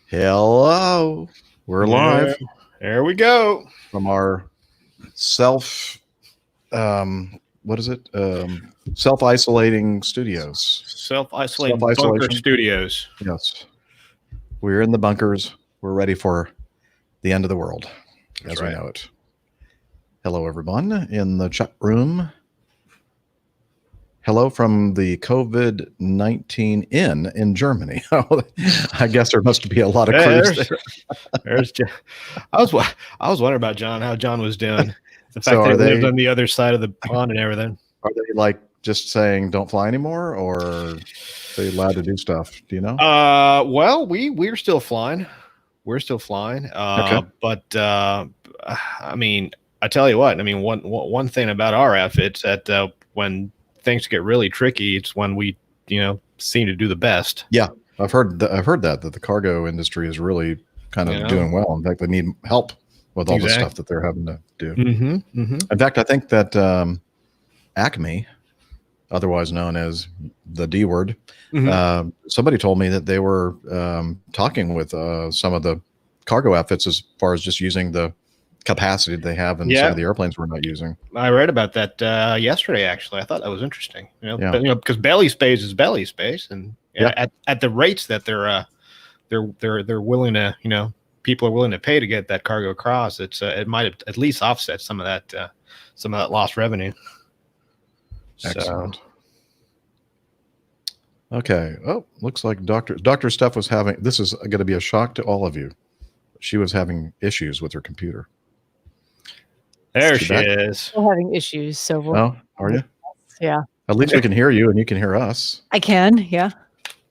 Hello, we're live. There we go from our self-isolating studios. Self-isolating bunker studios. Yes, we're in the bunkers. We're ready for the end of the world as we know it. Hello, everyone in the chat room. Hello from the COVID-19 inn in Germany. I guess there must be a lot of crews there. There's John. I was wondering about John, how John was doing. The fact that he lived on the other side of the pond and everything. Are they like just saying don't fly anymore, or are they allowed to do stuff? Do you know? Well, we're still flying. We're still flying. Okay. But I mean, I tell you what. I mean, one thing about our outfits that when things get really tricky, it's when we, seem to do the best. Yeah, I've heard that the cargo industry is really kind of doing well. In fact, they need help with all the stuff that they're having to do. In fact, I think that Acme, otherwise known as the D word, somebody told me that they were talking with some of the cargo outfits as far as just using the capacity they have in some of the airplanes we're not using. I read about that yesterday. Actually, I thought that was interesting. Because belly space is belly space, and at the rates that they're willing to, people are willing to pay to get that cargo across. It might at least offset some of that lost revenue. Excellent. So. Okay. Oh, looks like Dr. Steph was having. This is going to be a shock to all of you. She was having issues with her computer. There she is. Still having issues. So are you? Yeah. At least we can hear you and you can hear us. I can. Yeah.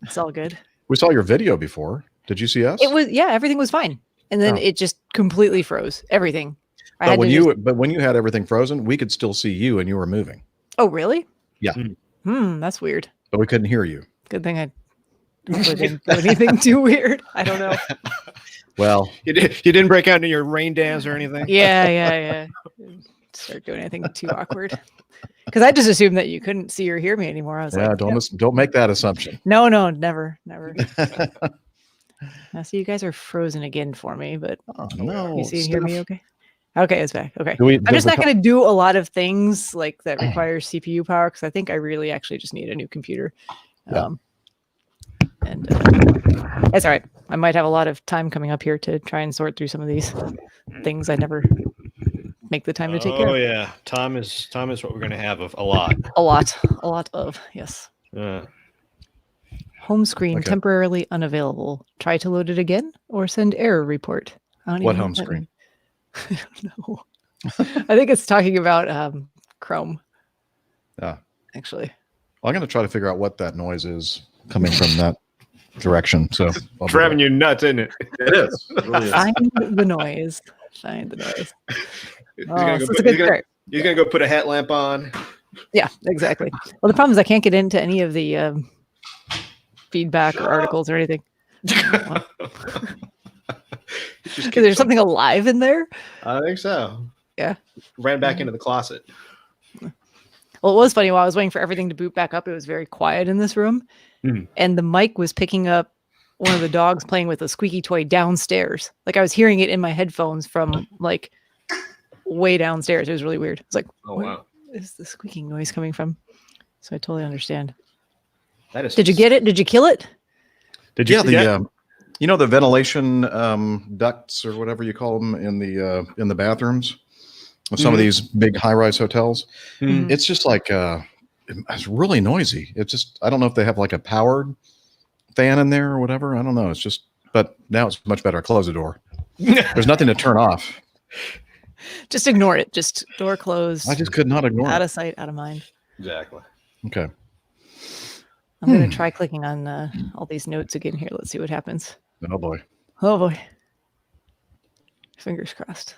It's all good. We saw your video before. Did you see us? It was, everything was fine. And then it just completely froze. Everything. But when you had everything frozen, we could still see you and you were moving. Oh, really? Yeah. That's weird. But we couldn't hear you. Good thing I didn't do anything too weird. I don't know. Well, you didn't break out into your rain dance or anything. Yeah. Start doing anything too awkward. Because I just assumed that you couldn't see or hear me anymore. I was like, don't make that assumption. No, never. Now, see, you guys are frozen again for me, but no, you see and hear me okay? Okay, it's back. Okay. I'm just not going to do a lot of things like that require CPU power because I think I really actually just need a new computer. And it's all right. I might have a lot of time coming up here to try and sort through some of these things I never make the time to take care of. Oh yeah, time is what we're going to have a lot. A lot of, yes. Home screen temporarily unavailable. Try to load it again or send error report. What home screen? I don't know. I think it's talking about Chrome. Yeah. Actually. Well, I'm going to try to figure out what that noise is coming from that direction. So driving you nuts, isn't it? It is. It really is. Find the noise. Find the noise. He's gonna go put a hat lamp on. Yeah, exactly. Well, the problem is I can't get into any of the feedback or articles or anything. There's something alive in there. I think so. Yeah. Ran back into the closet. Well, it was funny while I was waiting for everything to boot back up. It was very quiet in this room, and the mic was picking up one of the dogs playing with a squeaky toy downstairs. Like I was hearing it in my headphones from like way downstairs. It was really weird. It's like, where is the squeaking noise coming from? So I totally understand. That is. Did you get it? Did you kill it? Did you? Yeah. The ventilation ducts or whatever you call them in the bathrooms of some of these big high-rise hotels. It's just like it's really noisy. It's just I don't know if they have like a powered fan in there or whatever. I don't know. It's just, but now it's much better. Close the door. There's nothing to turn off. Just ignore it. Just door closed. I just could not ignore it. Out of sight, out of mind. Exactly. Okay. I'm going to try clicking on all these notes again here. Let's see what happens. Oh boy. Oh boy. Fingers crossed.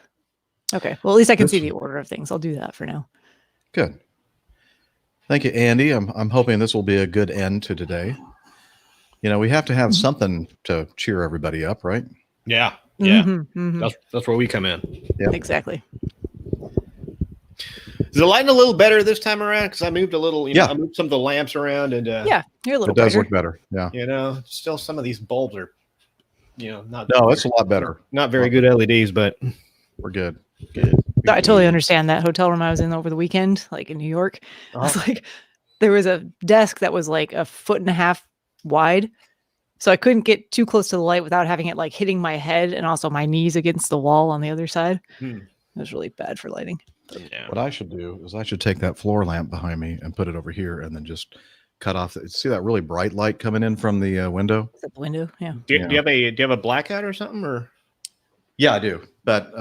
Okay. Well, at least I can see the order of things. I'll do that for now. Good. Thank you, Andy. I'm hoping this will be a good end to today. We have to have something to cheer everybody up, right? Yeah. That's where we come in. Yep. Exactly. Is the lighting a little better this time around? Because I moved a little, I moved some of the lamps around, and you're a little. It does look better. Yeah. Still some of these bulbs are, not. No, it's a lot better. Not very good LEDs, but we're good. I totally understand that hotel room I was in over the weekend, like in New York. I was like, there was a desk that was like 1.5 feet wide. So I couldn't get too close to the light without having it like hitting my head and also my knees against the wall on the other side. It was really bad for lighting. Yeah. What I should do is I should take that floor lamp behind me and put it over here and then just cut off. See that really bright light coming in from the window? Is that the window? Yeah. Do you have a blackout or something? Or yeah, I do. But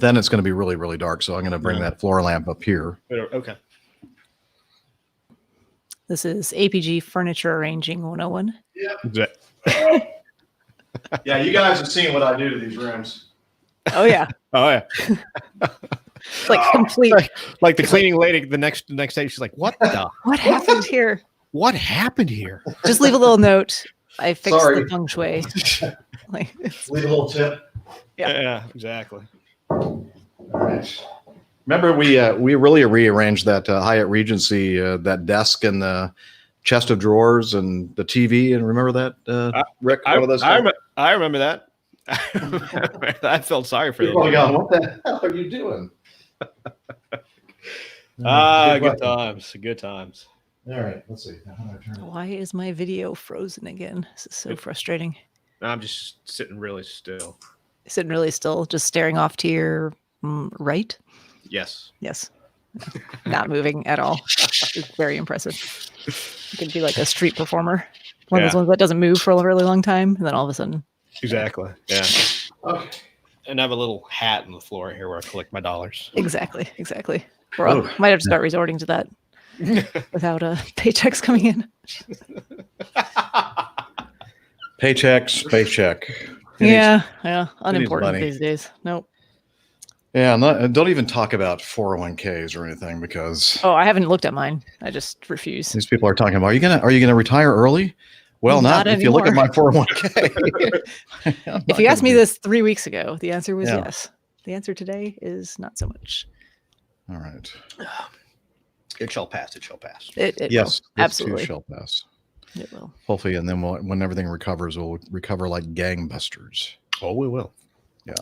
then it's going to be really, really dark. So I'm going to bring that floor lamp up here. Okay. This is APG Furniture Arranging 101. Yeah. Yeah, you guys have seen what I do to these rooms. Oh yeah. It's like complete. Like the cleaning lady the next day, she's like, "What happened here? What happened here?" Just leave a little note. I fixed the feng shui. Leave a little tip. Yeah, exactly. All right. Remember, we really rearranged that Hyatt Regency, that desk and the chest of drawers and the TV. And remember that, Rick? I remember that. I felt sorry for them. What the hell are you doing? Good times. Good times. All right, let's see. Why is my video frozen again? This is so frustrating. I'm just sitting really still. Sitting really still, just staring off to your right? Yes. Not moving at all. It's very impressive. You could be like a street performer. One of those ones that doesn't move for a really long time, and then all of a sudden. Exactly. Yeah. Okay. And I have a little hat on the floor here where I collect my dollars. Exactly. Might have to start resorting to that without paychecks coming in. Paycheck. Yeah. Unimportant these days. Nope. Yeah, don't even talk about 401ks or anything because. Oh, I haven't looked at mine. I just refuse. These people are talking about, are you gonna retire early? Well, not if you look at my 401k. If you asked me this 3 weeks ago, the answer was yes. The answer today is not so much. All right. It shall pass. It yes, will. Absolutely. It shall pass. It will. Hopefully, and then when everything recovers, we'll recover like gangbusters. Oh, we will. Yeah.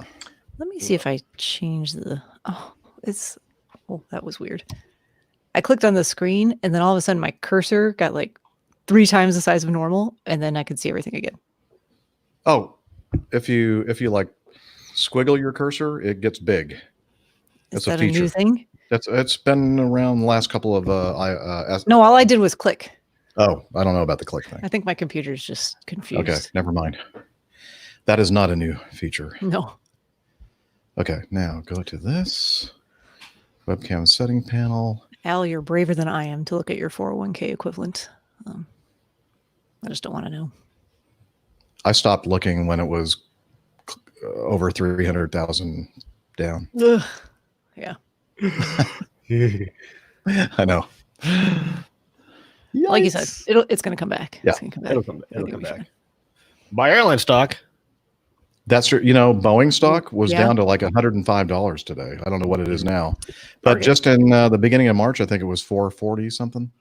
Let me see if I change the. That was weird. I clicked on the screen, and then all of a sudden, my cursor got like 3 times the size of normal, and then I could see everything again. Oh, if you like squiggle your cursor, it gets big. Is that a new thing? It's been around the last couple of No, all I did was click. Oh, I don't know about the click thing. I think my computer's just confused. Okay, never mind. That is not a new feature. No. Okay, now go to this webcam setting panel. Al, you're braver than I am to look at your 401k equivalent. I just don't want to know. I stopped looking when it was over 300,000 down. Ugh. Yeah. I know. Like you said, it's going to come back. Yeah, it's going to come back. It'll come back. Buy airline stock. That's true. Boeing stock was down to like $105 today. I don't know what it is now, but just in the beginning of March, I think it was 440 something.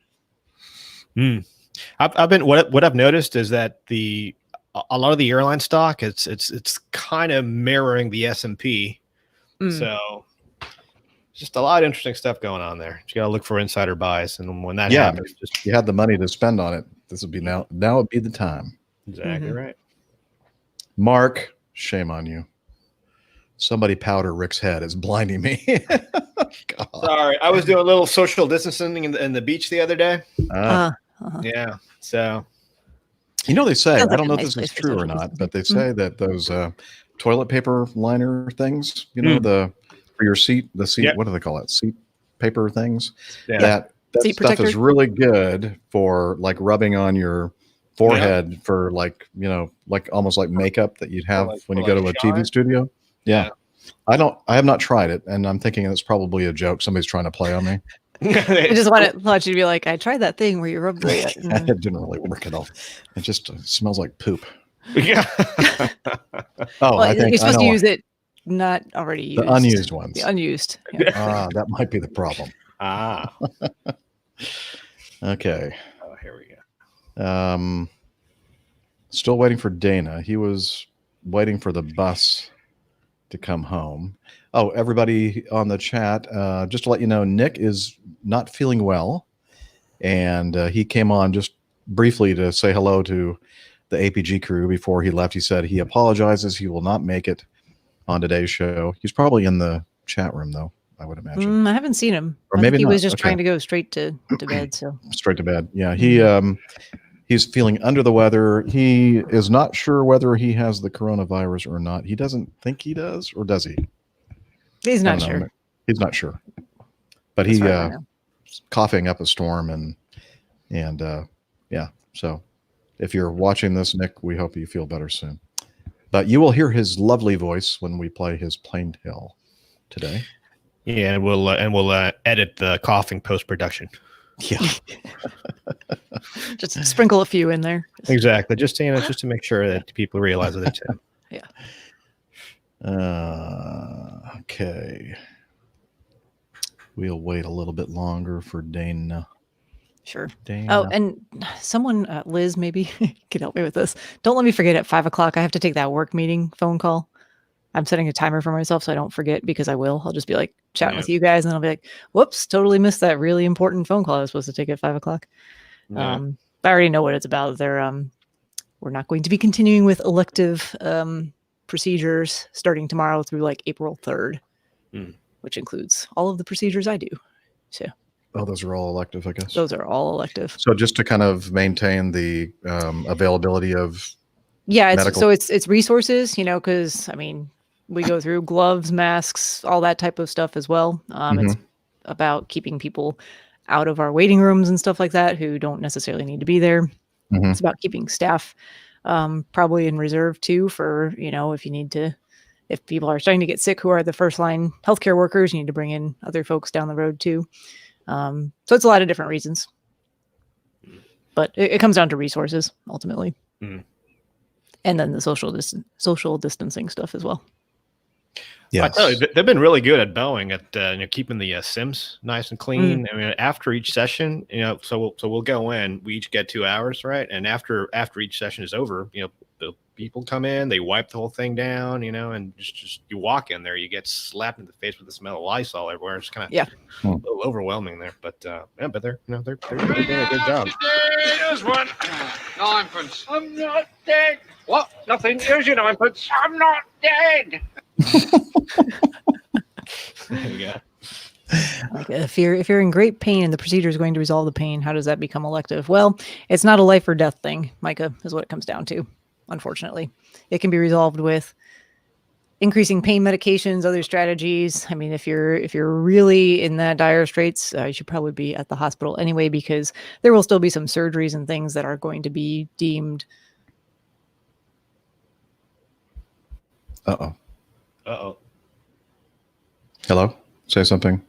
I've been what I've noticed is that a lot of the airline stock it's kind of mirroring the S&P. So just a lot of interesting stuff going on there. You got to look for insider buys, and when that happens, just you had the money to spend on it. This would be now would be the time. Exactly right. Mark, shame on you. Somebody powder Rick's head is blinding me. Sorry, I was doing a little social distancing in the beach the other day. Yeah, so they say, I don't know if this is true or not, but they say that those toilet paper liner things, for your seat, what do they call it? Seat paper things. Yeah. That stuff protector is really good for like rubbing on your forehead for like almost like makeup that you'd have when you go to a TV studio. Yeah. I have not tried it, and I'm thinking it's probably a joke. Somebody's trying to play on me. I just want you to be like, I tried that thing where you rubbed it. It didn't really work at all. It just smells like poop. Yeah. I think you're supposed to use it not already used. The unused ones. The unused. Yeah. That might be the problem. Okay. Oh, here we go. Still waiting for Dana. He was waiting for the bus to come home. Oh, everybody on the chat, just to let you know, Nick is not feeling well. And he came on just briefly to say hello to the APG crew before he left. He said he apologizes. He will not make it on today's show. He's probably in the chat room, though, I would imagine. I haven't seen him. Or I maybe think he not. was just trying to go straight to bed. So straight to bed. Yeah, he's feeling under the weather. He is not sure whether he has the coronavirus or not. He doesn't think he does, or does he? He's not sure. He's not sure. But he coughing up a storm and yeah. So if you're watching this, Nick, we hope you feel better soon. But you will hear his lovely voice when we play his Plain Tale today. Yeah, and we'll edit the coughing post-production. Yeah. Just sprinkle a few in there. Exactly. Just to make sure that people realize it too. Yeah. Okay. We'll wait a little bit longer for Dana. Sure. Dana. Oh, and someone, Liz, maybe can help me with this. Don't let me forget at 5:00. I have to take that work meeting phone call. I'm setting a timer for myself so I don't forget, because I will. I'll just be like chatting with you guys, and I'll be like, whoops, totally missed that really important phone call I was supposed to take at 5:00. Yeah. I already know what it's about. We're not going to be continuing with elective procedures starting tomorrow through like April 3rd, which includes all of the procedures I do. So. Oh, those are all elective, I guess. Those are all elective. So just to kind of maintain the availability of it's resources, because I mean, we go through gloves, masks, all that type of stuff as well. It's about keeping people out of our waiting rooms and stuff like that who don't necessarily need to be there. It's about keeping staff probably in reserve too for, if people are starting to get sick who are the first line healthcare workers, you need to bring in other folks down the road too. So it's a lot of different reasons, but it comes down to resources ultimately. And then the social distancing stuff as well. Yeah, I tell you, they've been really good at Boeing at keeping the sims nice and clean. I mean, after each session, so we'll go in. We each get 2 hours, right? And after each session is over, the people come in, they wipe the whole thing down, and just you walk in there, you get slapped in the face with the smell of Lysol everywhere. It's kind of a little overwhelming there, but they're doing a good job. Here's one. Ninepence. I'm not dead. What? Nothing. Here's your ninepence. I'm not dead. There you go. Like if you're in great pain and the procedure is going to resolve the pain, how does that become elective? Well, it's not a life or death thing, Micah, is what it comes down to. Unfortunately, it can be resolved with increasing pain medications, other strategies. I mean, if you're really in that dire straits, you should probably be at the hospital anyway, because there will still be some surgeries and things that are going to be deemed. Uh-oh. Hello? Say something.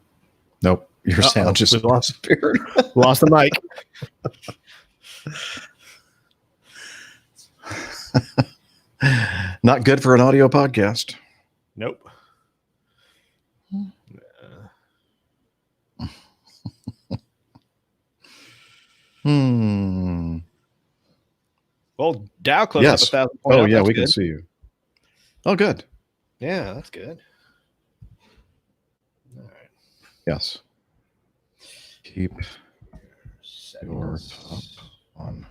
Nope. Your sound just disappeared. Lost the mic. Not good for an audio podcast. Nope. Well, Dow closed up 1,000 points. Oh, yeah, we can see you. Oh, good. Yeah, that's good. All right. Yes. Keep your top on.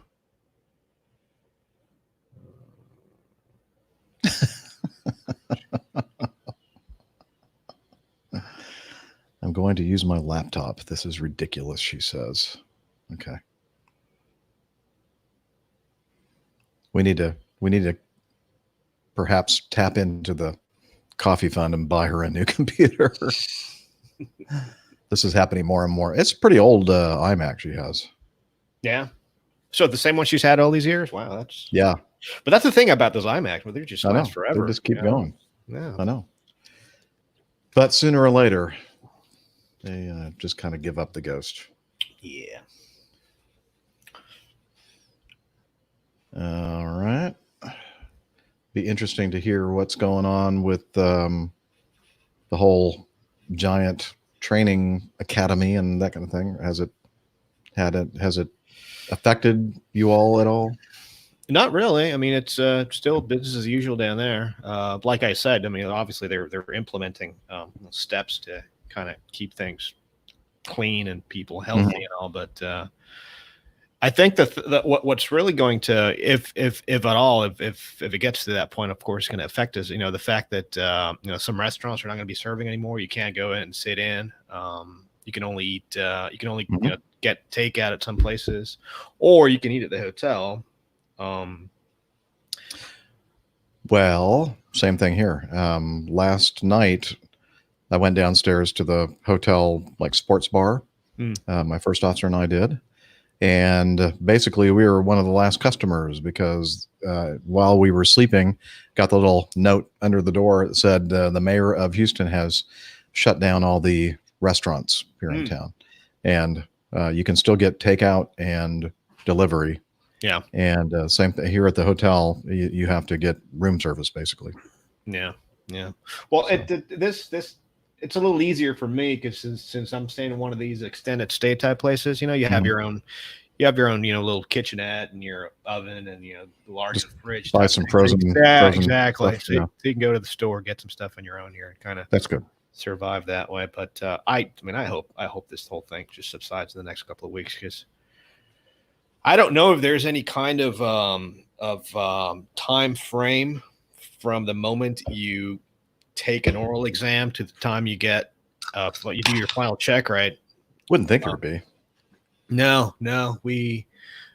I'm going to use my laptop. This is ridiculous, she says. Okay. We need to perhaps tap into the coffee fund and buy her a new computer. This is happening more and more. It's a pretty old iMac she has. Yeah. So the same one she's had all these years? Wow, that's But that's the thing about those iMacs, but they're just last forever. They just keep going. Yeah. I know. But sooner or later, they just kind of give up the ghost. Yeah. All right. Be interesting to hear what's going on with the whole giant training academy and that kind of thing? Has it affected you all at all? Not really. I mean, it's still business as usual down there. Like I said, I mean, obviously they're implementing steps to kind of keep things clean and people healthy and all, but I think that what's really going to, if at all, if it gets to that point, of course, going to affect is, the fact that some restaurants are not going to be serving anymore. You can't go in and sit in. You can only eat. You can only get takeout at some places, or you can eat at the hotel. Well, same thing here. Last night, I went downstairs to the hotel sports bar. My first officer and I did. And basically, we were one of the last customers because while we were sleeping, got the little note under the door that said the mayor of Houston has shut down all the restaurants here in town. And you can still get takeout and delivery. Yeah. And same thing here at the hotel, you have to get room service, basically. Yeah. Yeah. Well, so. It's a little easier for me because since I'm staying in one of these extended stay type places, you have your own, little kitchenette and your oven and the larger fridge. Buy some frozen. Yeah, exactly. So you can go to the store, get some stuff on your own here, and kind of that's good. Survive that way. But I hope this whole thing just subsides in the next couple of weeks because I don't know if there's any kind of time frame from the moment you take an oral exam to the time you get you do your final check, right? Wouldn't think it would be. No.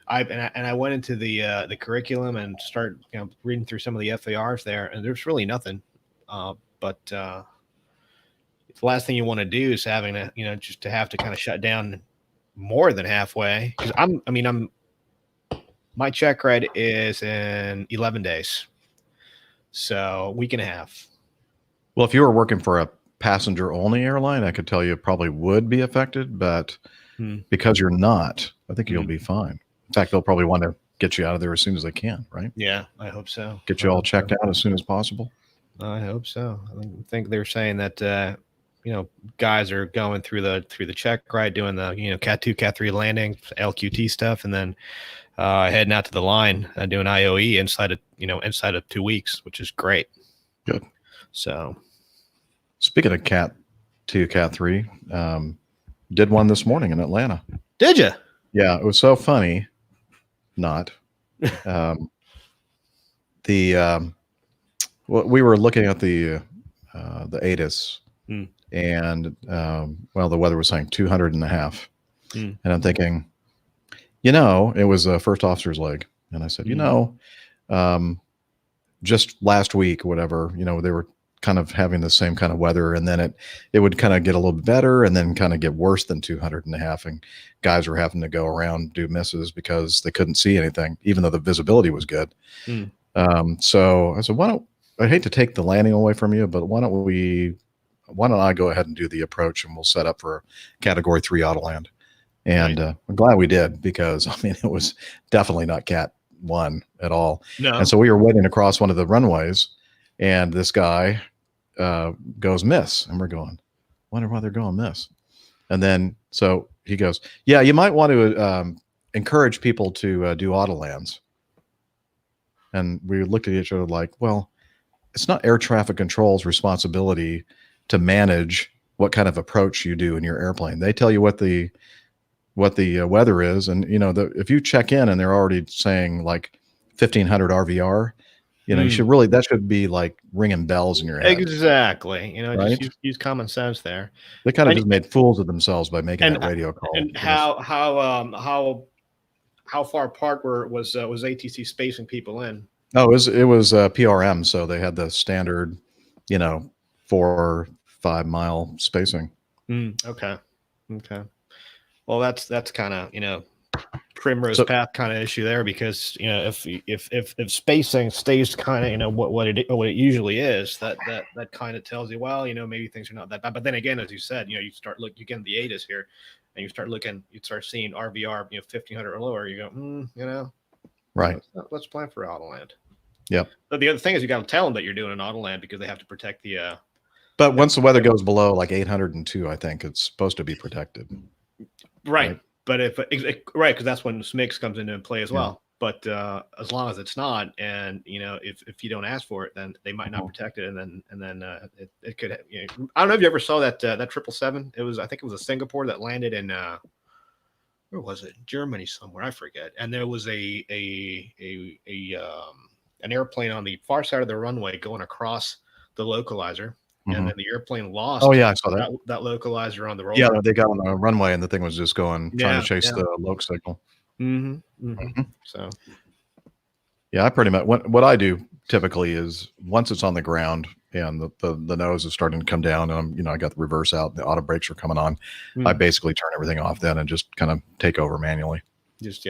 I went into the curriculum and started reading through some of the FARs there, and there's really nothing. But the last thing you want to do is having to just to have to kind of shut down more than halfway because my check ride is in 11 days, so a week and a half. Well, if you were working for a passenger-only airline, I could tell you it probably would be affected, but because you're not, I think you'll be fine. In fact, they'll probably want to get you out of there as soon as they can, right? Yeah, I hope so. Get you all checked out as soon as possible. I hope so. I think they're saying that guys are going through the check ride, doing the Cat 2, Cat 3 landing, LQT stuff, and then heading out to the line, doing IOE inside of 2 weeks, which is great. Good. So, speaking of Cat 2, Cat 3, did one this morning in Atlanta. Did you? Yeah, it was so funny. Not. We were looking at the ATIS, and the weather was saying 200.5, and I'm thinking, it was a first officer's leg, and I said, just last week, whatever, they were kind of having the same kind of weather, and then it would kind of get a little bit better and then kind of get worse than 200.5, and guys were having to go around do misses because they couldn't see anything, even though the visibility was good. So I said, I hate to take the landing away from you, but why don't I go ahead and do the approach, and we'll set up for Category 3 Autoland. And I'm glad we did, because it was definitely not Cat 1 at all. No. And so we were waiting across one of the runways, and this guy goes miss, and we're going, wonder why they're going miss. And then so he goes, yeah, you might want to encourage people to do Autolands. And we looked at each other like, well, it's not air traffic control's responsibility to manage what kind of approach you do in your airplane. They tell you what the weather is, and if you check in and they're already saying like 1500 RVR, you should really, that should be like ringing bells in your head. Exactly. Right? Just use common sense there. They kind of just made fools of themselves by making that radio call. And how far apart was ATC spacing people in? Oh, it was PRM, so they had the standard, 4 or 5 mile spacing. Okay. Well, that's kind of primrose path kind of issue there, because if spacing stays kind of what it usually is, that kind of tells you, well, maybe things are not that bad. But then again, as you said, you start looking again the ATIS here, and you start seeing RVR 1500 or lower. You go, right. Let's plan for Autoland. Yeah. But the other thing is, you got to tell them that you're doing an Autoland, because they have to protect the But once the weather goes below like 802, I think it's supposed to be protected. Right. But if right, because that's when SMICS comes into play as well. But as long as it's not, and if you don't ask for it, then they might not protect it, and then it could. I don't know if you ever saw that 777. I think it was a Singapore that landed in where was it? Germany somewhere, I forget. And there was an airplane on the far side of the runway going across the localizer. And then the airplane lost. Oh yeah, I saw that. That localizer on the roll. Yeah, they got on the runway and the thing was just trying to chase the loc signal. So, yeah, I pretty much what I do typically is once it's on the ground and the nose is starting to come down, and I got the reverse out, the auto brakes are coming on. I basically turn everything off then and just kind of take over manually. Just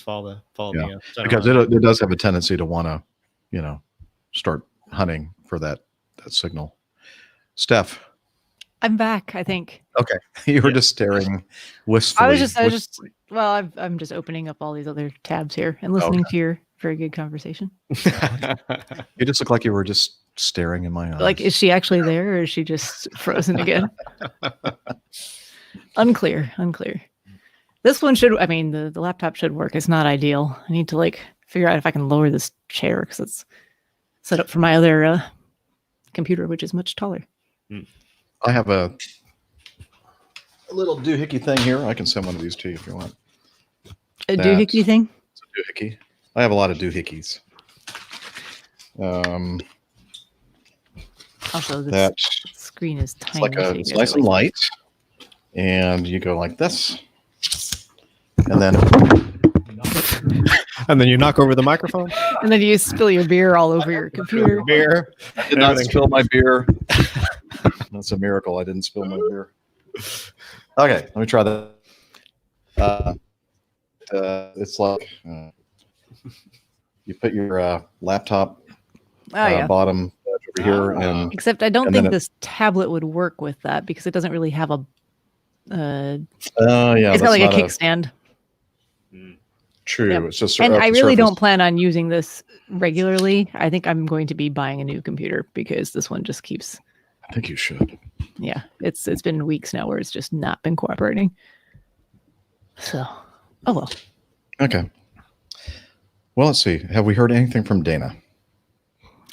follow the because it does have a tendency to want to, start hunting for that signal. Steph, I'm back, I think. Okay, you were just staring wistfully. I'm just opening up all these other tabs here and listening to your very good conversation. You just look like you were just staring in my eyes. Like, is she actually there, or is she just frozen again? Unclear. This one should. I mean, the laptop should work. It's not ideal. I need to figure out if I can lower this chair because it's set up for my other computer, which is much taller. I have a little doohickey thing here. I can send one of these to you if you want. A doohickey thing? It's a doohickey. I have a lot of doohickeys. Also, this screen is tiny. It's nice and light. And you go like this. And then... And then you knock over the microphone. And then you spill your beer all over your computer. Beer. I did not spill my beer. That's a miracle. I didn't spill my beer. Okay, let me try that. It's like you put your laptop bottom over here, and except I don't think this tablet would work with that because it doesn't really have a. It's got like a kickstand. True. Yep. It's just and I really don't plan on using this regularly. I think I'm going to be buying a new computer because this one just keeps. I think you should. Yeah, it's been weeks now where it's just not been cooperating. So, oh well. Okay. Well, let's see. Have we heard anything from Dana?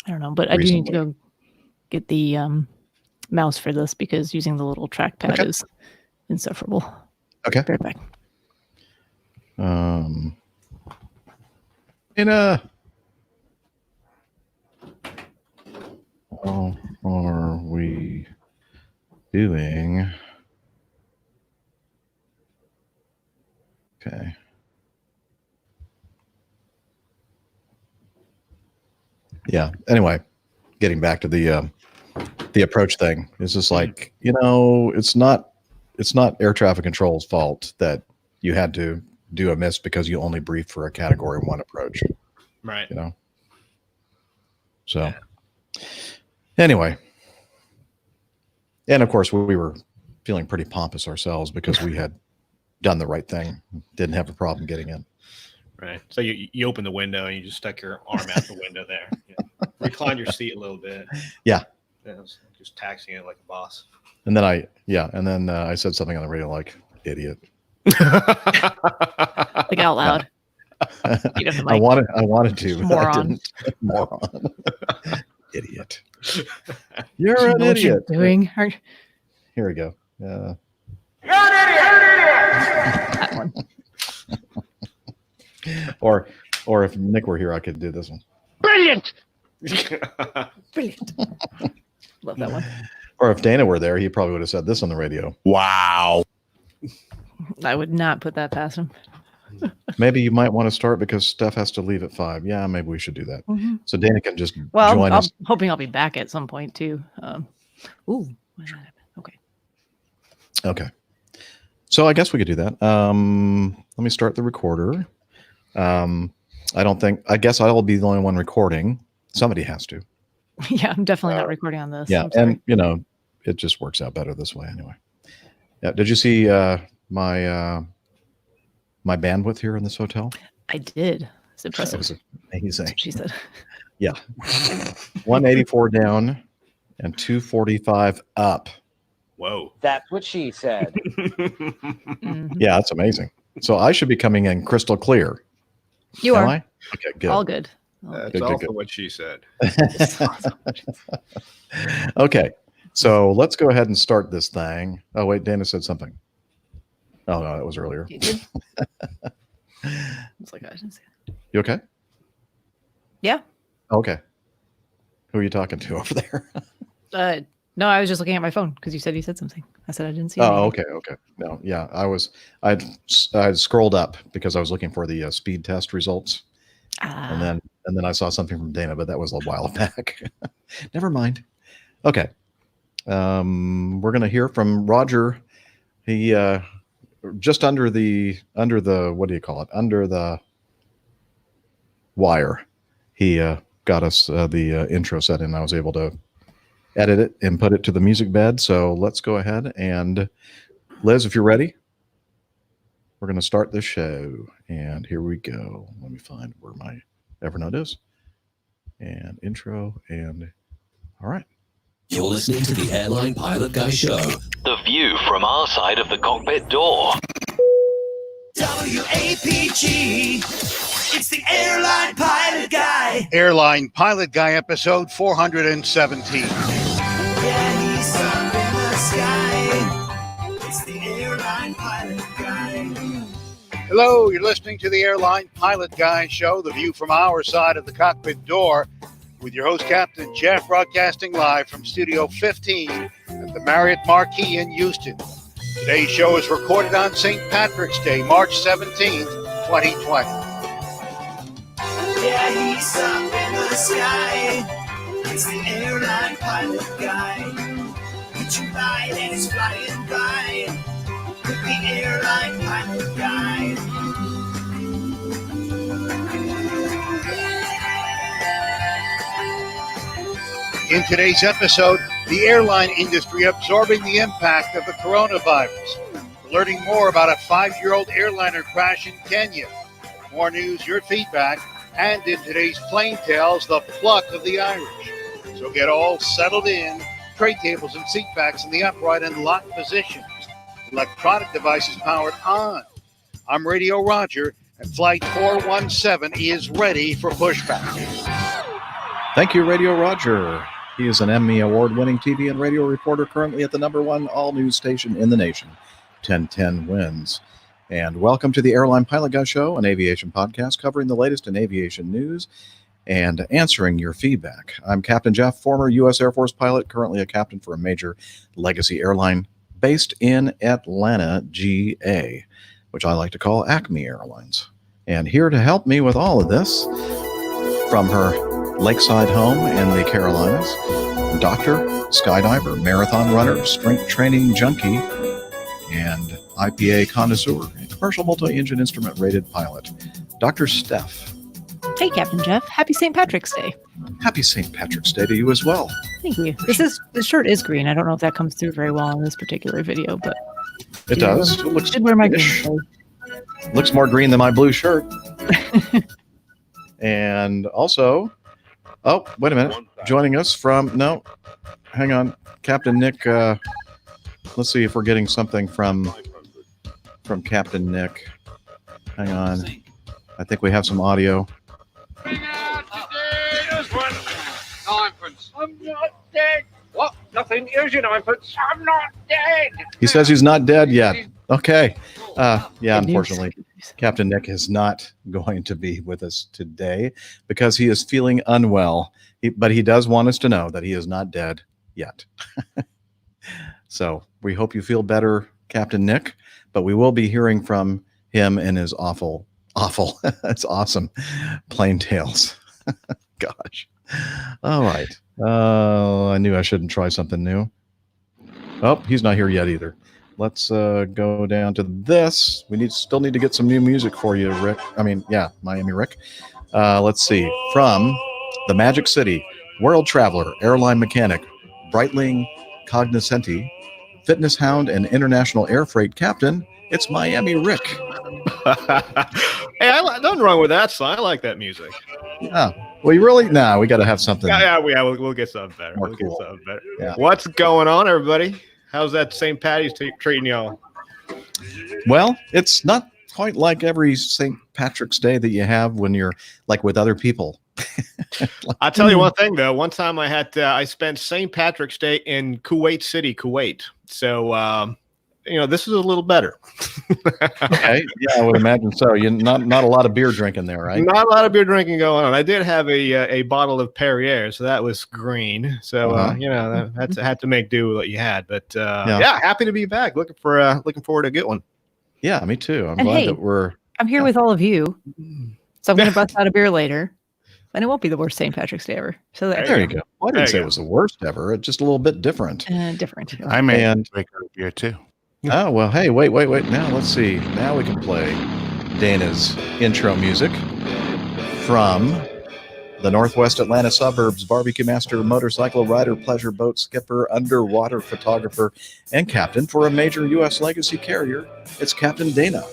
I don't know, but I do need to go get the mouse for this because using the little trackpad is insufferable. Okay. Be right back. Dana. How are we doing? Okay. Yeah. Anyway, getting back to the approach thing, it's just like, it's not air traffic control's fault that you had to do a miss because you only briefed for a category 1 approach. Right. So anyway, and of course we were feeling pretty pompous ourselves because we had done the right thing, didn't have a problem getting in. Right. So you open the window and you just stuck your arm out the window there. Recline your seat a little bit. Yeah. Just taxiing it like a boss. And then I said something on the radio like idiot. Like out loud. I wanted to, moron. But I didn't. Moron. Idiot. You're an idiot. Doing. Here we go. You're an idiot. That one. Or if Nick were here, I could do this one. Brilliant. Brilliant. Love that one. Or if Dana were there, he probably would have said this on the radio. Wow. I would not put that past him. Maybe you might want to start because Steph has to leave at 5. Yeah, maybe we should do that. Mm-hmm. So Dana can just join us. I'm hoping I'll be back at some point too. Okay. So I guess we could do that. Let me start the recorder. I guess I'll be the only one recording. Somebody has to. Yeah, I'm definitely not recording on this. Yeah, and it just works out better this way anyway. Yeah. Did you see my bandwidth here in this hotel? I did. It's impressive. That was amazing. She said. Yeah. 184 down and 245 up. Whoa. That's what she said. Yeah, that's amazing. So I should be coming in crystal clear. You Am are. I? Okay, good. All good. That's good, also good. what she said. Okay, so let's go ahead and start this thing. Oh, wait, Dana said something. Oh, no, that was earlier. You did? It's like I didn't see it. You okay? Yeah. Okay. Who are you talking to over there? No, I was just looking at my phone because you said something. I said I didn't see. Oh, anything. okay. No, yeah, I'd scrolled up because I was looking for the speed test results, and then I saw something from Dana, but that was a while back. Never mind. Okay, we're gonna hear from Roger. He just under the what do you call it? Under the wire. He got us the intro set, and I was able to edit it and put it to the music bed. So let's go ahead and Liz, if you're ready, we're going to start this show. And here we go. Let me find where my Evernote is. And intro. And all right. You're listening to the Airline Pilot Guy Show. The view from our side of the cockpit door. WAPG. It's the Airline Pilot Guy. Airline Pilot Guy episode 417. Yeah, he's up in the sky. It's the Airline Pilot Guy. Hello, you're listening to the Airline Pilot Guy show, the view from our side of the cockpit door, with your host, Captain Jeff, broadcasting live from Studio 15 at the Marriott Marquis in Houston. Today's show is recorded on St. Patrick's Day, March 17th, 2020. Yeah, he's up in the sky. It's the Airline Pilot Guy. Put your light and it's flying by. With the Airline Pilot Guy. In today's episode, the airline industry absorbing the impact of the coronavirus. We're learning more about a 5-year-old airliner crash in Kenya. More news, your feedback, and in today's Plane Tales, the pluck of the Irish. So get all settled in, tray tables and seat backs in the upright and locked positions. Electronic devices powered on. I'm Radio Roger, and Flight 417 is ready for pushback. Thank you, Radio Roger. He is an Emmy Award-winning TV and radio reporter currently at the #1 all-news station in the nation, 1010 Wins. And welcome to the Airline Pilot Guy Show, an aviation podcast covering the latest in aviation news and answering your feedback. I'm Captain Jeff, former U.S. Air Force pilot, currently a captain for a major legacy airline based in Atlanta, GA, which I like to call Acme Airlines. And here to help me with all of this, from her lakeside home in the Carolinas, doctor, skydiver, marathon runner, strength training junkie, and IPA connoisseur, and commercial multi-engine instrument rated pilot, Dr. Steph. Hey, Captain Jeff. Happy St. Patrick's Day. Happy St. Patrick's Day to you as well. Thank you. This shirt is green. I don't know if that comes through very well in this particular video, but it does. It looks should wear my green. Looks more green than my blue shirt. And also, oh, wait a minute. Joining us from hang on, Captain Nick. Let's see if we're getting something from Captain Nick. Hang on. I think we have some audio. Bring out today's one. Ninepence. I'm not dead. What? Nothing. Here's your ninepence. I'm not dead. He says he's not dead yet. Okay. Yeah, unfortunately, Captain Nick is not going to be with us today because he is feeling unwell. But he does want us to know that he is not dead yet. So we hope you feel better, Captain Nick. But we will be hearing from him in his awful, that's awesome, Plane Tales. Gosh. All right. I knew I shouldn't try something new. Oh, he's not here yet either. Let's go down to this. We still need to get some new music for you, Rick. Miami Rick. Let's see. From the Magic City, world traveler, airline mechanic, Breitling cognoscenti, fitness hound, and international air freight captain, it's Miami Rick. Hey, nothing wrong with that song. I like that music. Yeah. We really we got to have something. We'll get something better. More cool. Get something better. Yeah. What's going on, everybody? How's that St. Patty's treating y'all? Well, it's not quite like every St. Patrick's Day that you have when you're like with other people. I'll tell you one thing though. One time I spent St. Patrick's Day in Kuwait City, Kuwait. So this is a little better. Okay, yeah, I would imagine so. You not a lot of beer drinking there, right? Not a lot of beer drinking going on. I did have a bottle of Perrier, so that was green. So I had to make do with what you had. But happy to be back. Looking forward to a good one. Yeah, me too. I'm glad that I'm here with all of you, so I'm going to bust out a beer later. And it won't be the worst St. Patrick's Day ever. So there you go. Well, I didn't say it was the worst ever. It's just a little bit different. Different. I may break a beer too. Oh, well, hey, wait. Now let's see. Now we can play Dana's intro music from the Northwest Atlanta suburbs, barbecue master, motorcycle rider, pleasure boat skipper, underwater photographer, and captain for a major U.S. legacy carrier. It's Captain Dana.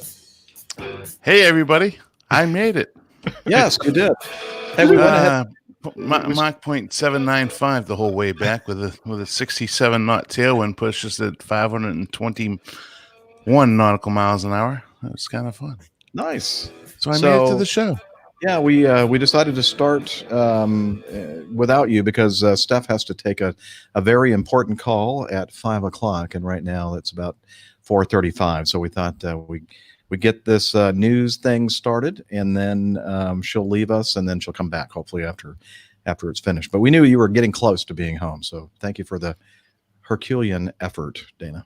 Hey, everybody. I made it. Yes, you did. Hey, we went ahead. Mach 0.795 the whole way back with a 67 knot tailwind pushed us at 521 nautical miles an hour. That was kind of fun. Nice. So I made it to the show. Yeah, we decided to start without you because Steph has to take a very important call at 5 o'clock, and right now it's about 4:35. So we thought we get this news thing started, and then she'll leave us, and then she'll come back hopefully after it's finished. But we knew you were getting close to being home, so thank you for the Herculean effort, Dana.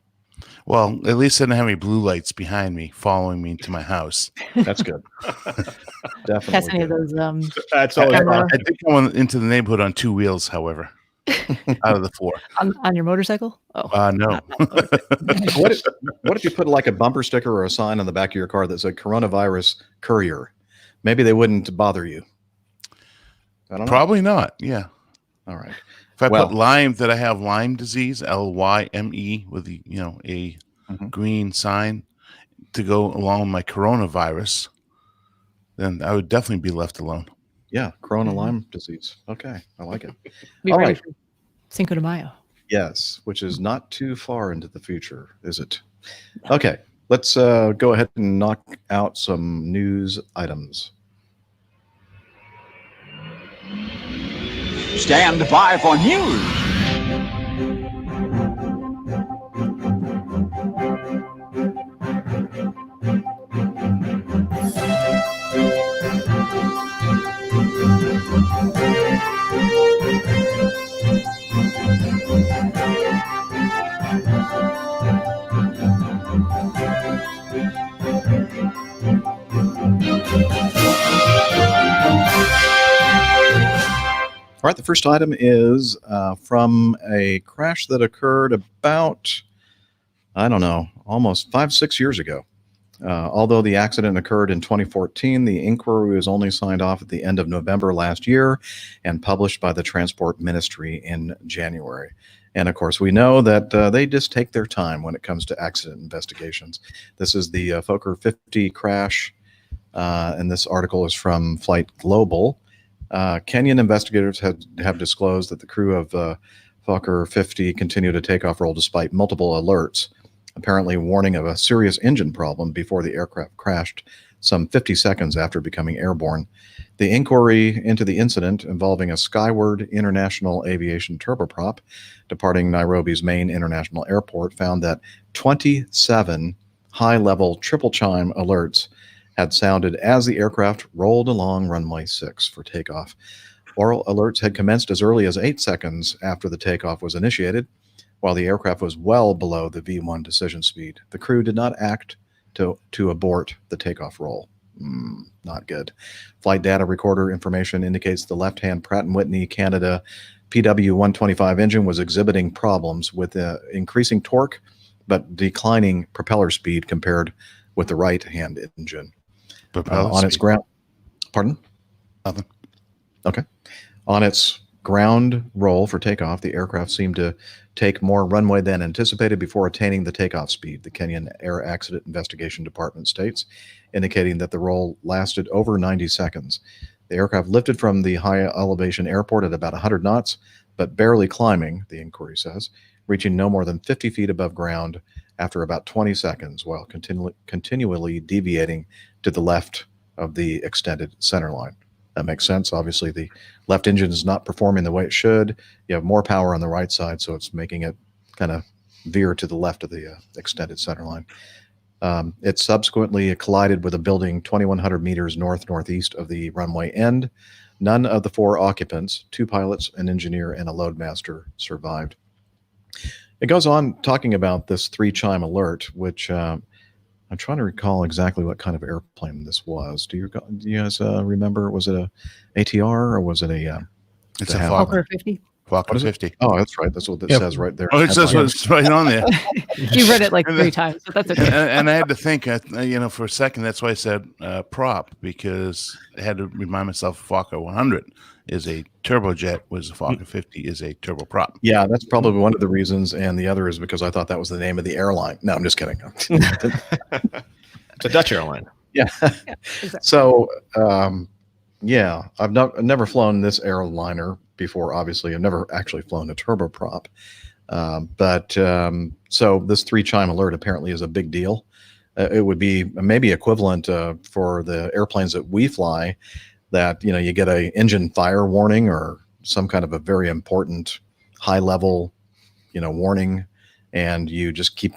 Well, at least I didn't have any blue lights behind me following me to my house. That's good. Definitely. Has any of those? That's all. I think I went into the neighborhood on 2 wheels, however, out of the 4. On your motorcycle? Oh, no. What if you put like a bumper sticker or a sign on the back of your car that said "Coronavirus Courier"? Maybe they wouldn't bother you. I don't know. Probably not. Yeah. All right. If I put Lyme, that I have Lyme disease, Lyme, with the a green sign to go along with my coronavirus, then I would definitely be left alone. Yeah, Corona Lyme disease. Okay, I like it. Be all ready right. for Cinco de Mayo. Yes, which is not too far into the future, is it? Okay, let's go ahead and knock out some news items. Stand by for news. All right, the first item is from a crash that occurred about, almost 5-6 years ago. Although the accident occurred in 2014, the inquiry was only signed off at the end of November last year and published by the Transport Ministry in January. And of course, we know that they just take their time when it comes to accident investigations. This is the Fokker 50 crash, and this article is from Flight Global. Kenyan investigators have disclosed that the crew of Fokker 50 continued a takeoff roll despite multiple alerts, apparently warning of a serious engine problem before the aircraft crashed some 50 seconds after becoming airborne. The inquiry into the incident involving a Skyward International Aviation turboprop departing Nairobi's main international airport found that 27 high-level triple chime alerts had sounded as the aircraft rolled along runway 6 for takeoff. Oral alerts had commenced as early as 8 seconds after the takeoff was initiated, while the aircraft was well below the V1 decision speed. The crew did not act to abort the takeoff roll. Not good. Flight data recorder information indicates the left-hand Pratt & Whitney Canada PW125 engine was exhibiting problems with increasing torque, but declining propeller speed compared with the right-hand engine. On its ground, pardon? Nothing. Okay. On its ground roll for takeoff, the aircraft seemed to take more runway than anticipated before attaining the takeoff speed, the Kenyan Air Accident Investigation Department states, indicating that the roll lasted over 90 seconds. The aircraft lifted from the high elevation airport at about 100 knots, but barely climbing, the inquiry says, reaching no more than 50 feet above ground after about 20 seconds while continually deviating to the left of the extended center line. That makes sense. Obviously, the left engine is not performing the way it should. You have more power on the right side, so it's making it kind of veer to the left of the extended center line. It subsequently collided with a building 2,100 meters northeast of the runway end. None of the 4 occupants, 2 pilots, an engineer, and a loadmaster, survived. It goes on talking about this 3-chime alert, which I'm trying to recall exactly what kind of airplane this was. Do you guys remember? Was it a ATR or was it a? It's a Fokker 50. Fokker 50. Oh, that's right. That's what it says right there. Oh, it says what's right on there. You read it like 3 times, but that's okay. And I had to think, for a second. That's why I said prop, because I had to remind myself Fokker 100 is a turbojet, whereas the Fokker 50 is a turboprop. Yeah, that's probably one of the reasons, and the other is because I thought that was the name of the airline. No, I'm just kidding. It's a Dutch airline. Yeah. Exactly. So, I've never flown this airliner before. Obviously, I've never actually flown a turboprop. So this 3-chime alert apparently is a big deal. It would be maybe equivalent for the airplanes that we fly, that you get a engine fire warning or some kind of a very important high level warning, and you just keep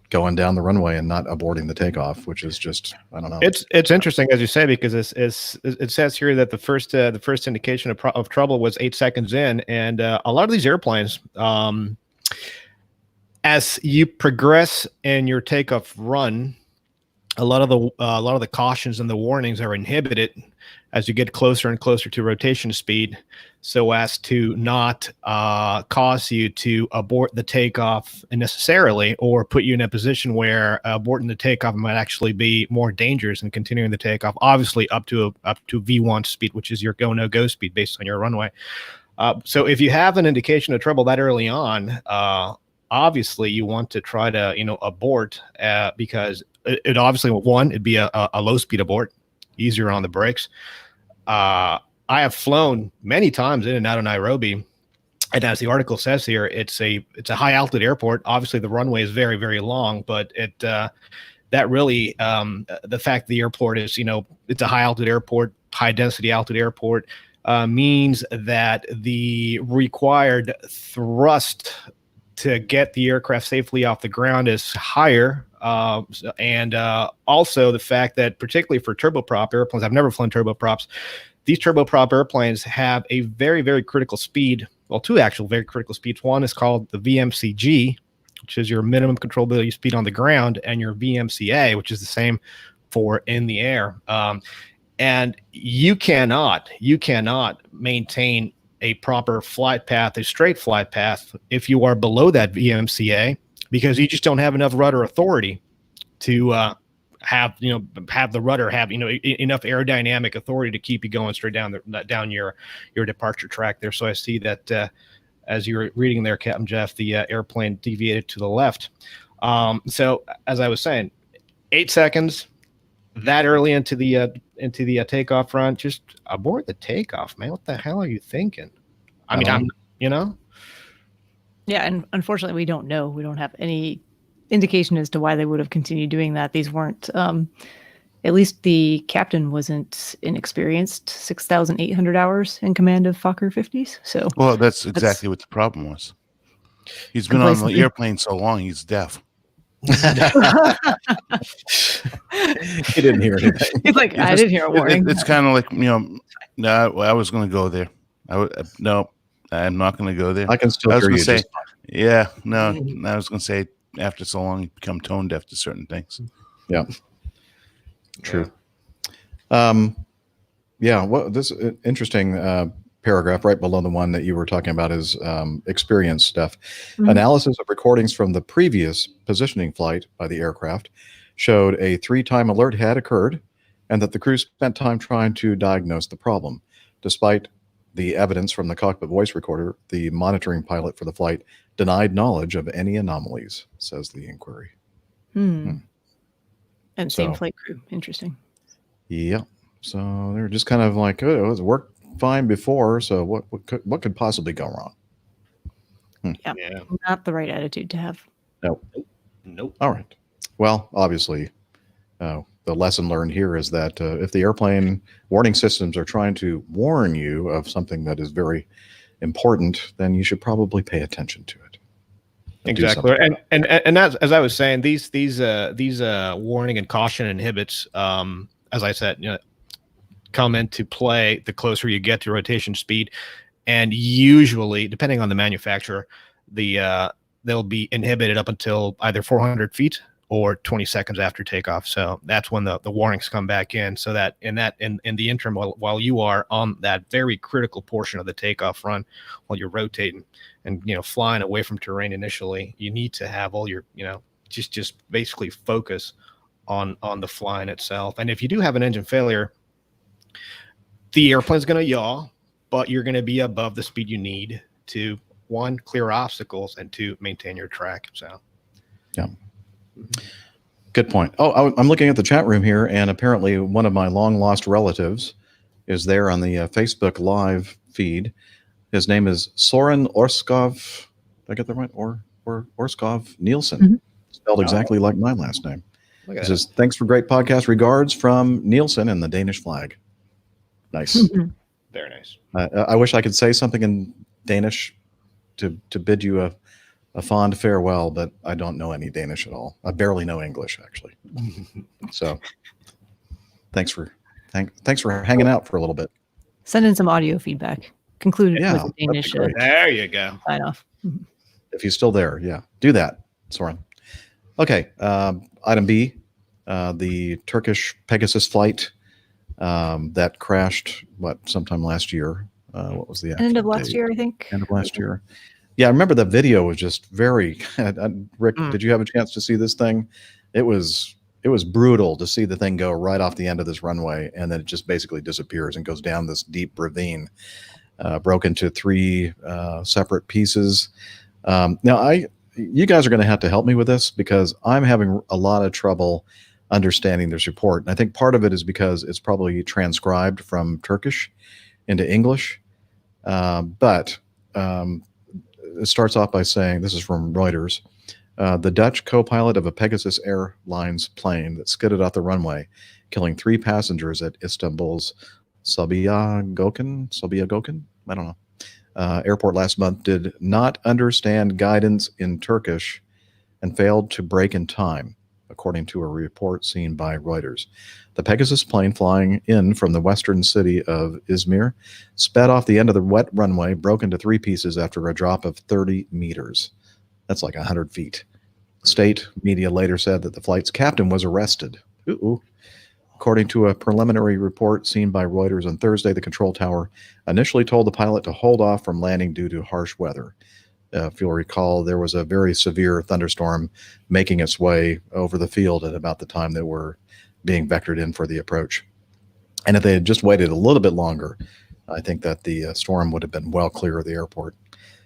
going down the runway and not aborting the takeoff, which is just, I don't know. It's interesting, as you say, because it says here that the first indication of trouble was 8 seconds in, and a lot of these airplanes, as you progress in your takeoff run, a lot of the cautions and the warnings are inhibited as you get closer and closer to rotation speed, so as to not cause you to abort the takeoff unnecessarily, or put you in a position where aborting the takeoff might actually be more dangerous than continuing the takeoff. Obviously, up to V1 speed, which is your go no go speed based on your runway. So if you have an indication of trouble that early on, obviously you want to try to abort, because it obviously, it'd be a low speed abort, easier on the brakes. I have flown many times in and out of Nairobi, and as the article says here, it's a high altitude airport. Obviously, the runway is very, very long, but that really the fact the airport is it's a high altitude airport, high density altitude airport, means that the required thrust to get the aircraft safely off the ground is higher. And also the fact that, particularly for turboprop airplanes, I've never flown turboprops. These turboprop airplanes have a very, very critical speed. Well, 2 actual very critical speeds. One is called the VMCG, which is your minimum controllability speed on the ground, and your VMCA, which is the same for in the air. And you cannot maintain a proper flight path, a straight flight path, if you are below that VMCA, because you just don't have enough rudder authority to have the rudder have enough aerodynamic authority to keep you going straight down your departure track there. So I see that as you were reading there, Captain Jeff, the airplane deviated to the left. So as I was saying, 8 seconds that early into the takeoff run, just abort the takeoff, man. What the hell are you thinking? I mean, Yeah, and unfortunately, we don't know. We don't have any indication as to why they would have continued doing that. These weren't, at least the captain wasn't inexperienced. 6,800 hours in command of Fokker 50s. So, well, that's exactly what the problem was. He's been on the airplane so long, he's deaf. He didn't hear anything. He's like, I didn't hear a warning. It's kind of like, no, I was going to go there. No, I'm not going to go there. I can still hear you. I was going to say, after so long, you become tone deaf to certain things. Yeah. True. This interesting paragraph right below the one that you were talking about is experience stuff. Mm-hmm. Analysis of recordings from the previous positioning flight by the aircraft showed a 3-time alert had occurred, and that the crew spent time trying to diagnose the problem. Despite the evidence from the cockpit voice recorder, the monitoring pilot for the flight denied knowledge of any anomalies, says the inquiry. And same flight crew. Interesting. Yeah. So they're just kind of like, oh, it's worked fine before. So what could possibly go wrong? Yeah, not the right attitude to have. Nope. All right. Well, obviously, the lesson learned here is that if the airplane warning systems are trying to warn you of something that is very important, then you should probably pay attention to it. Exactly, and as I was saying, these warning and caution inhibits, as I said, come into play the closer you get to rotation speed, and usually, depending on the manufacturer, they'll be inhibited up until either 400 feet or 20 seconds after takeoff. So that's when the warnings come back in. So that in the interim, while you are on that very critical portion of the takeoff run, while you're rotating and flying away from terrain initially, you need to have all your just basically focus on the flying itself. And if you do have an engine failure, the airplane's going to yaw, but you're going to be above the speed you need to, one, clear obstacles, and two, maintain your track. So, yeah. Good point. Oh, I'm looking at the chat room here, and apparently one of my long lost relatives is there on the Facebook live feed. His name is Soren Orskov. Did I get that right? Or Orskov Nielsen, spelled exactly like my last name. He says, "Thanks for great podcast. Regards from Nielsen and the Danish flag." Nice. Very nice. I wish I could say something in Danish to bid you a fond farewell, but I don't know any Danish at all. I barely know English, actually. So thanks for hanging out for a little bit. Send in some audio feedback. Conclude with a Danish. There you go. Sign off. If he's still there, do that, Soren. Okay, item B, the Turkish Pegasus flight that crashed sometime last year. What was the end of last year? I think end of last year. Yeah, I remember the video was just very. Rick, did you have a chance to see this thing? It was brutal to see the thing go right off the end of this runway, and then it just basically disappears and goes down this deep ravine, broke into 3 separate pieces. Now, you guys are going to have to help me with this because I'm having a lot of trouble understanding this report, and I think part of it is because it's probably transcribed from Turkish into English, but. It starts off by saying, this is from Reuters, the Dutch co-pilot of a Pegasus Airlines plane that skidded off the runway, killing 3 passengers at Istanbul's Sabiha Gökçen, I don't know, airport last month, did not understand guidance in Turkish and failed to brake in time, according to a report seen by Reuters. The Pegasus plane, flying in from the western city of Izmir, sped off the end of the wet runway, broke into 3 pieces after a drop of 30 meters. That's like 100 feet. State media later said that the flight's captain was arrested. According to a preliminary report seen by Reuters on Thursday, the control tower initially told the pilot to hold off from landing due to harsh weather. If you'll recall, there was a very severe thunderstorm making its way over the field at about the time that we're being vectored in for the approach. And if they had just waited a little bit longer, I think that the storm would have been well clear of the airport.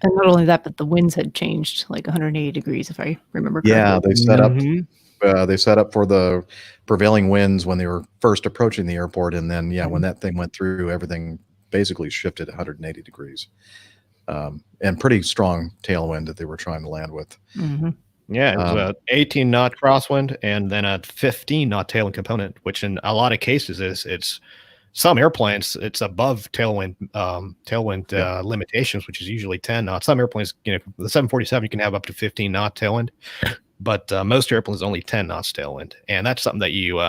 And not only that, but the winds had changed like 180 degrees, if I remember correctly. Yeah, they set up for the prevailing winds when they were first approaching the airport. And then, when that thing went through, everything basically shifted 180 degrees. And pretty strong tailwind that they were trying to land with. Yeah, it was a 18 knot crosswind and then a 15 knot tailwind component, which in a lot of cases it's some airplanes it's above tailwind limitations, which is usually 10 knots. Some airplanes, the 747, you can have up to 15 knot tailwind, but most airplanes only 10 knots tailwind, and that's something that you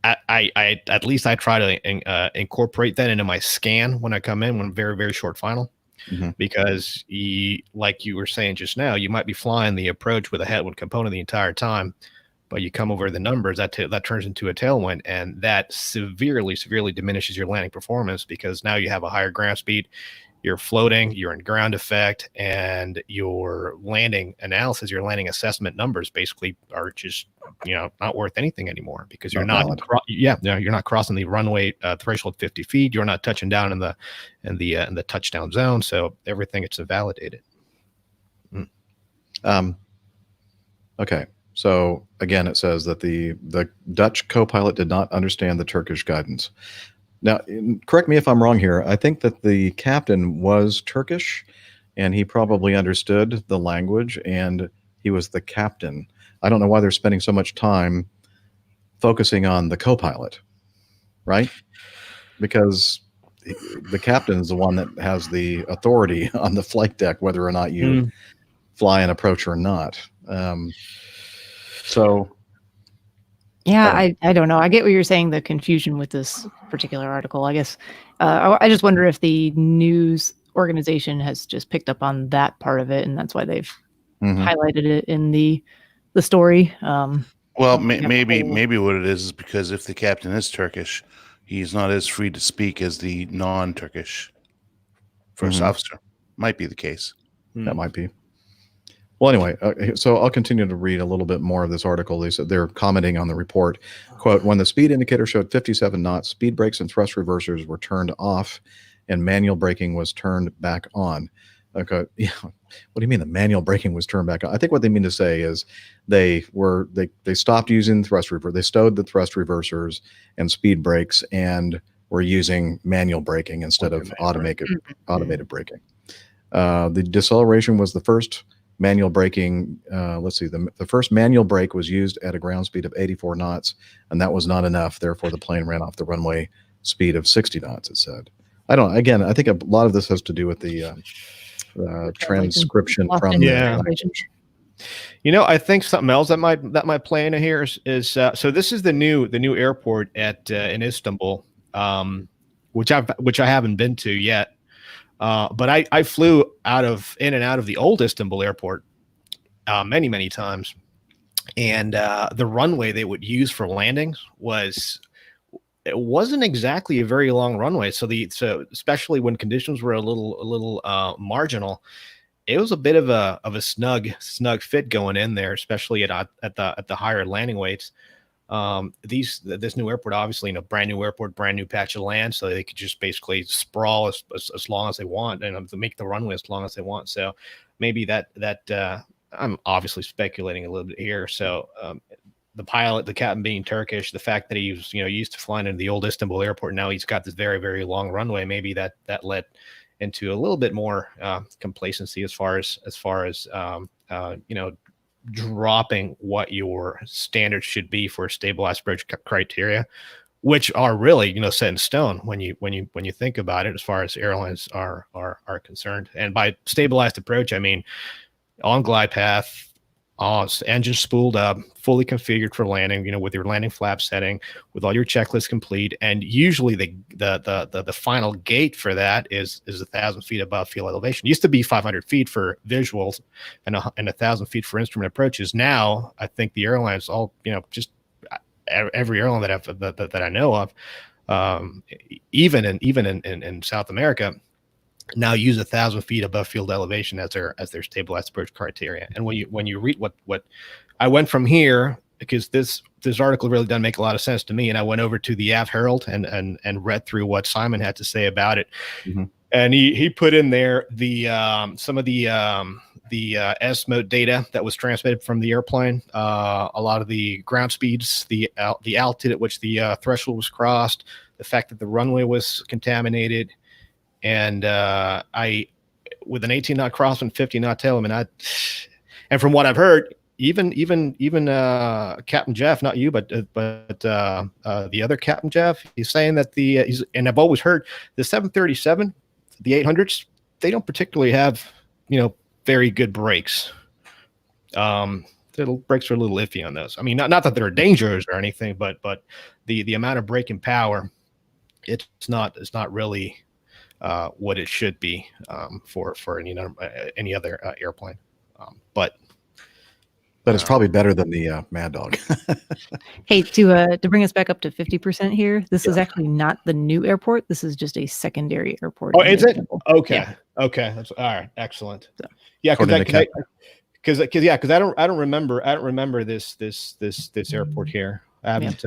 at least I try to incorporate that into my scan when I come in when very, very short final. Because like you were saying just now, you might be flying the approach with a headwind component the entire time, but you come over the numbers, that turns into a tailwind, and that severely diminishes your landing performance because now you have a higher ground speed, you're floating, you're in ground effect, and your landing analysis, your landing assessment numbers basically are just not worth anything anymore because you're not you're not crossing the runway threshold 50 feet. You're not touching down in the touchdown zone, so everything it's invalidated. Okay, So again, it says that the Dutch co-pilot did not understand the Turkish guidance. Now, correct me if I'm wrong here. I think that the captain was Turkish, and he probably understood the language, and he was the captain. I don't know why they're spending so much time focusing on the co-pilot, right? Because the captain is the one that has the authority on the flight deck, whether or not you fly an approach or not. So yeah, I don't know. I get what you're saying, the confusion with this particular article. I guess I just wonder if the news organization has just picked up on that part of it, and that's why they've highlighted it in the story. Well, maybe what it is because if the captain is Turkish, he's not as free to speak as the non-Turkish first officer. Might be the case. That might be. Well, anyway, so I'll continue to read a little bit more of this article. They said they're commenting on the report. Quote, when the speed indicator showed 57 knots, speed brakes and thrust reversers were turned off and manual braking was turned back on. Okay. Yeah. What do you mean the manual braking was turned back on? I think what they mean to say is they stopped using thrust reverser. They stowed the thrust reversers and speed brakes and were using manual braking instead of automated braking. The deceleration was the first manual braking. Let's see, the first manual brake was used at a ground speed of 84 knots, and that was not enough. Therefore, the plane ran off the runway speed of 60 knots, it said. I think a lot of this has to do with the transcription from the language. I think something else that might play into here is so this is the new airport in Istanbul, which I haven't been to yet. But I flew in and out of the old Istanbul airport many times, and the runway they would use for landings wasn't exactly a very long runway. So especially when conditions were a little marginal, it was a bit of a snug fit going in there, especially at the higher landing weights. This new airport, obviously, brand new airport, brand new patch of land, so they could just basically sprawl as long as they want and make the runway as long as they want. So maybe that I'm obviously speculating a little bit here. So the pilot, the captain being Turkish, the fact that he was used to flying into the old Istanbul airport, now he's got this very, very long runway. Maybe that led into a little bit more complacency as far as dropping what your standards should be for stabilized approach criteria, which are really set in stone when you think about it, as far as airlines are concerned. And by stabilized approach, I mean on glide path, engine spooled up, fully configured for landing, with your landing flap setting, with all your checklists complete. And usually the final gate for that is 1,000 feet above field elevation. It used to be 500 feet for visuals and 1,000 feet for instrument approaches. Now I think the airlines all, just every airline that I know of, even in South America, now use 1,000 feet above field elevation as their stabilized approach criteria. And when you read what I went from here, because this article really doesn't make a lot of sense to me, and I went over to the Av Herald and read through what Simon had to say about it. And he put in there some of the S-mode data that was transmitted from the airplane, a lot of the ground speeds, the altitude at which the threshold was crossed, the fact that the runway was contaminated. And with an 18 knot cross and 50 knot tail, and from what I've heard, even Captain Jeff, not you, but the other Captain Jeff, he's saying that and I've always heard the 737, the 800s, they don't particularly have very good brakes. The brakes are a little iffy on those. I mean, not that they're dangerous or anything, but the amount of braking power, it's not really what it should be for any other airplane, but it's probably better than the Mad Dog. Hey, to bring us back up to 50% here, this is actually not the new airport. This is just a secondary airport. Oh, is it? Okay, yeah. Okay, that's all right. Excellent. So, yeah, because I don't remember this airport here. I haven't.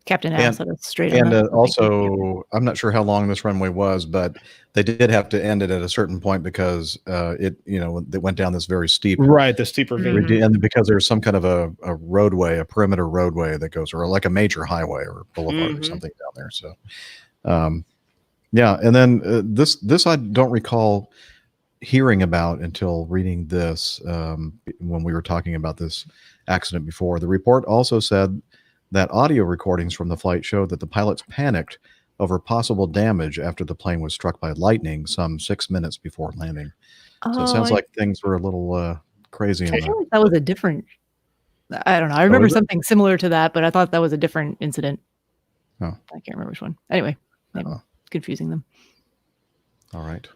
Captain Alice let us straight on. And also, I'm not sure how long this runway was, but they did have to end it at a certain point because it went down this very steep, the steep ravine, and because there's some kind of a roadway, a perimeter roadway that goes, or like a major highway or boulevard or something down there. So, and then this I don't recall hearing about until reading this when we were talking about this accident before. The report also said that audio recordings from the flight showed that the pilots panicked over possible damage after the plane was struck by lightning some 6 minutes before landing. So it sounds like things were a little crazy. I feel like that was a different, I don't know. I remember something similar to that, but I thought that was a different incident. Oh. I can't remember which one. Anyway, confusing them. All right.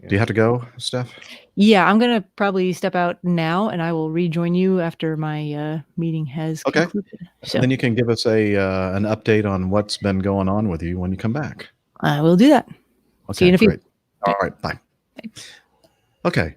Do you have to go, Steph? Yeah, I'm going to probably step out now, and I will rejoin you after my meeting has concluded. So then you can give us an update on what's been going on with you when you come back. I will do that. Okay, see you in a few. All right, bye. Okay,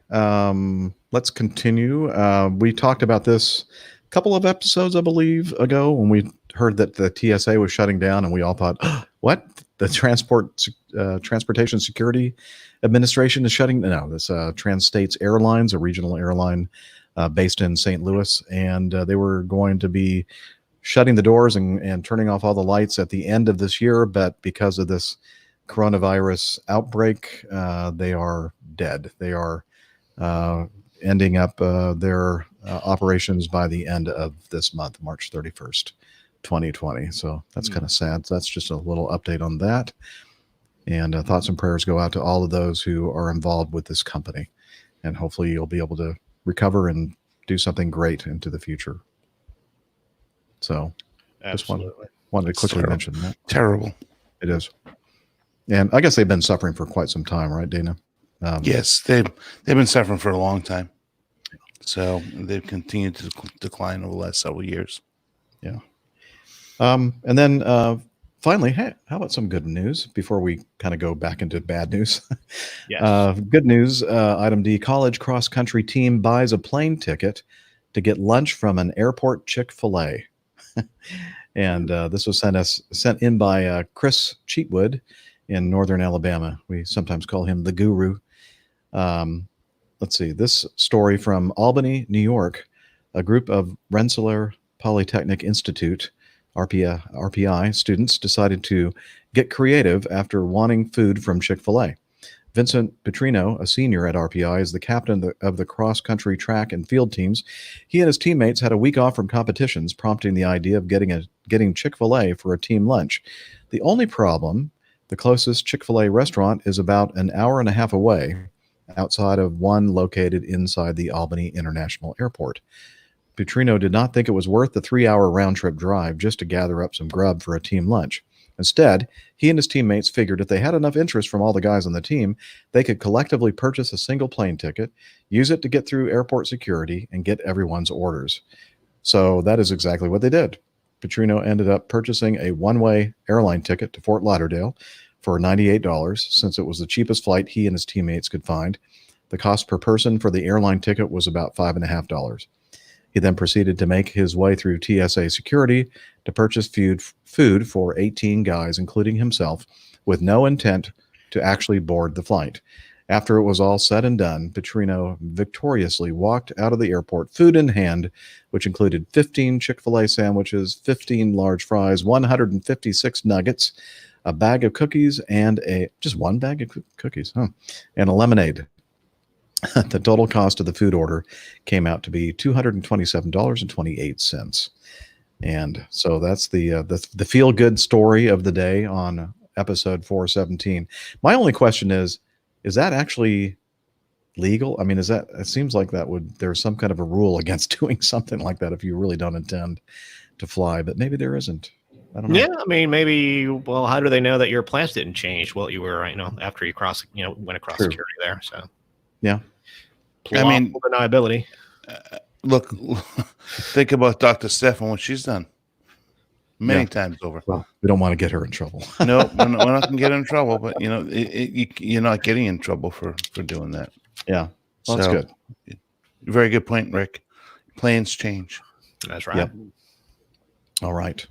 let's continue. We talked about this a couple of episodes, I believe, ago when we heard that the TSA was shutting down, and we all thought, what? The Transportation Security Administration is shutting. No, this Trans-States Airlines, a regional airline based in St. Louis, and they were going to be shutting the doors and turning off all the lights at the end of this year. But because of this coronavirus outbreak, they are dead. They are ending up their operations by the end of this month, March 31st. 2020. So that's kind of sad. So that's just a little update on that. And thoughts and prayers go out to all of those who are involved with this company. And hopefully you'll be able to recover and do something great into the future. So just wanted to quickly mention that. Terrible. It is. And I guess they've been suffering for quite some time, right, Dana? Yes, they've been suffering for a long time. So they've continued to decline over the last several years. Yeah. And then finally, hey, how about some good news before we kind of go back into bad news? Yes. Good news. Item D, college cross-country team buys a plane ticket to get lunch from an airport Chick-fil-A. And this was sent in by Chris Cheatwood in Northern Alabama. We sometimes call him the guru. Let's see, this story from Albany, New York. A group of Rensselaer Polytechnic Institute RPI students decided to get creative after wanting food from Chick-fil-A. Vincent Petrino, a senior at RPI, is the captain of the cross-country track and field teams. He and his teammates had a week off from competitions, prompting the idea of getting Chick-fil-A for a team lunch. The only problem, the closest Chick-fil-A restaurant is about an hour and a half away, outside of one located inside the Albany International Airport. Petrino did not think it was worth the 3-hour round-trip drive just to gather up some grub for a team lunch. Instead, he and his teammates figured if they had enough interest from all the guys on the team, they could collectively purchase a single plane ticket, use it to get through airport security, and get everyone's orders. So that is exactly what they did. Petrino ended up purchasing a one-way airline ticket to Fort Lauderdale for $98, since it was the cheapest flight he and his teammates could find. The cost per person for the airline ticket was about $5.50. He then proceeded to make his way through TSA security to purchase food for 18 guys, including himself, with no intent to actually board the flight. After it was all said and done, Petrino victoriously walked out of the airport, food in hand, which included 15 Chick-fil-A sandwiches, 15 large fries, 156 nuggets, a bag of cookies, and just one bag of cookies, and a lemonade. The total cost of the food order came out to be $227.28. And so that's the feel-good story of the day on episode 417. My only question is that actually legal? I mean, it seems like there's some kind of a rule against doing something like that if you really don't intend to fly, but maybe there isn't. I don't know. Yeah, I mean, maybe. Well, how do they know that your plans didn't change while you were, after you went across True. security there? So yeah. I mean, deniability. Look, think about Dr. Steph and what she's done many times over. Well, we don't want to get her in trouble. No, we're not going to get her in trouble, but you're not getting in trouble for doing that. Yeah, well, that's good. Very good point, Rick. Plans change. That's right. Yep. All right.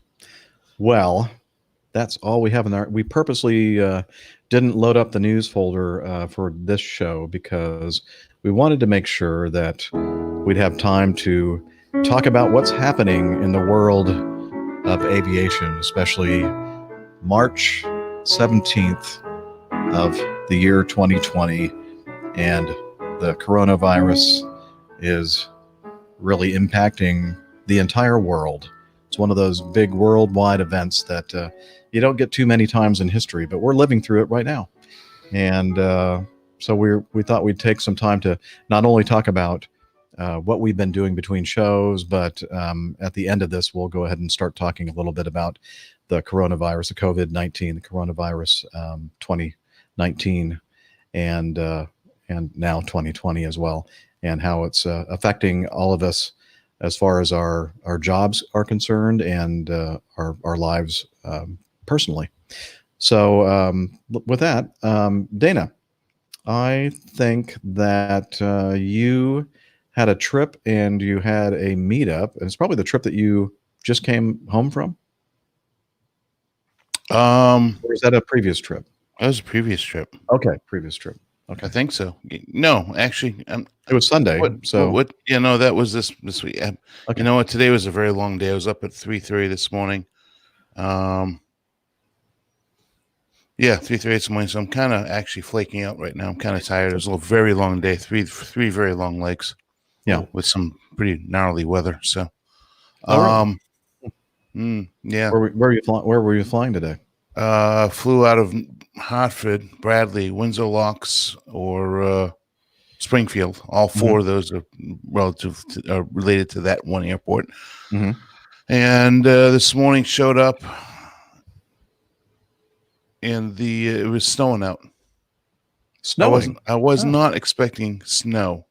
Well, that's all we have in there. We purposely didn't load up the news folder for this show because we wanted to make sure that we'd have time to talk about what's happening in the world of aviation, especially March 17th of the year 2020. And the coronavirus is really impacting the entire world. It's one of those big worldwide events that you don't get too many times in history, but we're living through it right now. And so we thought we'd take some time to not only talk about what we've been doing between shows, but at the end of this, we'll go ahead and start talking a little bit about the coronavirus, the COVID-19, the coronavirus 2019, and now 2020 as well, and how it's affecting all of us as far as our jobs are concerned and our lives personally. So with that, Dana, I think that you had a trip and you had a meetup, and it's probably the trip that you just came home from. Or is that a previous trip? That was a previous trip. Okay, previous trip. Okay, I think so. No, actually, it was Sunday. What? You know, that was this week. Okay. You know what? Today was a very long day. I was up at 3:30 this morning. Yeah, 3:30 this morning. So I'm kind of actually flaking out right now. I'm kind of tired. It was a very long day. Three very long legs. Yeah, with some pretty gnarly weather. So, yeah. Where were you flying today? Flew out of Hartford, Bradley, Windsor Locks, or Springfield. All four of those are related to that one airport. Mm-hmm. And this morning showed up, and it was snowing out. Snowing? I was not expecting snow.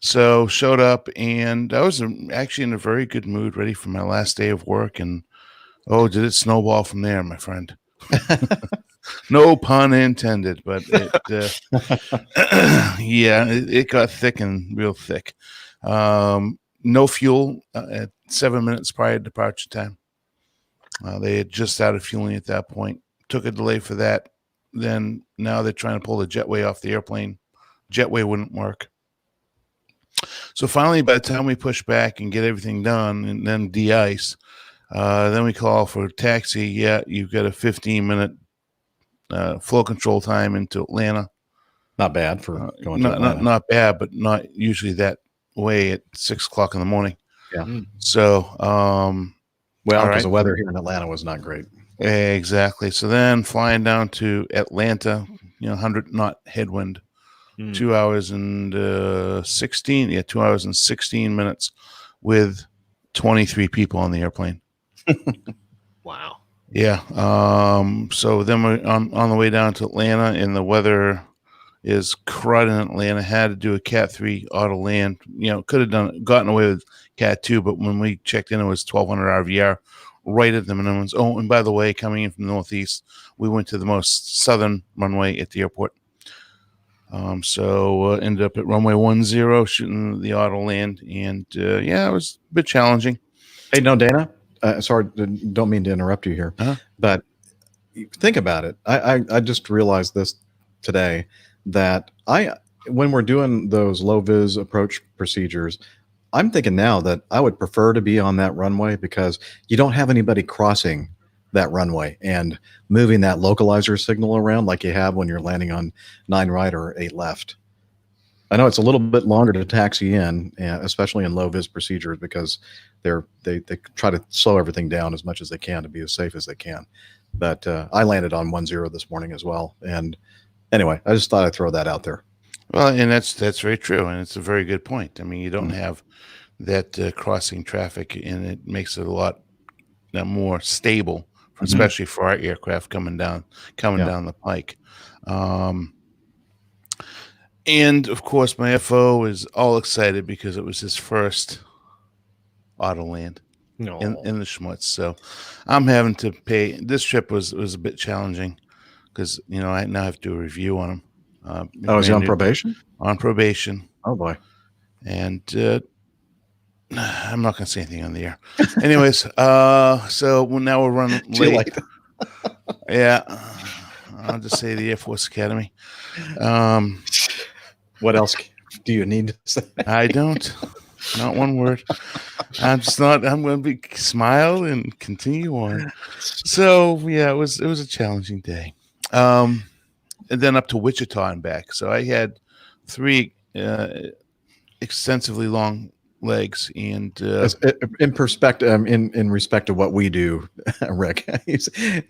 So showed up, and I was actually in a very good mood, ready for my last day of work. And did it snowball from there, my friend? No pun intended, but it got thick and real thick. No fuel at 7 minutes prior to departure time. They had just started fueling at that point. Took a delay for that. Then now they're trying to pull the jetway off the airplane. Jetway wouldn't work. So finally, by the time we push back and get everything done and then de-ice, then we call for a taxi. Yeah, you've got a 15-minute flow control time into Atlanta. Not bad for going to Atlanta. Not bad, but not usually that way at 6 o'clock in the morning. Yeah. So, because the weather here in Atlanta was not great. Exactly. So then flying down to Atlanta, 100 knot headwind. 2 hours and 2 hours and 16 minutes with 23 people on the airplane. Wow. Yeah. So then we're on the way down to Atlanta, and the weather is crud in Atlanta. Had to do a Cat 3 auto land. Could have gotten away with Cat 2, but when we checked in, it was 1,200 RVR, right at the minimums. Oh, and by the way, coming in from the Northeast, we went to the most southern runway at the airport. So ended up at runway 10, shooting the auto land, and it was a bit challenging. Hey, no, Dana, sorry, don't mean to interrupt you here, but think about it. I just realized this today that when we're doing those low vis approach procedures, I'm thinking now that I would prefer to be on that runway because you don't have anybody crossing that runway and moving that localizer signal around like you have when you're landing on 9 right or 8 left. I know it's a little bit longer to taxi in, especially in low vis procedures, because they try to slow everything down as much as they can to be as safe as they can. But I landed on 10 this morning as well. And anyway, I just thought I'd throw that out there. Well, and that's very true, and it's a very good point. I mean, you don't have that crossing traffic, and it makes it a lot more stable, especially for our aircraft coming down the pike. And of course, my FO is all excited because it was his first auto land in the Schmutz. So I'm having to pay. This trip was a bit challenging because I now have to do a review on him. Is he on probation? On probation. Oh boy. And I'm not going to say anything on the air. Anyways, so now we're running late. Yeah. I'll just say the Air Force Academy. What else do you need to say? I don't. Not one word. I'm going to smile and continue on. So, yeah, it was a challenging day. And then up to Wichita and back. So I had 3 extensively long legs, and in perspective, in respect to what we do, Rick.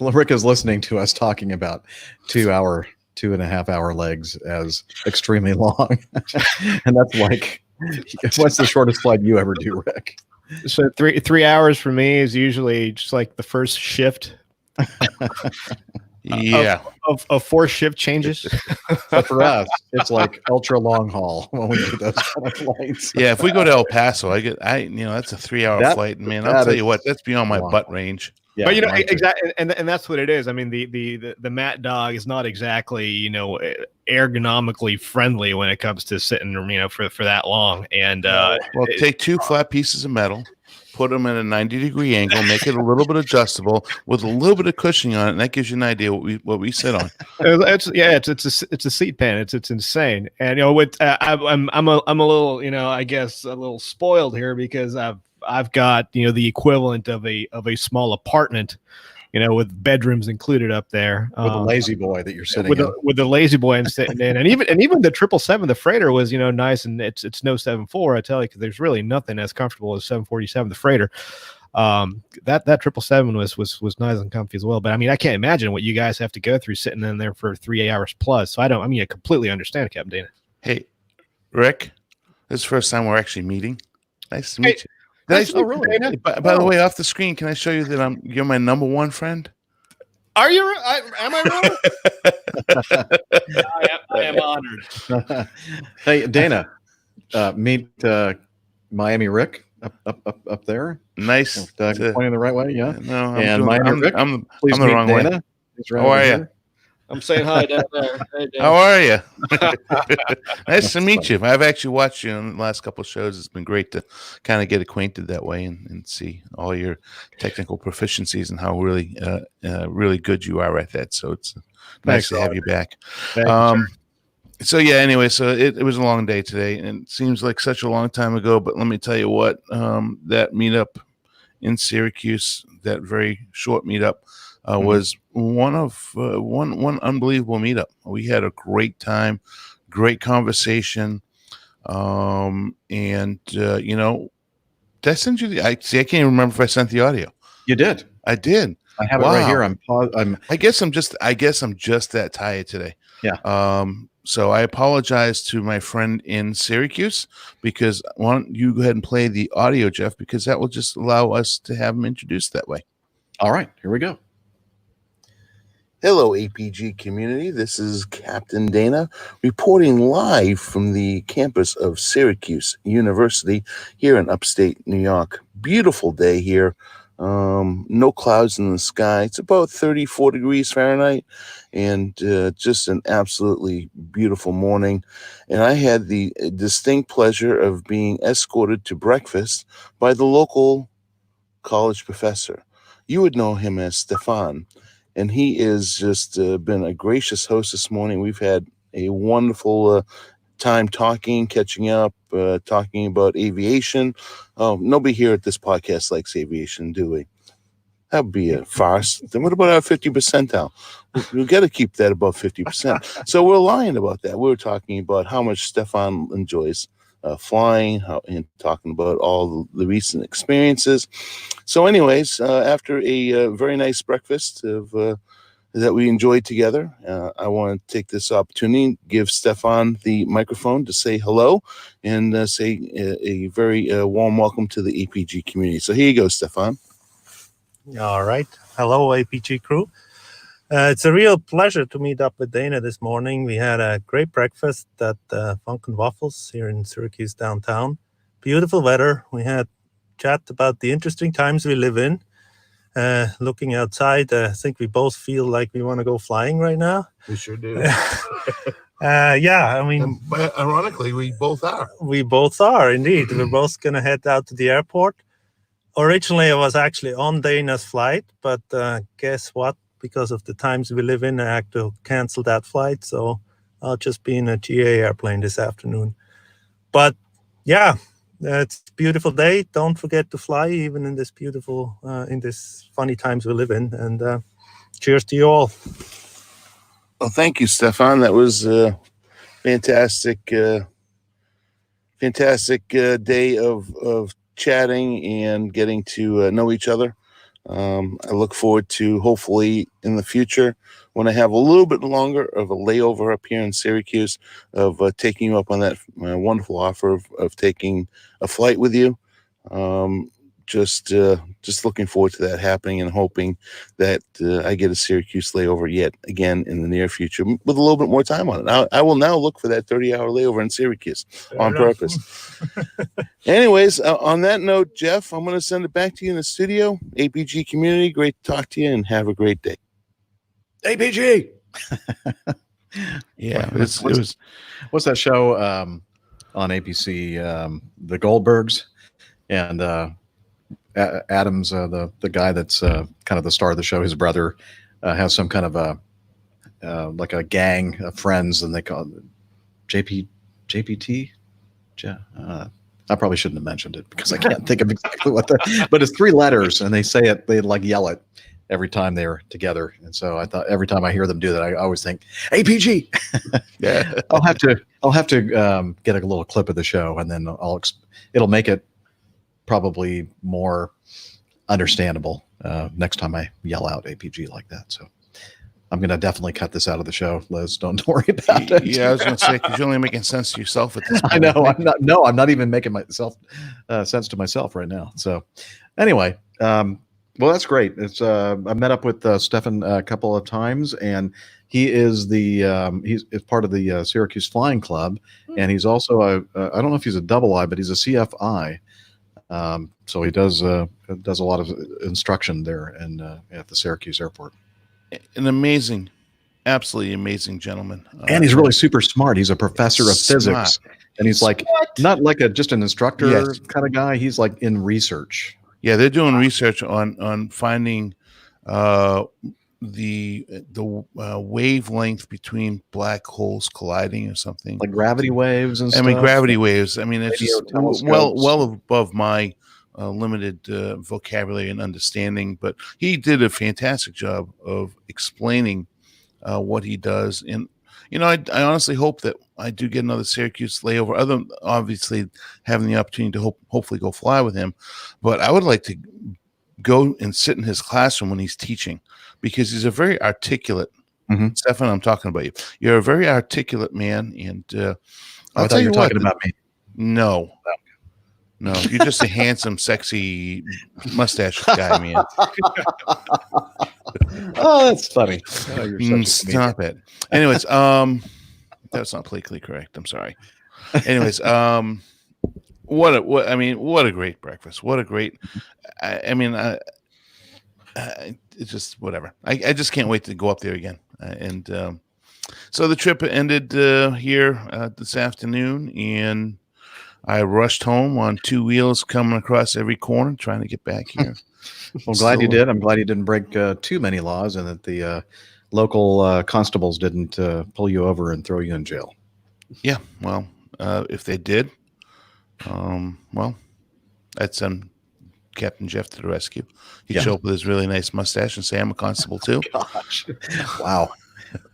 Rick is listening to us talking about 2.5 hour legs as extremely long, and that's like, what's the shortest flight you ever do, Rick? So 3 hours for me is usually just like the first shift. Of 4 shift changes. But for us, it's like ultra long haul when we do those kind of flights. Yeah, if we go to El Paso, that's a 3-hour flight. Man, I'll tell you what, that's beyond my butt range. Yeah, but exactly, and that's what it is. I mean, the Matt Dog is not exactly ergonomically friendly when it comes to sitting for that long. And take 2 flat pieces of metal, put them at a 90-degree angle, make it a little bit adjustable with a little bit of cushioning on it, and that gives you an idea what we sit on. It's a seat pan. It's insane. And I'm a little I guess a little spoiled here because I've got the equivalent of a small apartment, with bedrooms included up there. With a lazy boy that you're sitting in. With the lazy boy I'm sitting in, and even the 777, the freighter was nice, and it's no 747. I tell you, because there's really nothing as comfortable as 747, the freighter. That 777 was nice and comfy as well. But I mean, I can't imagine what you guys have to go through sitting in there for 3 hours plus. So I completely understand, Captain Dana. Hey, Rick, this is the first time we're actually meeting. Nice to meet you. Really? By the way, off the screen, can I show you that you're my number 1 friend? Are you? Am I wrong? I am honored. Hey, Dana, meet Miami Rick up there. Nice. Pointing the right way, yeah. No, I'm the wrong Dana. Way. How are you? I'm saying hi down there. Hey, how are you? Nice to meet you. I've actually watched you in the last couple of shows. It's been great to kind of get acquainted that way and see all your technical proficiencies and how really good you are at that. So it's nice to have you back. So yeah, anyway, so it was a long day today, and it seems like such a long time ago, but let me tell you what, that meetup in Syracuse, that very short meetup, was one unbelievable meetup. We had a great time, great conversation, and did I send you I can't even remember if I sent the audio. You did. I did. I have it right here. I guess I'm just that tired today. Yeah. So I apologize to my friend in Syracuse, because why don't you go ahead and play the audio, Jeff, because that will just allow us to have him introduced that way. All right, here we go. Hello, APG community. This is Captain Dana reporting live from the campus of Syracuse University here in upstate New York. Beautiful day here. No clouds in the sky. It's about 34 degrees Fahrenheit, and just an absolutely beautiful morning. And I had the distinct pleasure of being escorted to breakfast by the local college professor. You would know him as Stefan, and he is just been a gracious host this morning. We've had a wonderful time talking, catching up, talking about aviation. Nobody here at this podcast likes aviation, do we? That would be a farce. Then what about our 50 percentile? We've got to keep that above 50%. So we're lying about that. We're talking about how much Stefan enjoys flying, and talking about all the recent experiences. So anyways, after a very nice breakfast that we enjoyed together, I want to take this opportunity, give Stefan the microphone to say hello and say a very warm welcome to the APG community. So here you go, Stefan. All right. Hello, APG crew. It's a real pleasure to meet up with Dana this morning. We had a great breakfast at Funk and Waffles here in Syracuse downtown. Beautiful weather. We had chat about the interesting times we live in. Looking outside, I think we both feel like we want to go flying right now. We sure do. Yeah, I mean, and ironically, we both are. We both are indeed. We're both gonna head out to the airport. Originally, I was actually on Dana's flight, but guess what? Because of the times we live in, I had to cancel that flight. So I'll just be in a GA airplane this afternoon. But yeah, it's a beautiful day. Don't forget to fly, even in this beautiful, in this funny times we live in. And cheers to you all. Well, thank you, Stefan. That was fantastic, fantastic day of chatting and getting to know each other. I look forward to hopefully in the future, when I have a little bit longer of a layover up here in Syracuse, of taking you up on that wonderful offer of taking a flight with you. Just looking forward to that happening and hoping that I get a Syracuse layover yet again in the near future with a little bit more time on it. I will now look for that 30-hour layover in Syracuse on purpose. Anyways, on that note, Jeff, I'm going to send it back to you in the studio. APG community, great to talk to you and have a great day. APG. Yeah, what's that show on APC? The Goldbergs and Adams, the guy that's kind of the star of the show. His brother has some kind of a like a gang of friends, and they call it JPT. I probably shouldn't have mentioned it because I can't think of exactly what but it's 3 letters, and they say it, they like yell it every time they're together. And so I thought every time I hear them do that, I always think APG. Yeah, I'll have to get a little clip of the show, and then it'll make it probably more understandable next time I yell out APG like that. So I'm going to definitely cut this out of the show, Liz. Don't worry about it. Yeah, I was going to say, because you're only making sense to yourself at this point. I know. I'm not even making myself sense to myself right now. So anyway, well, that's great. It's I met up with Stefan a couple of times, and he is he's part of the Syracuse Flying Club, and he's also I don't know if he's a double I, but he's a CFI. So he does a lot of instruction there and at the Syracuse airport. An amazing, absolutely amazing gentleman. And he's really super smart. He's a professor of physics, and he's like not like just an instructor kind of guy. He's like in research. Yeah, they're doing research on finding the wavelength between black holes colliding or something, like gravity waves and stuff. I mean, gravity waves. I mean, it's just well above my limited vocabulary and understanding, but he did a fantastic job of explaining what he does. And I honestly hope that I do get another Syracuse layover, other than obviously having the opportunity to hopefully go fly with him. But I would like to go and sit in his classroom when he's teaching, because he's a very articulate. Stefan, I'm talking about you. You're a very articulate man, and I thought you were talking about me. No, you're just a handsome, sexy mustache guy, man. Oh, that's funny. Stop it. Anyways, that's not politically correct. I'm sorry. Anyways, what a great breakfast. What a great. It's just whatever. I just can't wait to go up there again. So the trip ended here this afternoon, and I rushed home on 2 wheels, coming across every corner, trying to get back here. Well, glad you did. I'm glad you didn't break too many laws, and that the local constables didn't pull you over and throw you in jail. Yeah, well, if they did, well, I'd send Captain Jeff to the rescue. He'd show up with his really nice mustache and say, "I'm a constable too." Gosh, wow.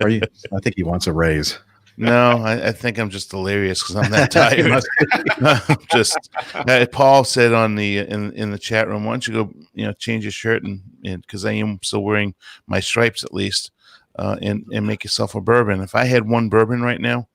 Are you? I think he wants a raise. No, I think I'm just delirious because I'm that tired. Paul said on the in the chat room, "Why don't you go, change your shirt and because I am still wearing my stripes at least, and make yourself a bourbon." If I had one bourbon right now,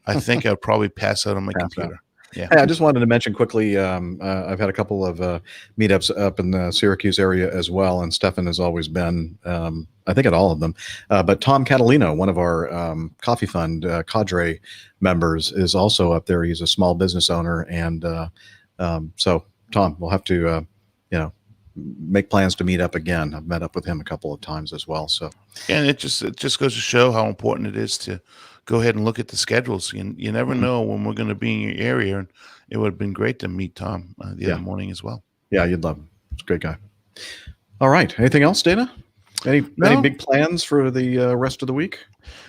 I think I'd probably pass out on my computer. Yeah. Hey, I just wanted to mention quickly, I've had a couple of meetups up in the Syracuse area as well, and Stefan has always been, I think, at all of them. But Tom Catalino, one of our Coffee Fund cadre members, is also up there. He's a small business owner, and so Tom, we'll have to, make plans to meet up again. I've met up with him a couple of times as well. So, and it just goes to show how important it is to go ahead and look at the schedules. You never know when we're going to be in your area. And it would have been great to meet Tom the other morning as well. Yeah, you'd love him. He's a great guy. All right. Anything else, Dana? Any big plans for the rest of the week?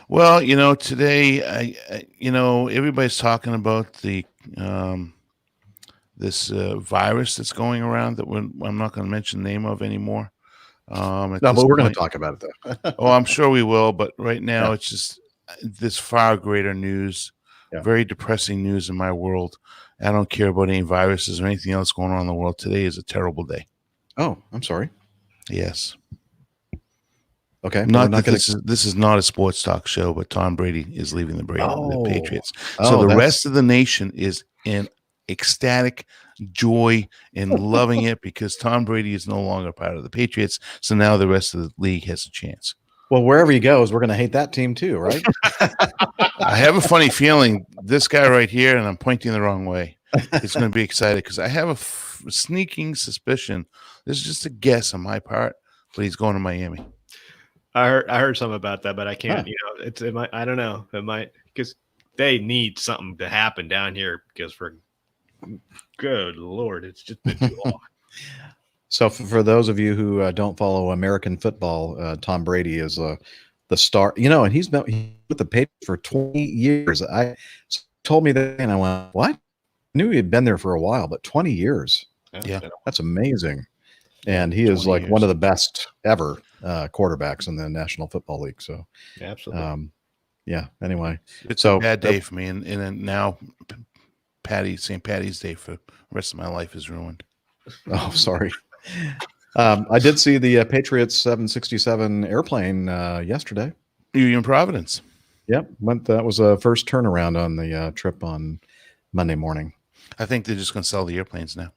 Well, today, everybody's talking about the this virus that's going around that I'm not going to mention the name of anymore. No, but we're going to talk about it, though. Oh, I'm sure we will. But right now, it's just this far greater news, very depressing news in my world. I don't care about any viruses or anything else going on in the world. Today is a terrible day. Oh, I'm sorry. Yes. Okay. This is not a sports talk show, but Tom Brady is leaving the Patriots. So the rest of the nation is in ecstatic joy and loving it because Tom Brady is no longer part of the Patriots. So now the rest of the league has a chance. Well, wherever he goes, we're going to hate that team too, right? I have a funny feeling this guy right here, and I'm pointing the wrong way, is going to be excited because I have a sneaking suspicion. This is just a guess on my part, but he's going to Miami. I heard something about that, but I can't. It might. I don't know. It might because they need something to happen down here because good Lord, it's just been too long. So for those of you who don't follow American football, Tom Brady is the star. And he's been with the Patriots for 20 years. I told me that, and I went, "What?" I knew he had been there for a while, but 20 years. Yeah, that's amazing. And he is like one of the best ever quarterbacks in the National Football League. So absolutely, Anyway, it's a bad day for me, and then now St. Patty's Day for the rest of my life is ruined. Oh, sorry. I did see the Patriots 767 airplane yesterday. You were in Providence. Yep, that was a first turnaround on the trip on Monday morning. I think they're just going to sell the airplanes now.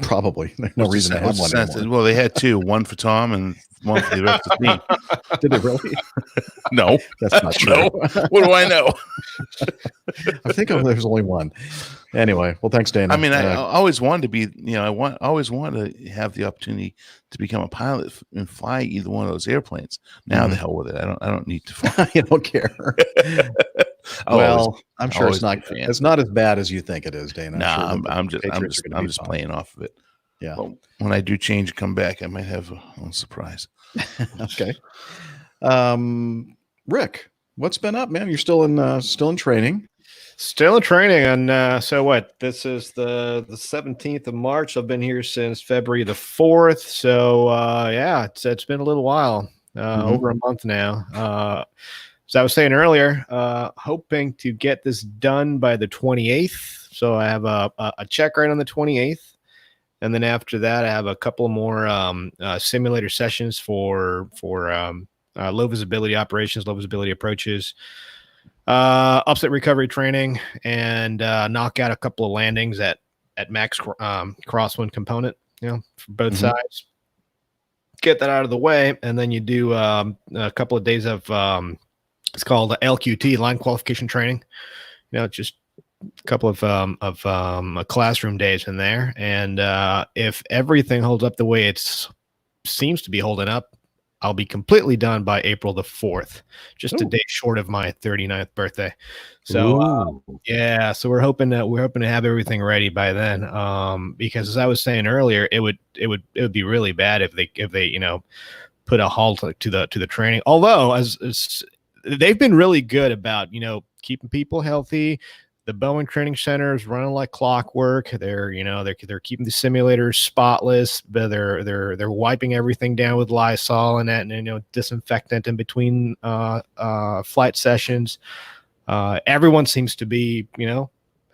Probably. There's no reason to have one anymore. Well, they had two, one for Tom and one for the rest of the team. Did they really? No. That's not true. No. What do I know? I think there's only one. Anyway, well, thanks, Dana. I mean, I always wanted to be, I always wanted to have the opportunity to become a pilot and fly either one of those airplanes. Now the hell with it. I don't need to fly. You don't care. Well, I'm sure it's not as bad as you think it is, Dana. I'm just playing off of it. Yeah. But when I do change and come back, I might have a little surprise. Okay. Rick, what's been up, man? You're still in training. Still in training, and so what? This is the 17th of March. I've been here since February the 4th. So it's been a little while, over a month now. As I was saying earlier, hoping to get this done by the 28th. So I have a check right on the 28th. And then after that, I have a couple more simulator sessions for low visibility operations, low visibility approaches, upset recovery training, and knock out a couple of landings at max crosswind component, for both sides. Get that out of the way, and then you do a couple of days of it's called LQT, line qualification training. Just a couple of classroom days in there, and if everything holds up the way it seems to be holding up, I'll be completely done by April the 4th, just a day short of my 39th birthday. So so we're hoping to have everything ready by then. Because as I was saying earlier, it would be really bad if they put a halt to the training. Although as they've been really good about keeping people healthy. The Boeing Training Center is running like clockwork. They're keeping the simulators spotless. But they're wiping everything down with Lysol and disinfectant in between flight sessions. Everyone seems to be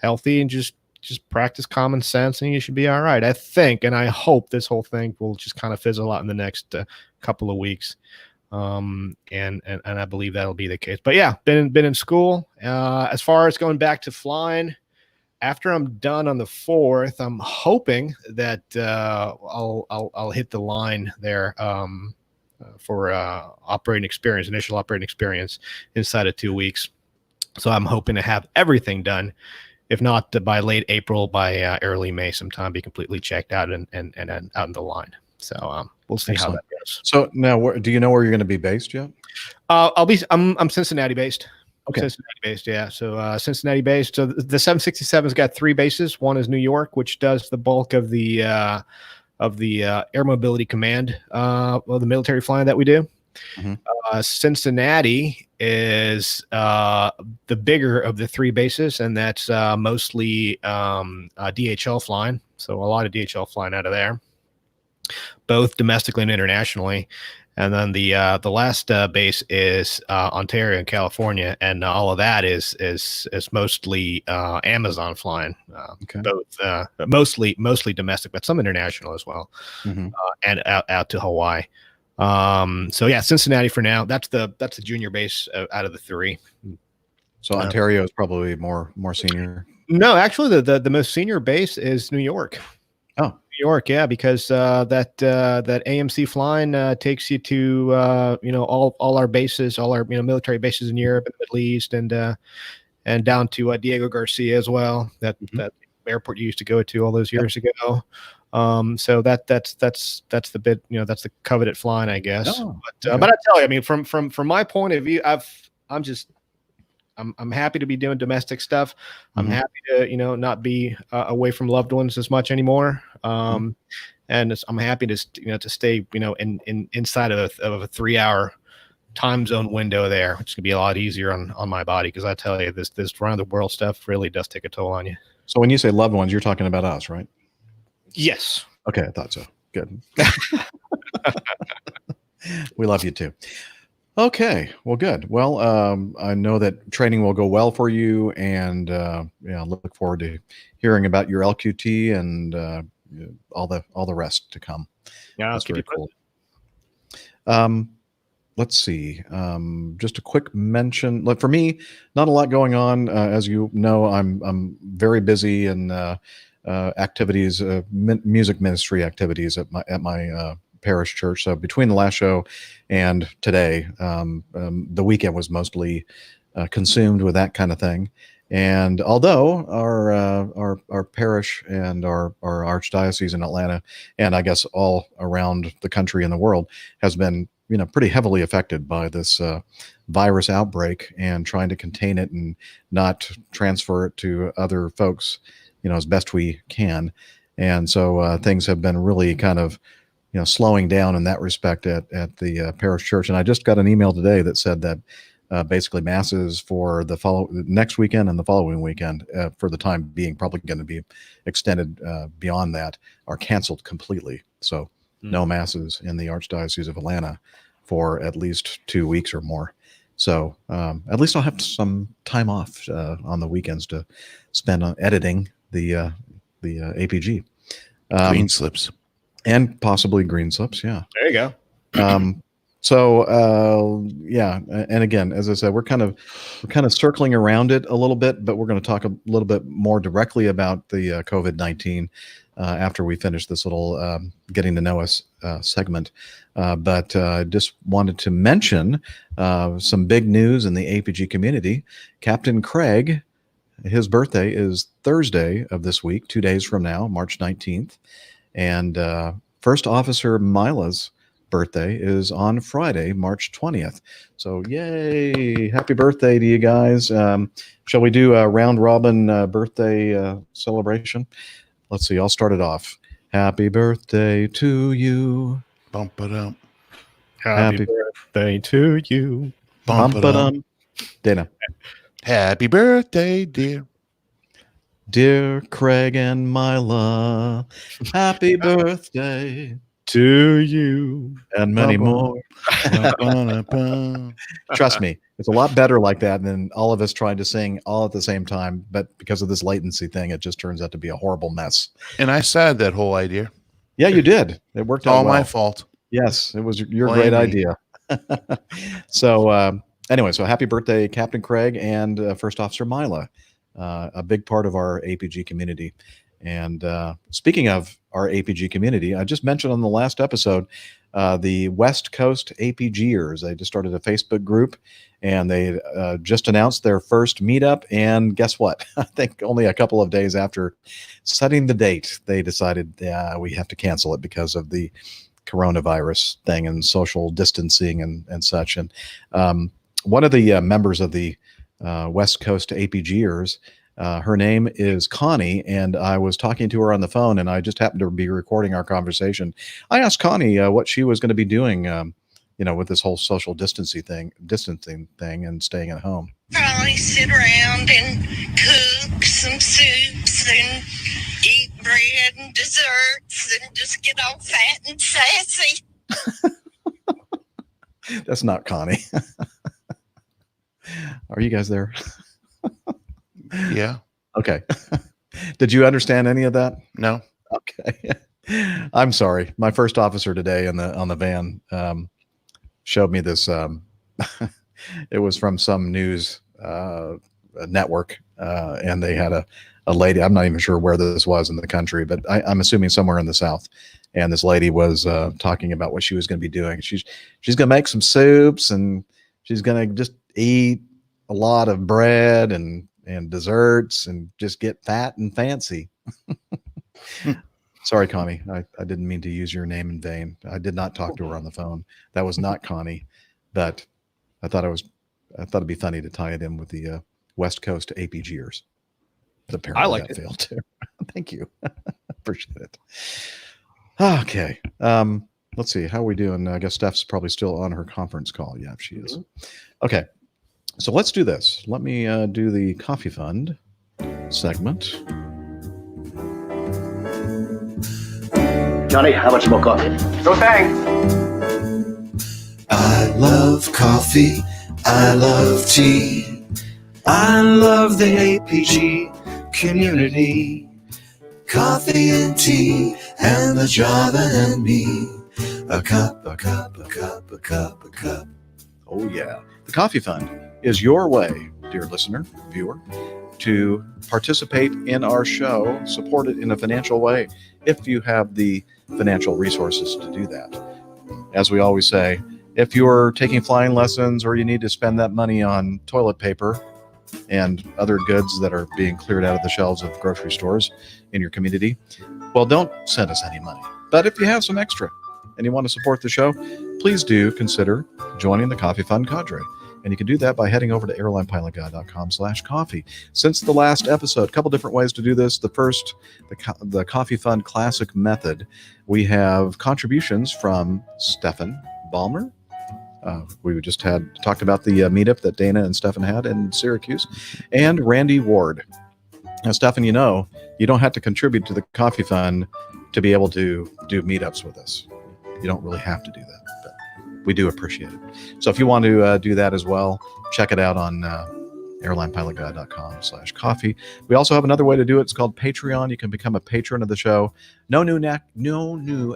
healthy and just practice common sense, and you should be all right. I think, and I hope this whole thing will just kind of fizzle out in the next couple of weeks. And I believe that'll be the case. But yeah, been in school. As far as going back to flying, after I'm done on the 4th, I'm hoping that I'll hit the line there for initial operating experience inside of 2 weeks. So I'm hoping to have everything done. If not by late April, by early May sometime, be completely checked out and out in the line. So we'll see how that goes. So now, do you know where you're going to be based yet? I'm Cincinnati based. Okay. Cincinnati based, yeah. So Cincinnati based. So the 767's got 3 bases. One is New York, which does the bulk of the Air Mobility Command, the military flying that we do. Mm-hmm. Cincinnati is the bigger of the 3 bases, and that's mostly DHL flying. So a lot of DHL flying out of there, both domestically and internationally. And then the last base is Ontario and California, and all of that is mostly Amazon flying. Okay. Both mostly domestic, but some international as well, and out to Hawaii. So yeah, Cincinnati for now. That's the junior base out of the 3. So Ontario is probably more senior. No, actually, the most senior base is New York. Oh, New York, yeah, because that AMC flying takes you to all our bases, all our military bases in Europe and the Middle East, and down to Diego Garcia as well. That airport you used to go to all those years ago. So that's the bit, that's the coveted flying, I guess. Oh, but I tell you, I mean, from my point of view, I'm happy to be doing domestic stuff. I'm happy to, not be away from loved ones as much anymore. And I'm happy to stay, inside of a 3-hour time zone window there, which can be a lot easier on my body. Cause I tell you, this around the world stuff really does take a toll on you. So when you say loved ones, you're talking about us, right? Yes. Okay. I thought so. Good. We love you too. Okay, well, good. Well, I know that training will go well for you, and look forward to hearing about your LQT and all the rest to come. Yeah, that's very cool. Let's see. Just a quick mention. Like for me, not a lot going on. As you know, I'm very busy in activities, music ministry activities at my parish church. So between the last show and today, the weekend was mostly consumed with that kind of thing. And although our parish and our archdiocese in Atlanta, and I guess all around the country and the world, has been pretty heavily affected by this virus outbreak and trying to contain it and not transfer it to other folks, as best we can. And so things have been really kind of slowing down in that respect at the parish church. And I just got an email today that said that basically masses for the next weekend and the following weekend, for the time being, probably going to be extended beyond that, are canceled completely. So no masses in the Archdiocese of Atlanta for at least 2 weeks or more. So at least I'll have some time off on the weekends to spend on editing the APG. Green slips. And possibly green slips, yeah. There you go. And again, as I said, we're kind of circling around it a little bit, but we're going to talk a little bit more directly about the COVID-19 after we finish this little getting to know us segment. But I just wanted to mention some big news in the APG community. Captain Craig, his birthday is Thursday of this week, 2 days from now, March 19th. And First Officer Mila's birthday is on Friday, March 20th. So yay, happy birthday to you guys. Shall we do a round robin birthday celebration? Let's see, I'll start it off. Happy birthday to you. Bump it up. Happy birthday to you. Bump it up. Dana. Happy birthday, dear. Dear Craig and Mila, happy birthday to you. And many more. Trust me, it's a lot better like that than all of us trying to sing all at the same time. But because of this latency thing, it just turns out to be a horrible mess. And I said that whole idea. Yeah, you did. It worked out all well. My fault. Yes, it was your great idea. So anyway, so happy birthday, Captain Craig and First Officer Mila. A big part of our APG community. And speaking of our APG community, I just mentioned on the last episode, the West Coast APGers, they just started a Facebook group, and they just announced their first meetup. And guess what? I think only a couple of days after setting the date, they decided we have to cancel it because of the coronavirus thing and social distancing and such. And one of the members of the West Coast APGers. Her name is Connie, and I was talking to her on the phone, and I just happened to be recording our conversation. I asked Connie what she was going to be doing, with this whole social distancing thing, and staying at home. Probably sit around and cook some soups and eat bread and desserts and just get all fat and sassy. That's not Connie. Are you guys there? Yeah. Okay. Did you understand any of that? No. Okay. I'm sorry. My first officer today on the van showed me this. It was from some news network, and they had a lady. I'm not even sure where this was in the country, but I'm assuming somewhere in the South. And this lady was talking about what she was going to be doing. She's going to make some soups, and she's going to just eat a lot of bread and desserts and just get fat and fancy. Sorry, Connie. I didn't mean to use your name in vain. I did not talk to her on the phone. That was not Connie, but I thought it'd be funny to tie it in with the West Coast APGers. But apparently I like that it. failed too. Thank you. Appreciate it. Okay. Let's see. How are we doing? I guess Steph's probably still on her conference call. Yeah, she is. Okay. So let's do this. Let me do the coffee fund segment. Johnny, how much more coffee? No thanks. I love coffee. I love tea. I love the APG community. Coffee and tea and the Java and me. A cup, a cup, a cup, a cup, a cup. Oh, yeah. The Coffee Fund is your way, dear listener, viewer, to participate in our show, support it in a financial way, if you have the financial resources to do that. As we always say, if you're taking flying lessons or you need to spend that money on toilet paper and other goods that are being cleared out of the shelves of grocery stores in your community, well, don't send us any money. But if you have some extra and you want to support the show, please do consider joining the Coffee Fund cadre. And you can do that by heading over to airlinepilotguy.com/coffee. Since the last episode, a couple different ways to do this. The first, the Coffee Fund Classic Method. We have contributions from Stephen Ballmer. We just talked about the meetup that Dana and Stephen had in Syracuse, and Randy Ward. Now, Stephen, you don't have to contribute to the Coffee Fund to be able to do meetups with us. You don't really have to do that, but we do appreciate it. So if you want to do that as well, check it out on airlinepilotguy.com/coffee. We also have another way to do it. It's called Patreon. You can become a patron of the show. No new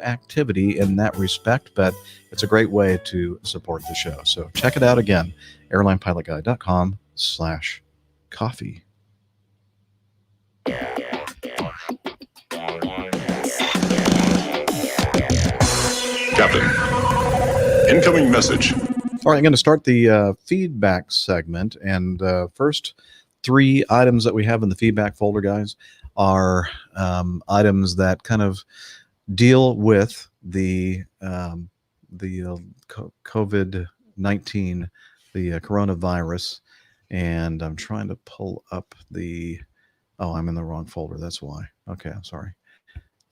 activity in that respect, but it's a great way to support the show. So check it out again, airlinepilotguy.com/coffee. Captain, incoming message. All right, I'm going to start the feedback segment. And first 3 items that we have in the feedback folder, guys, are items that kind of deal with the COVID-19, the coronavirus. And I'm trying to pull up I'm in the wrong folder. That's why. Okay, I'm sorry.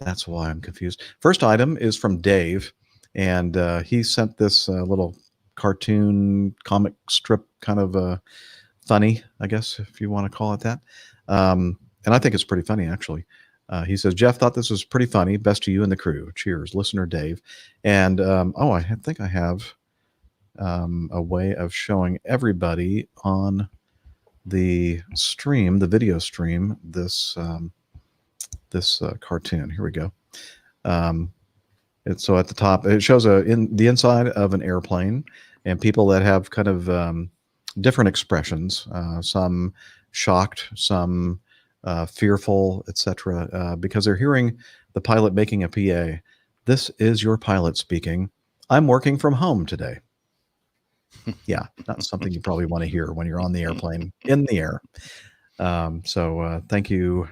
That's why I'm confused. First item is from Dave. And he sent this little cartoon comic strip, kind of funny, I guess, if you want to call it that. And I think it's pretty funny, actually. He says, Jeff thought this was pretty funny. Best to you and the crew. Cheers, listener Dave. And I think I have a way of showing everybody on the stream, the video stream, this cartoon. Here we go. So at the top, it shows in the inside of an airplane, and people that have kind of different expressions, some shocked, some fearful, etc., because they're hearing the pilot making a PA. This is your pilot speaking. I'm working from home today. Yeah, not something you probably want to hear when you're on the airplane in the air. So thank you,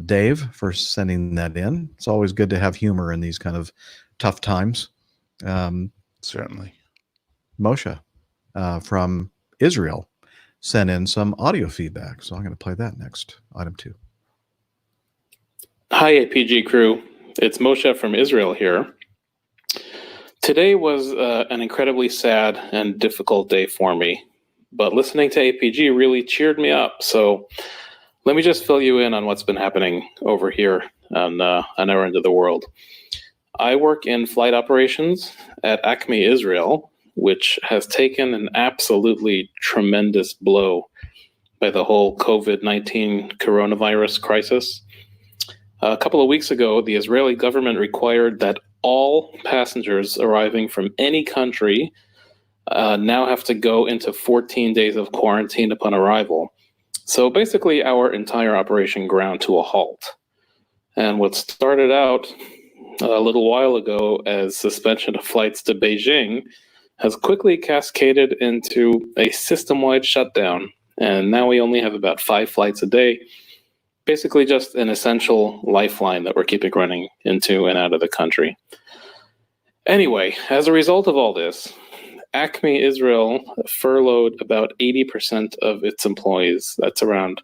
Dave, for sending that in. It's always good to have humor in these kind of tough times. Certainly. Moshe from Israel sent in some audio feedback. So I'm going to play that next. Item 2. Hi, APG crew. It's Moshe from Israel here. Today was an incredibly sad and difficult day for me, but listening to APG really cheered me up. So let me just fill you in on what's been happening over here on our end of the world. I work in flight operations at Acme Israel, which has taken an absolutely tremendous blow by the whole COVID-19 coronavirus crisis. A couple of weeks ago, the Israeli government required that all passengers arriving from any country now have to go into 14 days of quarantine upon arrival. So basically, our entire operation ground to a halt. And what started out a little while ago as suspension of flights to Beijing has quickly cascaded into a system-wide shutdown. And now we only have about 5 flights a day, basically just an essential lifeline that we're keeping running into and out of the country. Anyway, as a result of all this, Acme Israel furloughed about 80% of its employees. That's around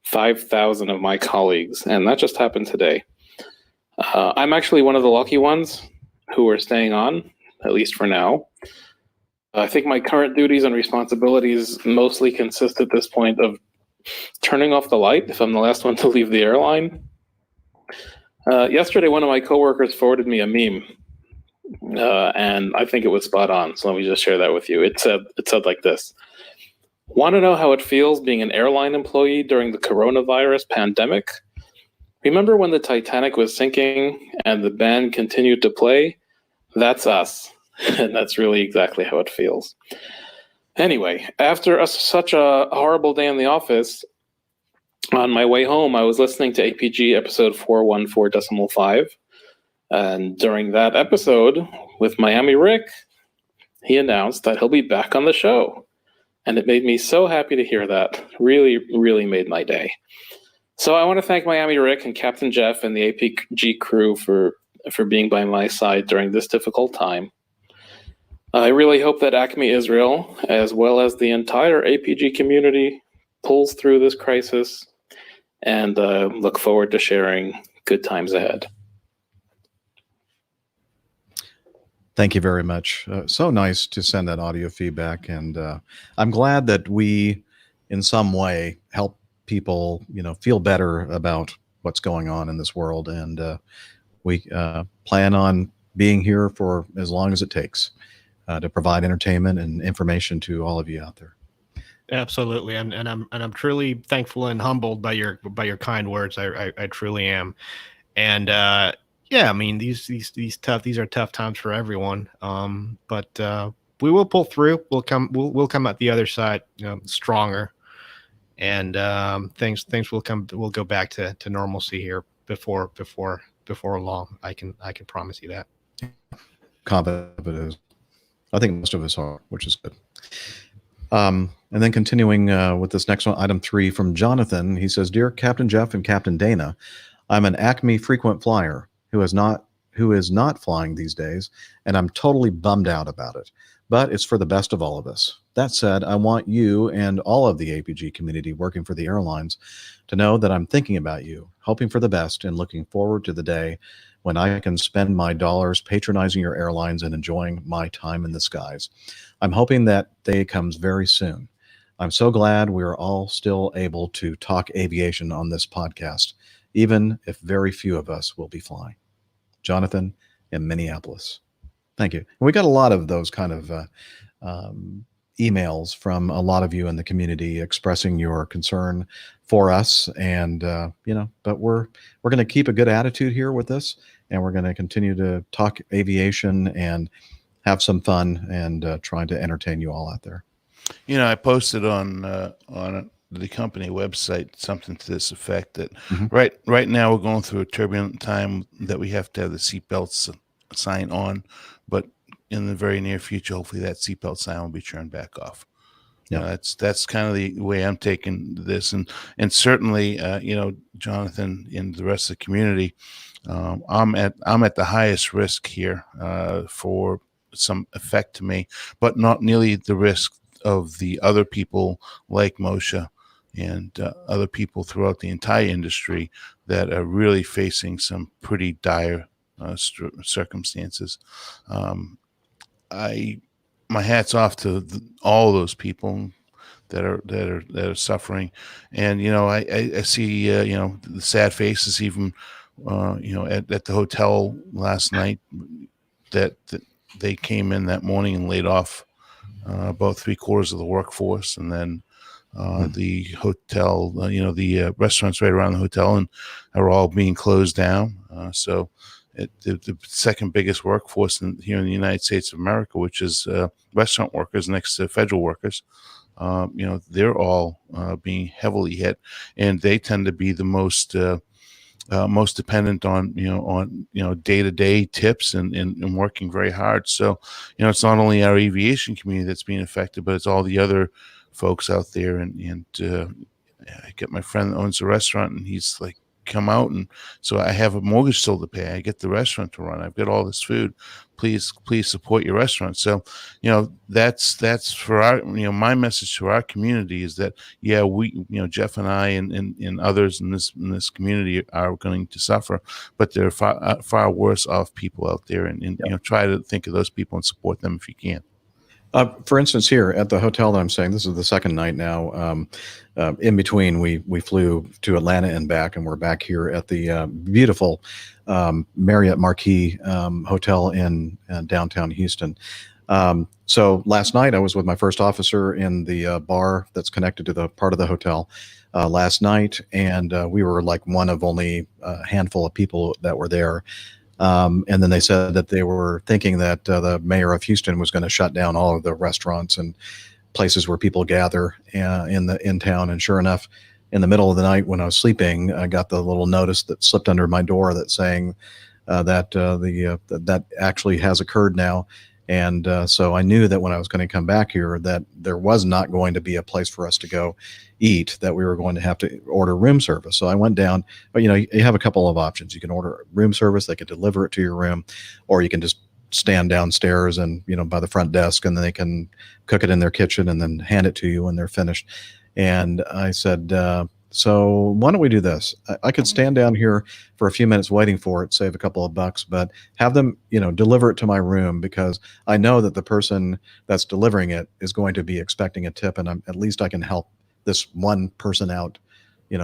5,000 of my colleagues, and that just happened today. I'm actually one of the lucky ones who are staying on, at least for now. I think my current duties and responsibilities mostly consist at this point of turning off the light if I'm the last one to leave the airline. Yesterday, one of my coworkers forwarded me a meme, and I think it was spot on. So let me just share that with you. It said like this: "Want to know how it feels being an airline employee during the coronavirus pandemic? Remember when the Titanic was sinking and the band continued to play? That's us." And that's really exactly how it feels. Anyway, after such a horrible day in the office, on my way home, I was listening to APG episode 414.5. And during that episode with Miami Rick, he announced that he'll be back on the show. And it made me so happy to hear that. Really, really made my day. So I want to thank Miami Rick and Captain Jeff and the APG crew for being by my side during this difficult time. I really hope that Acme Israel, as well as the entire APG community, pulls through this crisis, and look forward to sharing good times ahead. Thank you very much. So nice to send that audio feedback, and I'm glad that we, in some way, help people, feel better about what's going on in this world, and we plan on being here for as long as it takes to provide entertainment and information to all of you out there. Absolutely, and I'm truly thankful and humbled by your kind words. I truly am, and yeah, I mean these are tough times for everyone. But we will pull through. We'll come out the other side, stronger, and things will go back to normalcy here before long. I can promise you that. Confident it is. I think most of us are, which is good. And then continuing with this next one, item 3 from Jonathan. He says, "Dear Captain Jeff and Captain Dana, I'm an Acme frequent flyer who is not flying these days, and I'm totally bummed out about it. But it's for the best of all of us. That said, I want you and all of the APG community working for the airlines to know that I'm thinking about you, hoping for the best, and looking forward to the day when I can spend my dollars patronizing your airlines and enjoying my time in the skies. I'm hoping that day comes very soon. I'm so glad we are all still able to talk aviation on this podcast, even if very few of us will be flying." Jonathan in Minneapolis. Thank you. And we got a lot of those kind of emails from a lot of you in the community expressing your concern for us, and but we're going to keep a good attitude here with this, and we're going to continue to talk aviation and have some fun and trying to entertain you all out there. I posted on the company website something to this effect that right now we're going through a turbulent time that we have to have the seatbelts sign on, but in the very near future, hopefully that seatbelt sign will be turned back off. Yeah, that's kind of the way I'm taking this, and certainly, Jonathan and the rest of the community, I'm at the highest risk here for some effect to me, but not nearly the risk of the other people like Moshe and other people throughout the entire industry that are really facing some pretty dire circumstances. My hat's off to all those people that are suffering, and I see the sad faces even at the hotel last night that they came in that morning and laid off about 3/4 of the workforce, and then the hotel, the restaurants right around the hotel and are all being closed down. So the second biggest workforce here in the United States of America, which is restaurant workers next to federal workers, they're all being heavily hit, and they tend to be the most dependent on day-to-day tips and working very hard. So it's not only our aviation community that's being affected, but it's all the other folks out there. And I get my friend that owns a restaurant, and he's like, come out, and so I have a mortgage still to pay. I get the restaurant to run. I've got all this food. Please support your restaurant. So that's for our my message to our community is that we Jeff and I and others in this community are going to suffer, but there are far worse off people out there, and try to think of those people and support them if you can. For instance, here at the hotel that I'm staying, this is the second night now. In between, we flew to Atlanta and back, and we're back here at the beautiful Marriott Marquis Hotel in downtown Houston. So last night, I was with my first officer in the bar that's connected to the part of the hotel last night, and we were like one of only a handful of people that were there. And then they said that they were thinking that the mayor of Houston was going to shut down all of the restaurants and places where people gather in town. And sure enough, in the middle of the night when I was sleeping, I got the little notice that slipped under my door that saying that actually has occurred now. And so I knew that when I was going to come back here that there was not going to be a place for us to go eat, that we were going to have to order room service. So I went down, but you have a couple of options. You can order room service, they can deliver it to your room, or you can just stand downstairs and, by the front desk, and then they can cook it in their kitchen and then hand it to you when they're finished. And I said, so why don't we do this? I could stand down here for a few minutes waiting for it, save a couple of bucks, but have them, deliver it to my room, because I know that the person that's delivering it is going to be expecting a tip, and at least I can help this one person out, in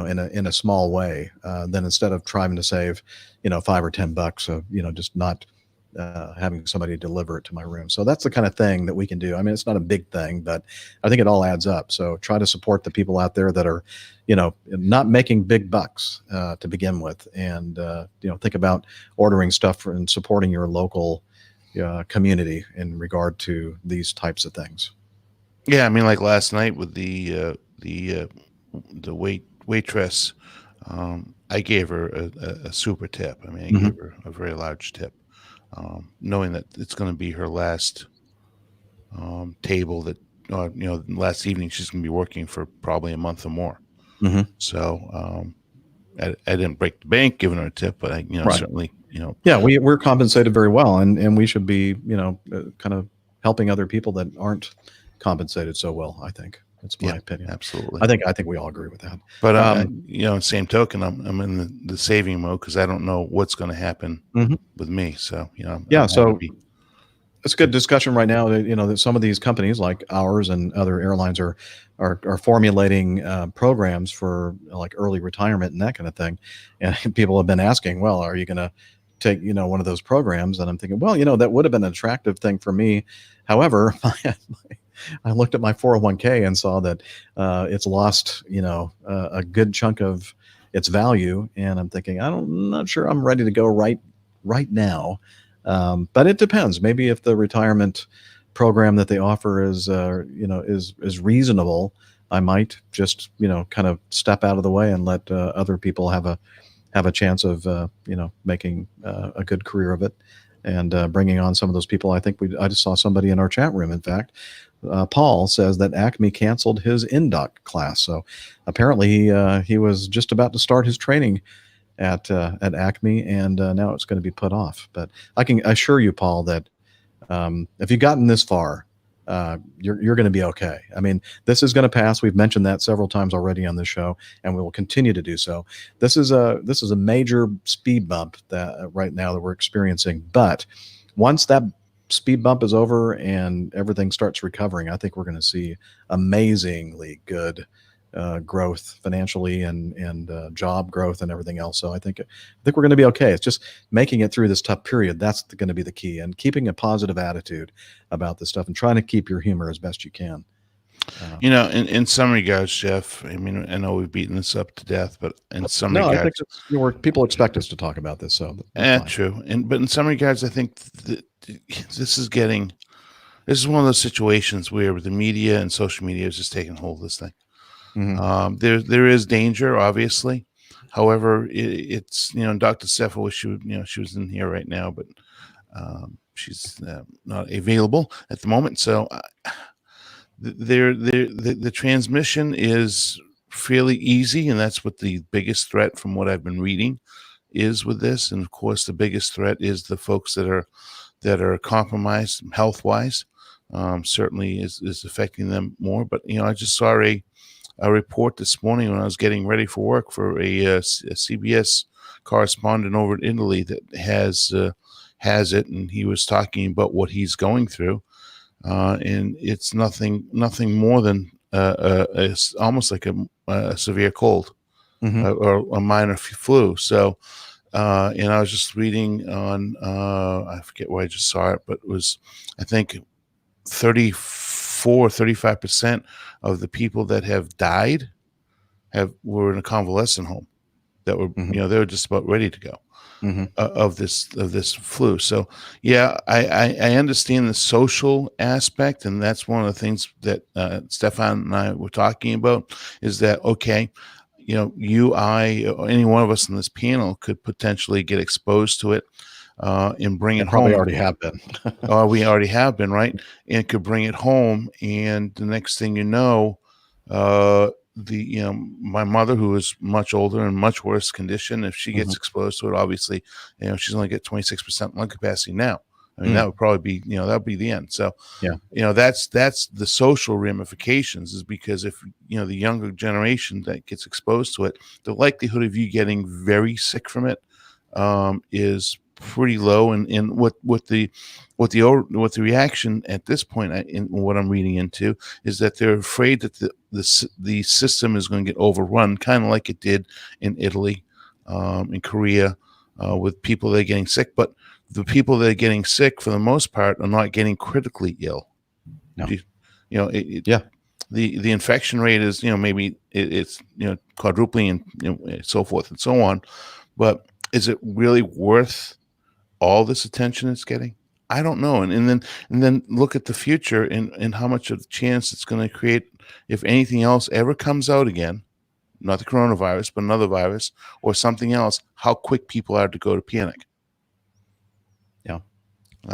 a small way. Then instead of trying to save, $5 or $10 of, just not having somebody deliver it to my room. So that's the kind of thing that we can do. I mean, it's not a big thing, but I think it all adds up. So try to support the people out there that are, not making big bucks to begin with. And, think about ordering stuff and supporting your local community in regard to these types of things. Yeah. I mean, like last night with the waitress, I gave her a super tip. I mean, I gave her a very large tip. Knowing that it's going to be her last table that, last evening she's going to be working for probably a month or more. So I didn't break the bank giving her a tip, but I, right. Certainly, Yeah, we're compensated very well, and we should be, kind of helping other people that aren't compensated so well. I think that's my opinion. Absolutely. I think we all agree with that. But same token, I'm in the saving mode because I don't know what's going to happen with me. So so it's a good discussion right now. That some of these companies like ours and other airlines are formulating programs for like early retirement and that kind of thing. And people have been asking, well, are you going to take one of those programs? And I'm thinking, well, that would have been an attractive thing for me. However, I looked at my 401k and saw that it's lost, a good chunk of its value, and I'm thinking, I'm not sure I'm ready to go right now. But it depends. Maybe if the retirement program that they offer is reasonable, I might just kind of step out of the way and let other people have a chance of making a good career of it, and bringing on some of those people. I just saw somebody in our chat room, in fact. Paul says that Acme canceled his INDOC class. So apparently he was just about to start his training at Acme, and now it's going to be put off. But I can assure you, Paul, that if you've gotten this far, you're going to be okay. I mean, this is going to pass. We've mentioned that several times already on this show, and we will continue to do so. This is a major speed bump that right now that we're experiencing. But once that speed bump is over and everything starts recovering, I think we're going to see amazingly good growth financially and job growth and everything else. So I think we're going to be okay. It's just making it through this tough period. That's going to be the key, and keeping a positive attitude about this stuff and trying to keep your humor as best you can. In some regards, Jeff, I mean, I know we've beaten this up to death, but in some regards, I think it's, people expect us to talk about this. So true. But in some regards, I think this is one of those situations where the media and social media is just taking hold of this thing. Mm-hmm. There is danger, obviously. However, it's Dr. Steph, she was in here right now, but she's not available at the moment. So the transmission is fairly easy, and that's what the biggest threat, from what I've been reading, is with this. And of course, the biggest threat is the folks that are compromised health wise. Certainly is affecting them more. But I just saw a report this morning when I was getting ready for work for a CBS correspondent over in Italy that has it, and he was talking about what he's going through, and it's nothing more than almost like a severe cold, mm-hmm. or a minor flu. So, and I was just reading on I forget where I just saw it, but it was, I think, 35% of the people that have died were in a convalescent home that were mm-hmm. They were just about ready to go mm-hmm. of this flu. So yeah, I understand the social aspect, and that's one of the things that Stefan and I were talking about, is that okay, I, or any one of us in this panel could potentially get exposed to it and bring it home. Probably already have been. We already have been, right? And could bring it home, and the next thing you know, my mother, who is much older and much worse condition, if she gets mm-hmm. exposed to it, obviously, she's only got 26% lung capacity now. I mean, that would probably be, that would be the end. So, yeah, that's the social ramifications, is because if, the younger generation that gets exposed to it, the likelihood of you getting very sick from it is pretty low. And what the reaction at this point, in what I'm reading into, is that they're afraid that the system is going to get overrun, kind of like it did in Italy, in Korea, with people that are getting sick. But the people that are getting sick, for the most part, are not getting critically ill. No. The infection rate is, maybe it's quadrupling and so forth and so on. But is it really worth all this attention it's getting? I don't know. And then look at the future and how much of a chance it's going to create if anything else ever comes out again, not the coronavirus, but another virus or something else, how quick people are to go to panic. Yeah.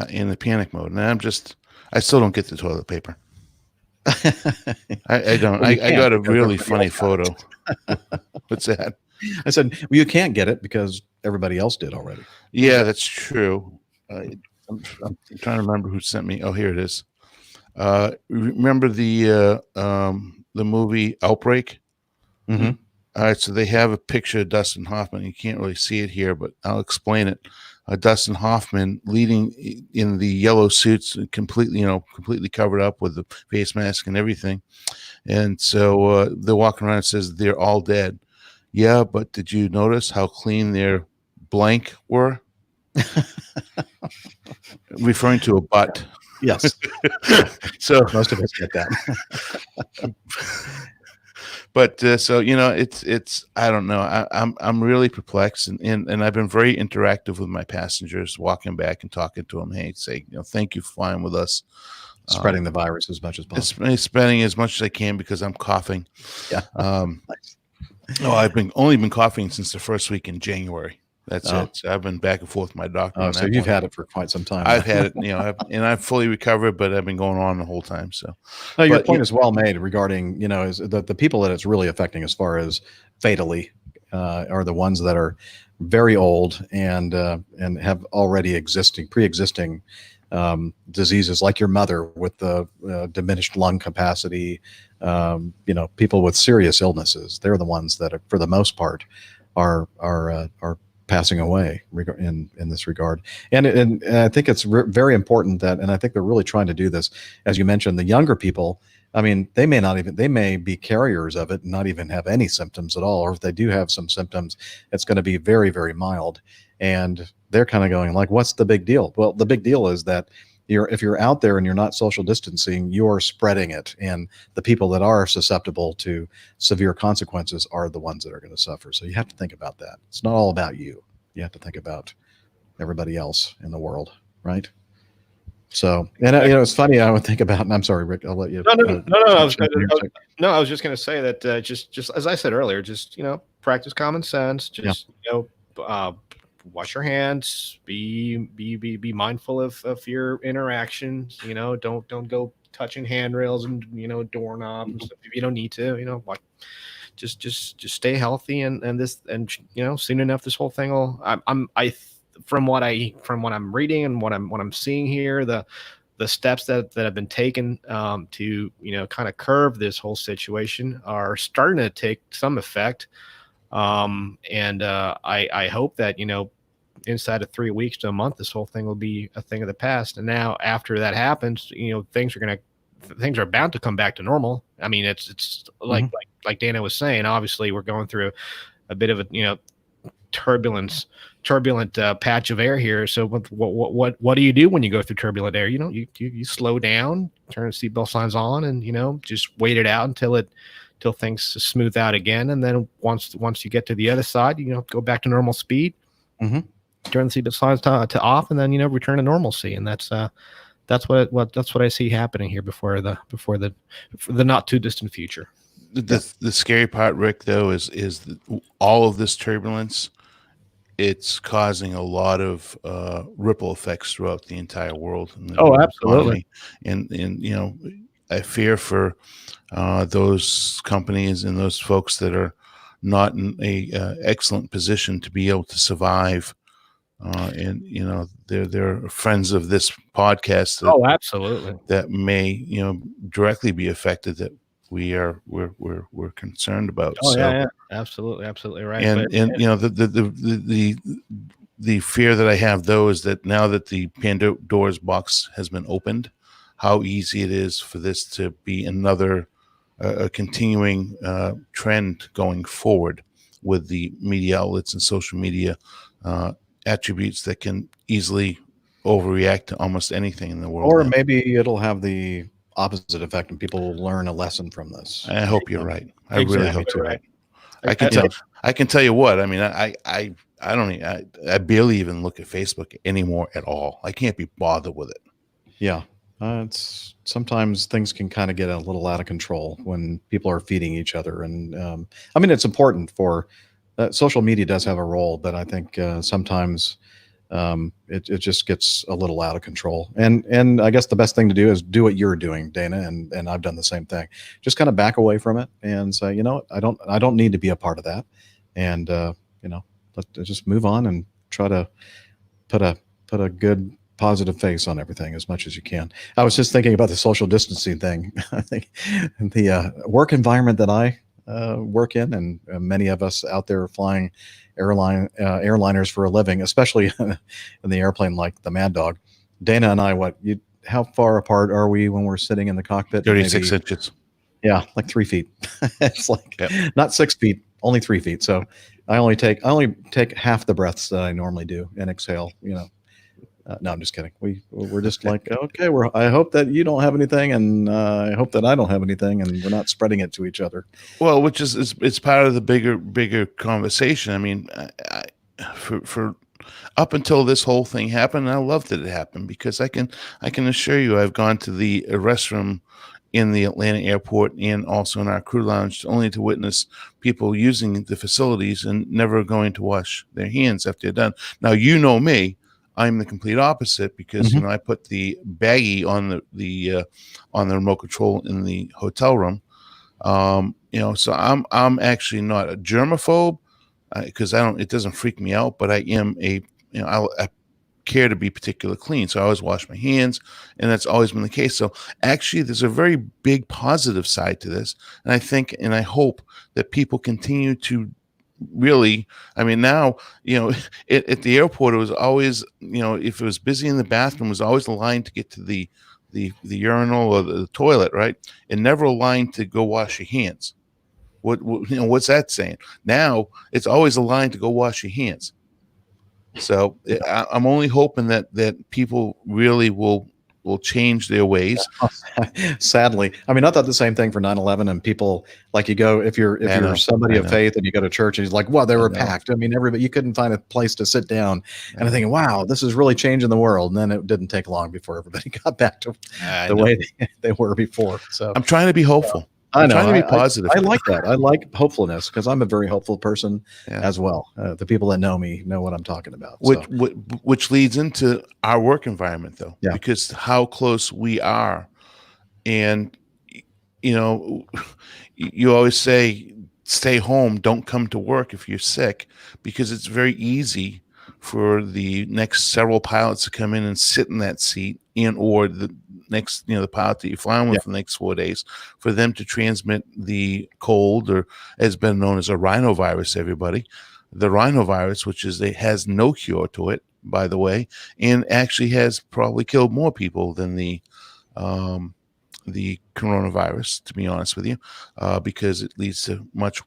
In the panic mode. And I still don't get the toilet paper. I don't. Well, I got a really funny photo. What's that? I said, well, you can't get it because everybody else did already. Yeah, that's true. I'm trying to remember who sent me. Oh, here it is. Remember the movie Outbreak? Mm-hmm. All right, so they have a picture of Dustin Hoffman. You can't really see it here, but I'll explain it. Dustin Hoffman leading in the yellow suits, completely covered up with the face mask and everything. And so they're walking around and says, they're all dead. Yeah, but did you notice how clean their blank were? Referring to a butt. Yes. So most of us get that. But so it's I don't know. I'm really perplexed, and I've been very interactive with my passengers, walking back and talking to them. Hey, say thank you for flying with us, spreading the virus as much as possible. Spreading as much as I can because I'm coughing. Yeah. Nice. No, I've only been coughing since the first week in January. That's it. So I've been back and forth with my doctor. Oh, so you've had it for quite some time. I've had it, and I've fully recovered, but I've been going on the whole time. So, no, your point is well made regarding, is the people that it's really affecting as far as fatally are the ones that are very old and have already pre-existing diseases like your mother with the diminished lung capacity, people with serious illnesses. They're the ones that, for the most part, are passing away in this regard. And I think it's very important that, and I think they're really trying to do this, as you mentioned, the younger people. I mean, they may be carriers of it and not even have any symptoms at all. Or if they do have some symptoms, it's going to be very, very mild. And they're kind of going like, what's the big deal? Well, the big deal is that if you're out there and you're not social distancing, you're spreading it. And the people that are susceptible to severe consequences are the ones that are going to suffer. So you have to think about that. It's not all about you. You have to think about everybody else in the world, right? So, and it's funny. I would think about, and I'm sorry, Rick, I'll let you. No. I was just going to say that just as I said earlier, just practice common sense. Just wash your hands. Be mindful of your interactions. Don't go touching handrails and doorknobs and stuff if you don't need to. Just stay healthy and soon enough this whole thing will. From what I'm reading and what I'm seeing here, the steps that have been taken to kind of curb this whole situation are starting to take some effect. I hope that inside of 3 weeks to a month, this whole thing will be a thing of the past. And now after that happens, things are bound to come back to normal. I mean, it's like Dana was saying. Obviously, we're going through a bit of a turbulent patch of air here. So what do you do when you go through turbulent air? You slow down, turn the seatbelt signs on, and just wait it out until things smooth out again. And then once you get to the other side, go back to normal speed, turn the seatbelt signs to off, and then return to normalcy. And that's what I see happening here before the not too distant future. The scary part, Rick, though, is all of this turbulence. It's causing a lot of ripple effects throughout the entire world. Absolutely. And I fear for those companies and those folks that are not in a excellent position to be able to survive. They're friends of this podcast. Absolutely. That may directly be affected. That we're concerned about. Absolutely right. And the fear that I have though is that now that the Pandora's box has been opened, how easy it is for this to be another a continuing trend going forward with the media outlets and social media attributes that can easily overreact to almost anything in the world. Or maybe it'll have the opposite effect and people will learn a lesson from this. I hope you're right. I really hope you're right. I can tell you what, I mean, I barely even look at Facebook anymore at all. I can't be bothered with it. Yeah. It's sometimes things can kind of get a little out of control when people are feeding each other. And I mean, it's important for social media does have a role, but I think sometimes it just gets a little out of control. And I guess the best thing to do is do what you're doing, Dana, and I've done the same thing. Just kind of back away from it and say, I don't need to be a part of that. And let's just move on and try to put a good positive face on everything as much as you can. I was just thinking about the social distancing thing. I think the work environment that I work in, and many of us out there flying airliners for a living, especially in the airplane like the Mad Dog. Dana and I, how far apart are we when we're sitting in the cockpit? 36 inches. Yeah, like 3 feet. It's like not 6 feet, only 3 feet. So I only take half the breaths that I normally do and exhale. No, I'm just kidding. We're just like, okay, I hope that you don't have anything, and I hope that I don't have anything, and we're not spreading it to each other. Well, which is it's part of the bigger conversation. I mean, for up until this whole thing happened, I loved that it happened because I can assure you, I've gone to the restroom in the Atlanta airport and also in our crew lounge only to witness people using the facilities and never going to wash their hands after they're done. Now, me. I'm the complete opposite because I put the baggie on the remote control in the hotel room. So I'm actually not a germaphobe because it doesn't freak me out, but I am I care to be particularly clean. So I always wash my hands, and that's always been the case. So actually, there's a very big positive side to this. And I think, and I hope that people continue to really, I mean, now, at the airport, it was always, if it was busy in the bathroom, it was always a line to get to the urinal or the toilet, right? And never a line to go wash your hands. What's that saying? Now it's always a line to go wash your hands. So I'm only hoping that people really will change their ways. Sadly, I mean, I thought the same thing for 9/11, and people, like, you go, if you're somebody of faith and you go to church, and he's like, well, they were packed. I mean, everybody, you couldn't find a place to sit down. And I'm thinking, wow, this is really changing the world. And then it didn't take long before everybody got back to the way they were before. So I'm trying to be hopeful. I know. I'm trying to be positive. I like that. I like hopefulness, because I'm a very hopeful person as well. The people that know me know what I'm talking about. Which leads into our work environment, though, because how close we are. And, you always say, stay home, don't come to work if you're sick, because it's very easy for the next several pilots to come in and sit in that seat, or the next, the pilot that you're flying with for the next 4 days, for them to transmit the cold, or has been known as a rhinovirus, everybody. The rhinovirus, which has no cure to it, by the way, and actually has probably killed more people than the coronavirus, to be honest with you, because it leads to much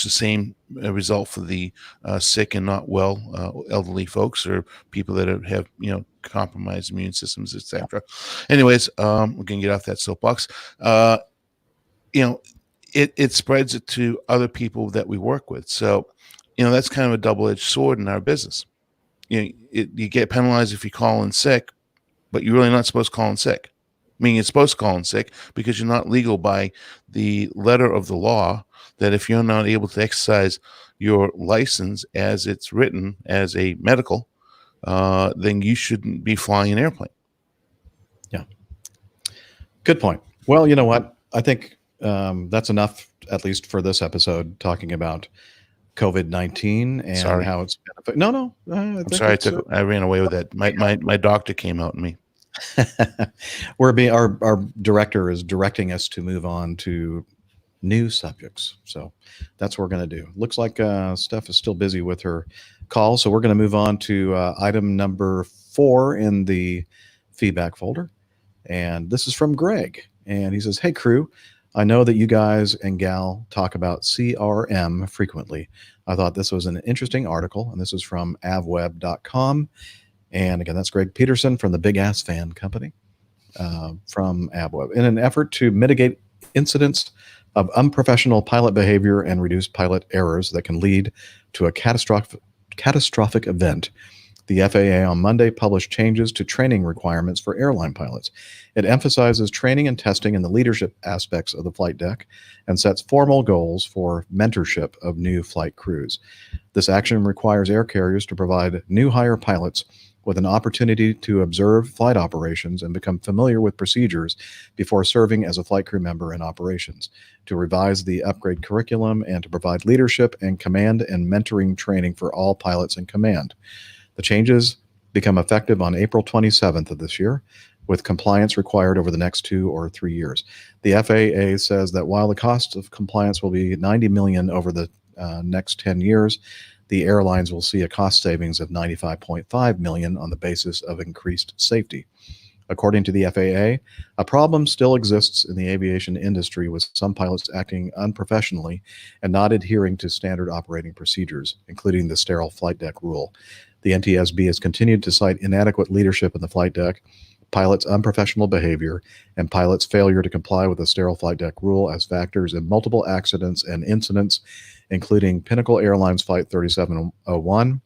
the same result for the sick and not well elderly folks, or people that have compromised immune systems, etc. Anyways, we're gonna get off that soapbox. It spreads it to other people that we work with. So that's kind of a double-edged sword in our business. You get penalized if you call in sick, but you're really not supposed to call in sick. I mean, you're supposed to call in sick because you're not legal by the letter of the law, that if you're not able to exercise your license as it's written as a medical, then you shouldn't be flying an airplane. Yeah. Good point. Well, you know what? I think that's enough, at least for this episode, talking about COVID-19 and how it's been. No. I'm sorry. I ran away with that. My doctor came out in me. Our director is directing us to move on to new subjects, so that's what we're going to do. Looks like Steph is still busy with her call, so we're going to move on to item number 4 in the feedback folder, and this is from Greg, and he says, hey crew, I know that you guys and gal talk about CRM frequently. I thought this was an interesting article, and this is from avweb.com. And again, that's Greg Peterson from the Big Ass Fan Company from AvWeb. In an effort to mitigate incidents of unprofessional pilot behavior and reduce pilot errors that can lead to a catastrophic event, the FAA on Monday published changes to training requirements for airline pilots. It emphasizes training and testing in the leadership aspects of the flight deck and sets formal goals for mentorship of new flight crews. This action requires air carriers to provide new hire pilots with an opportunity to observe flight operations and become familiar with procedures before serving as a flight crew member in operations, to revise the upgrade curriculum, and to provide leadership and command and mentoring training for all pilots in command. The changes become effective on April 27th of this year, with compliance required over the next 2 or 3 years. The FAA says that while the cost of compliance will be $90 million over the next 10 years, the airlines will see a cost savings of $95.5 million on the basis of increased safety. According to the FAA, a problem still exists in the aviation industry, with some pilots acting unprofessionally and not adhering to standard operating procedures, including the sterile flight deck rule. The NTSB has continued to cite inadequate leadership in the flight deck, pilots' unprofessional behavior, and pilots' failure to comply with the sterile flight deck rule as factors in multiple accidents and incidents, including Pinnacle Airlines Flight 3701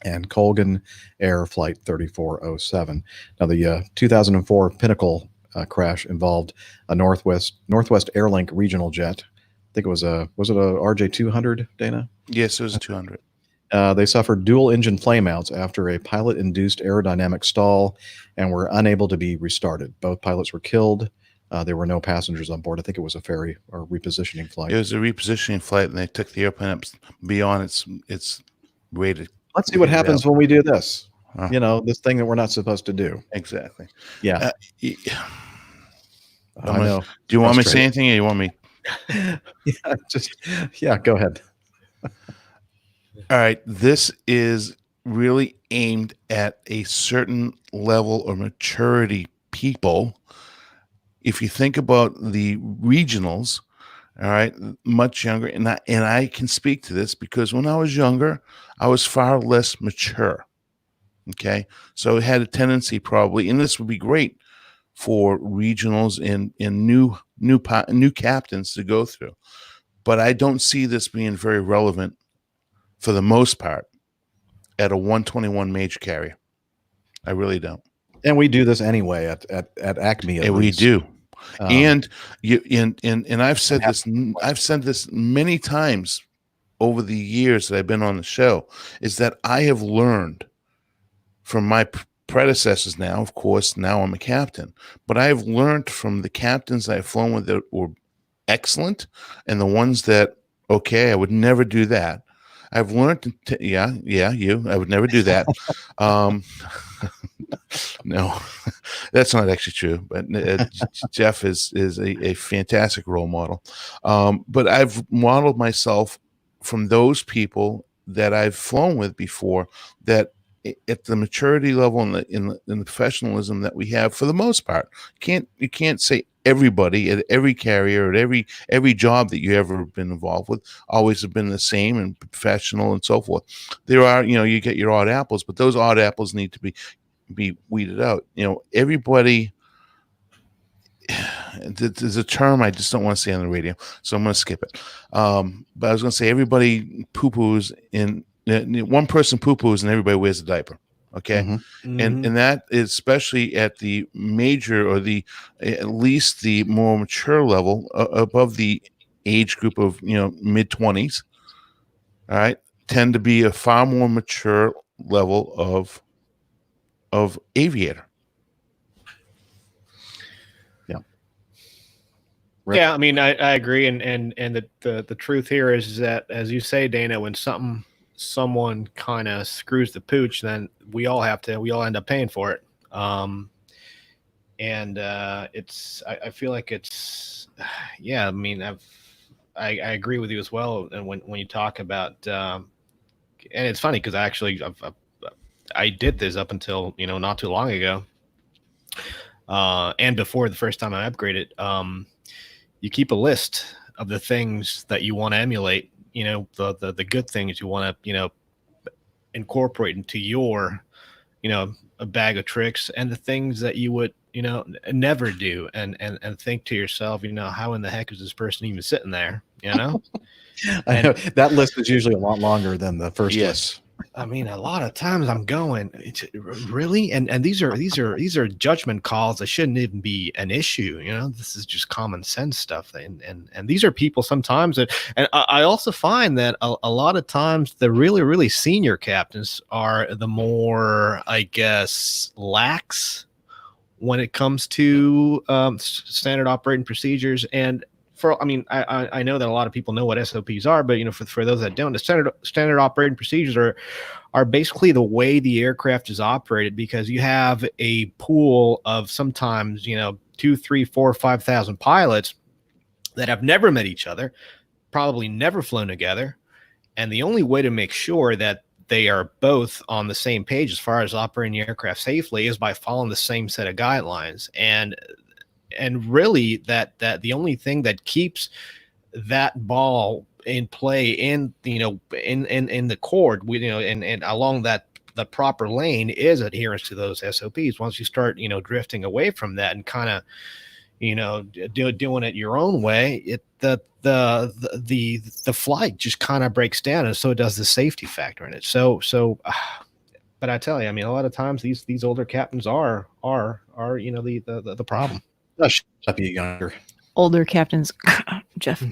and Colgan Air Flight 3407. Now, the 2004 Pinnacle crash involved a Northwest Airlink regional jet. I think it was a RJ200, Dana? Yes, it was a 200. They suffered dual engine flameouts after a pilot-induced aerodynamic stall and were unable to be restarted. Both pilots were killed. There were no passengers on board. I think it was a ferry or repositioning flight. It was a repositioning flight, and they took the airplane up beyond its rated. Let's see what happens when we do this. this thing that we're not supposed to do. Exactly. Yeah. I know. Do you want me to say anything, or you want me? Go ahead. All right. This is really aimed at a certain level of maturity people. If you think about the regionals, all right, much younger, and I can speak to this because when I was younger, I was far less mature. Okay, so it had a tendency probably, and this would be great for regionals and new captains to go through, but I don't see this being very relevant for the most part at a 121 major carrier. I really don't. And we do this anyway at Acme. And we do. And I've said this. I've said this many times over the years that I've been on the show. Is that I have learned from my predecessors. Now, of course, now I'm a captain, but I have learned from the captains I've flown with that were excellent, and the ones that I would never do that. I've learned to I would never do that. No, that's not actually true. But Jeff is a fantastic role model. But I've modeled myself from those people that I've flown with before, that at the maturity level and in the professionalism that we have, for the most part, you can't say everybody at every carrier, at every job that you ever been involved with, always have been the same and professional and so forth. There are, you get your odd apples, but those odd apples need to be weeded out. Everybody. There's a term I just don't want to say on the radio, so I'm going to skip it. But I was going to say everybody poo-poos in. One person poo-poos and everybody wears a diaper. Okay. Mm-hmm. And that is especially at the major, or at least the more mature level, above the age group of, mid-20s. All right. Tend to be a far more mature level of aviator. Rick? Yeah. I mean, I agree. And the truth here is that, as you say, Dana, when someone kind of screws the pooch, then we all end up paying for it. I feel like it's, I mean, I agree with you as well. And when you talk about, and it's funny because I did this up until, not too long ago. And before the first time I upgraded, you keep a list of the things that you want to emulate, the good things you want to, incorporate into your, a bag of tricks, and the things that you would, never do, and think to yourself, how in the heck is this person even sitting there, I know that list is usually a lot longer than the first list. I mean, a lot of times I'm going, really, and these are judgment calls that shouldn't even be an issue. This is just common sense stuff, and these are people sometimes that, and I also find that a lot of times the really, really senior captains are the more, I guess, lax when it comes to standard operating procedures. And I know that a lot of people know what SOPs are, but for those that don't, the standard operating procedures are basically the way the aircraft is operated, because you have a pool of sometimes 2, 3, 4, 5,000 pilots that have never met each other, probably never flown together, and the only way to make sure that they are both on the same page as far as operating the aircraft safely is by following the same set of guidelines. And really that the only thing that keeps that ball in play in the cord, and along the proper lane, is adherence to those SOPs. Once you start, drifting away from that and kind of, doing it your own way, the flight just kind of breaks down, and so does the safety factor in it. So, but I tell you, I mean, a lot of times these older captains are the problem. Up you younger. Older captains, Jeff.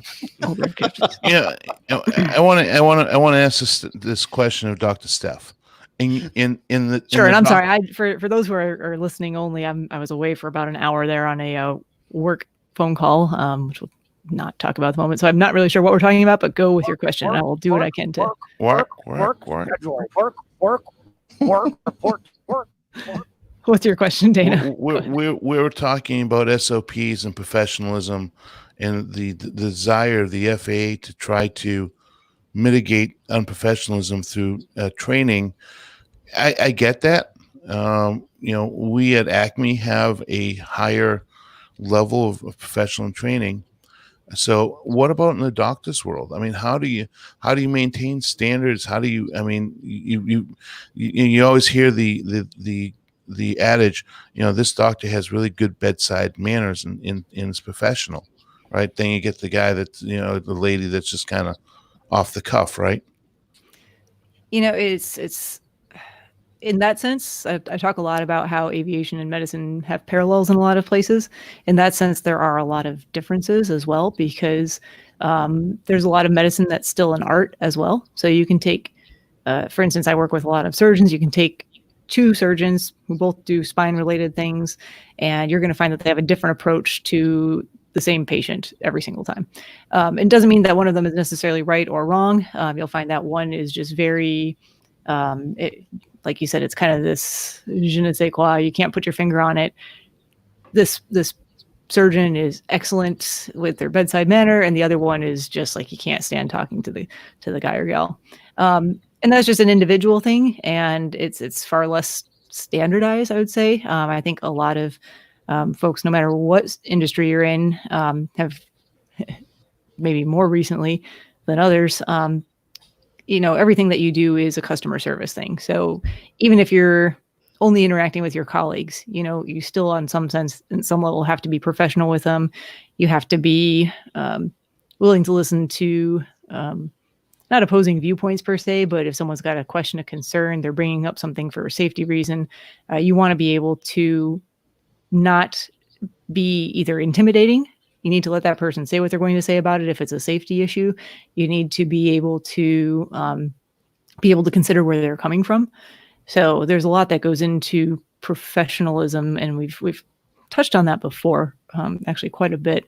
Older captains. I want to ask this question of Dr. Steph. I'm sorry. For those who are listening only, I was away for about an hour there on a work phone call, which we'll not talk about at the moment. So I'm not really sure what we're talking about, but go with your question, and I will do what I can to work. Work. What's your question, Dana? We're talking about SOPs and professionalism and the desire of the FAA to try to mitigate unprofessionalism through training. I get that. We at Acme have a higher level of professional training. So what about in the doctor's world? I mean, how do you maintain standards? How do you, I mean, you always hear the adage, this doctor has really good bedside manners and is professional, right? Then you get the guy that's, the lady that's just kind of off the cuff, right? It's in that sense, I talk a lot about how aviation and medicine have parallels in a lot of places. In that sense, there are a lot of differences as well, because there's a lot of medicine that's still an art as well. So you can take, for instance, I work with a lot of surgeons. You can take two surgeons who both do spine-related things, and you're going to find that they have a different approach to the same patient every single time. It doesn't mean that one of them is necessarily right or wrong. You'll find that one is just very... like you said, it's kind of this je ne sais quoi. You can't put your finger on it. This surgeon is excellent with their bedside manner, and the other one is just like, you can't stand talking to the guy or gal. And that's just an individual thing, and it's far less standardized, I would say. I think a lot of folks, no matter what industry you're in, have maybe more recently than others. Everything that you do is a customer service thing. So even if you're only interacting with your colleagues, you still on some level have to be professional with them. You have to be willing to listen to not opposing viewpoints per se, but if someone's got a question, a concern, they're bringing up something for a safety reason, you want to be able to not be either intimidating. You need to let that person say what they're going to say about it. If it's a safety issue, you need to be able to consider where they're coming from. So there's a lot that goes into professionalism, and we've touched on that before, actually quite a bit.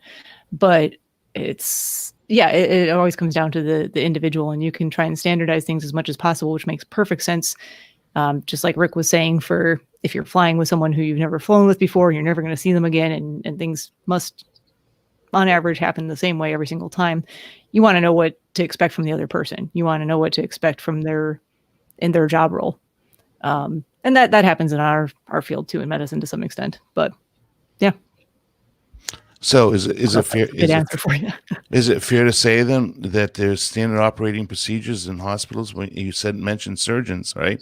But it always comes down to the individual, and you can try and standardize things as much as possible, which makes perfect sense. Just like Rick was saying, for if you're flying with someone who you've never flown with before, you're never going to see them again, and things must, on average, happen the same way every single time. You want to know what to expect from the other person. You want to know what to expect from in their job role. And that happens in our field too, in medicine to some extent, but yeah. So is it fair? Is it fair to say then that there's standard operating procedures in hospitals? When you mentioned surgeons, right?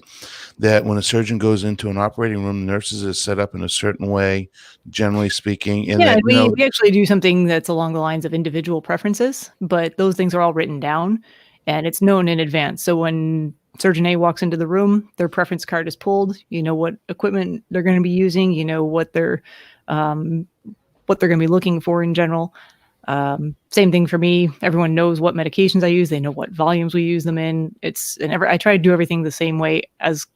That when a surgeon goes into an operating room, nurses are set up in a certain way, generally speaking. And we actually do something that's along the lines of individual preferences, but those things are all written down and it's known in advance. So when Surgeon A walks into the room, their preference card is pulled. You know what equipment they're going to be using. You know what they're going to be looking for in general. Same thing for me. Everyone knows what medications I use. They know what volumes we use them in. I try to do everything the same way as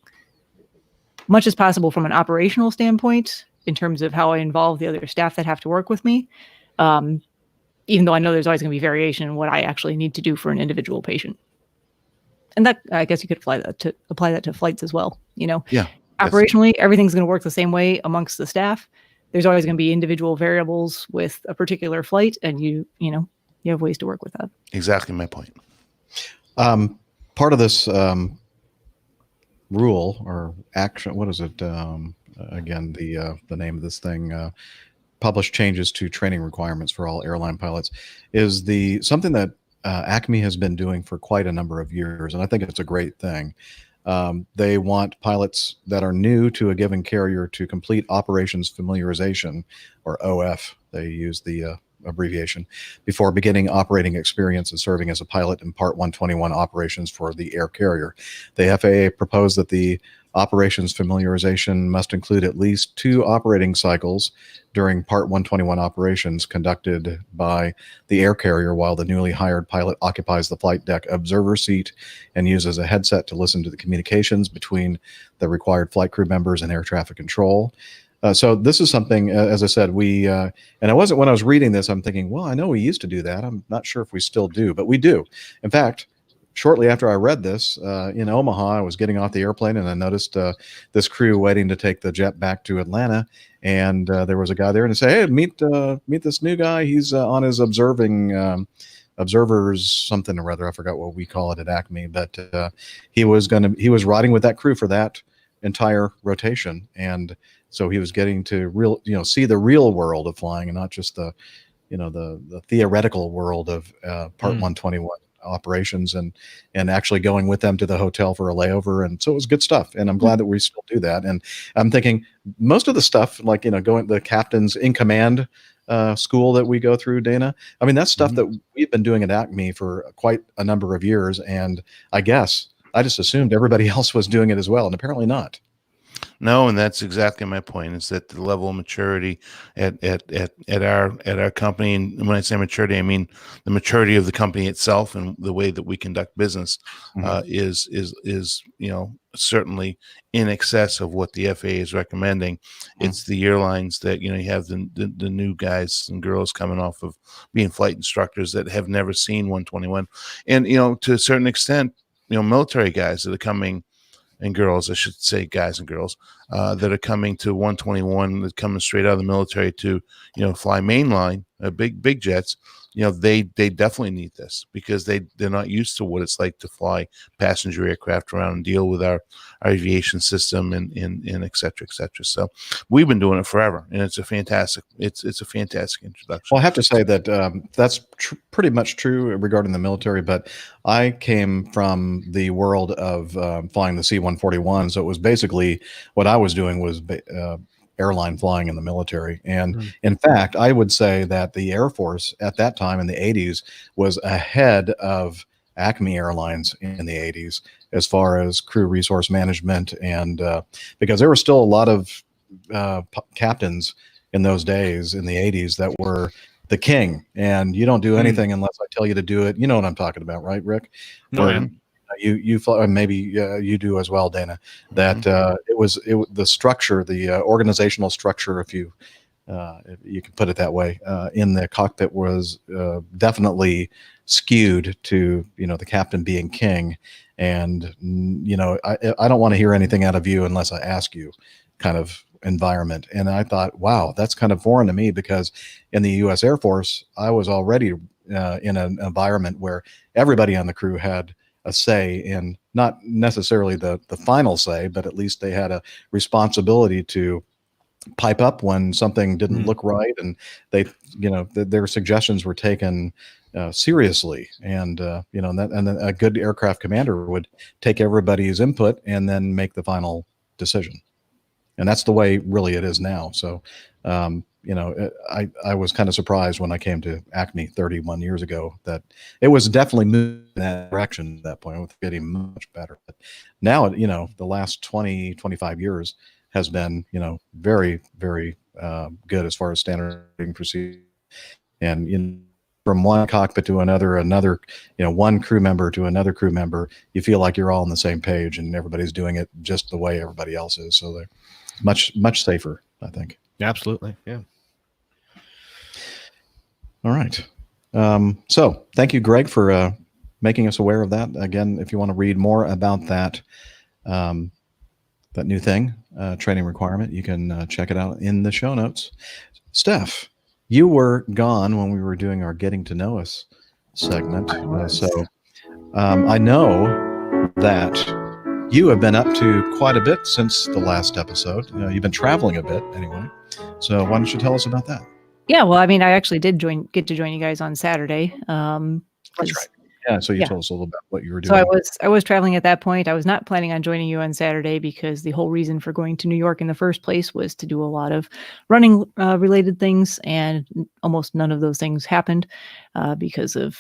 much as possible from an operational standpoint in terms of how I involve the other staff that have to work with me. Even though I know there's always going to be variation in what I actually need to do for an individual patient. And that, I guess you could apply that to flights as well. Yeah. Operationally, everything's going to work the same way amongst the staff. There's always going to be individual variables with a particular flight, and you have ways to work with that. Exactly my point. Part of this rule or action, what is it? Again, the name of this thing, published changes to training requirements for all airline pilots, is something that Acme has been doing for quite a number of years, and I think it's a great thing. They want pilots that are new to a given carrier to complete operations familiarization, or OF. They use the abbreviation, before beginning operating experience and serving as a pilot in Part 121 operations for the air carrier. The FAA proposed that the operations familiarization must include at least 2 operating cycles during Part 121 operations conducted by the air carrier while the newly hired pilot occupies the flight deck observer seat and uses a headset to listen to the communications between the required flight crew members and air traffic control. So this is something, as I said, and I wasn't, when I was reading this, I'm thinking, well, I know we used to do that. I'm not sure if we still do, but we do. In fact, shortly after I read this, in Omaha, I was getting off the airplane and I noticed this crew waiting to take the jet back to Atlanta. And there was a guy there and he said, "Hey, meet this new guy. He's on his observers something or other. I forgot what we call it at Acme, but he was riding with that crew for that entire rotation. And so he was getting to see the real world of flying and not just the theoretical world of Part 121 operations, and actually going with them to the hotel for a layover. And so it was good stuff. And I'm glad that we still do that. And I'm thinking most of the stuff, like, going the captain's in command school that we go through, Dana. I mean, that's stuff that we've been doing at Acme for quite a number of years. And I guess I just assumed everybody else was doing it as well. And apparently not. No, and that's exactly my point, is that the level of maturity at our company, and when I say maturity, I mean the maturity of the company itself and the way that we conduct business is certainly in excess of what the FAA is recommending. It's the airlines that you have the new guys and girls coming off of being flight instructors that have never seen 121, and to a certain extent, military guys that are coming. And girls, I should say, guys and girls that are coming to 121, that coming straight out of the military to, fly mainline, big jets. They definitely need this because they're not used to what it's like to fly passenger aircraft around and deal with our aviation system and et cetera, et cetera. So we've been doing it forever, and it's a fantastic introduction. Well, I have to say that that's pretty much true regarding the military, but I came from the world of flying the C-141, so it was basically what I was doing was airline flying in the military. And in fact, I would say that the Air Force at that time in the 80s was ahead of Acme Airlines in the 80s as far as crew resource management, and because there were still a lot of captains in those days in the 80s that were the king, and you don't do anything unless I tell you to do it. You know what I'm talking about, right, Rick? You fly, maybe you do as well, Dana. That the structure, the organizational structure, if you can put it that way, in the cockpit was definitely skewed to the captain being king, and I don't want to hear anything out of you unless I ask you, kind of environment. And I thought, wow, that's kind of foreign to me, because in the U.S. Air Force, I was already in an environment where everybody on the crew had a say in, not necessarily the final say, but at least they had a responsibility to pipe up when something didn't look right, and they, their suggestions were taken seriously, and and then a good aircraft commander would take everybody's input and then make the final decision. And that's the way really it is now. So, I was kind of surprised when I came to Acme 31 years ago that it was definitely moving in that direction at that point, with getting much better. But now, the last 20, 25 years has been, very, very good as far as standard procedure. And, from one cockpit to another, one crew member to another crew member, you feel like you're all on the same page and everybody's doing it just the way everybody else is. So they're much safer, I think. Absolutely. Yeah. All right. So thank you, Greg, for making us aware of that. Again, if you want to read more about that, that new thing, training requirement, you can check it out in the show notes. Steph, you were gone when we were doing our Getting to Know Us segment. So I know that you have been up to quite a bit since the last episode. You've been traveling a bit anyway. So why don't you tell us about that? Yeah, well, I mean, I actually did get to join you guys on Saturday. That's right. Yeah, so you told us a little about what you were doing. So I was traveling at that point. I was not planning on joining you on Saturday because the whole reason for going to New York in the first place was to do a lot of running related things, and almost none of those things happened because of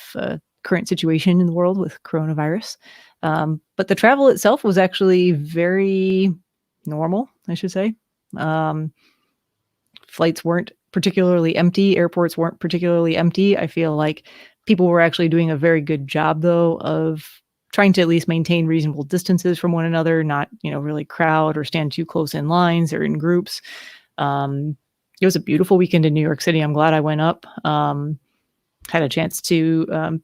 current situation in the world with coronavirus. But the travel itself was actually very normal, I should say. Flights weren't particularly empty. Airports weren't particularly empty. I feel like people were actually doing a very good job, though, of trying to at least maintain reasonable distances from one another, not, really crowd or stand too close in lines or in groups. It was a beautiful weekend in New York City. I'm glad I went up. Had a chance to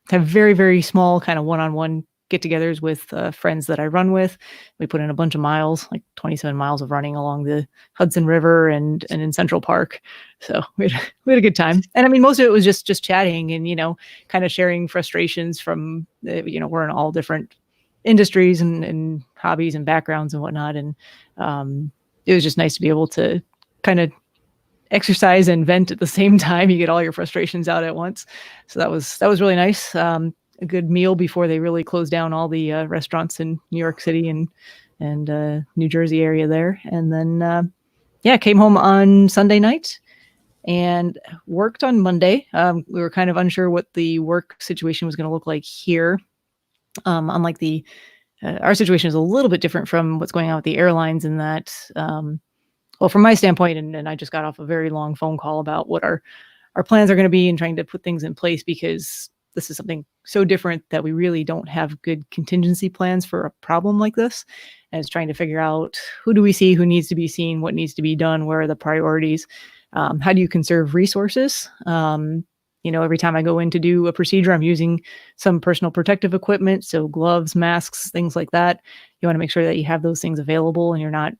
have very, very small kind of one-on-one get-togethers with friends that I run with. We put in a bunch of miles, like 27 miles of running along the Hudson River and in Central Park. So we had a good time. And I mean, most of it was just chatting and, kind of sharing frustrations from, we're in all different industries and hobbies and backgrounds and whatnot. And it was just nice to be able to kind of exercise and vent at the same time. You get all your frustrations out at once. So that was really nice. A good meal before they really closed down all the restaurants in New York City and New Jersey area there. And then, came home on Sunday night and worked on Monday. We were kind of unsure what the work situation was going to look like here. Unlike our situation is a little bit different from what's going on with the airlines in that, well, from my standpoint, and I just got off a very long phone call about what our plans are going to be and trying to put things in place, because this is something so different that we really don't have good contingency plans for a problem like this. And it's trying to figure out, who do we see, who needs to be seen, what needs to be done, where are the priorities, how do you conserve resources? Every time I go in to do a procedure, I'm using some personal protective equipment, so gloves, masks, things like that. You want to make sure that you have those things available and you're not,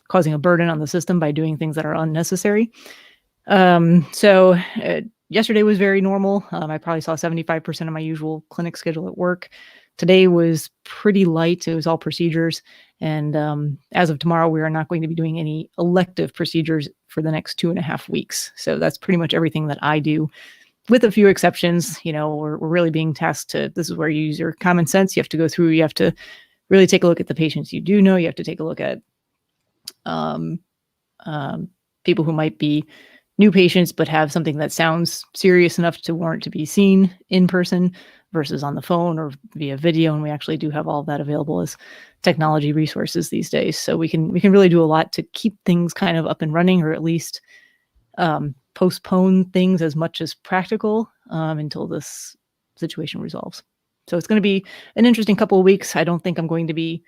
causing a burden on the system by doing things that are unnecessary. So yesterday was very normal. I probably saw 75% of my usual clinic schedule at work. Today was pretty light. It was all procedures. And as of tomorrow, we are not going to be doing any elective procedures for the next 2.5 weeks. So that's pretty much everything that I do, with a few exceptions. We're really being tasked to, this is where you use your common sense. You have to go through, you have to really take a look at the patients you do know. You have to take a look at people who might be new patients but have something that sounds serious enough to warrant to be seen in person versus on the phone or via video. And we actually do have all of that available as technology resources these days. So we can really do a lot to keep things kind of up and running, or at least postpone things as much as practical until this situation resolves. So it's going to be an interesting couple of weeks. I don't think I'm going to be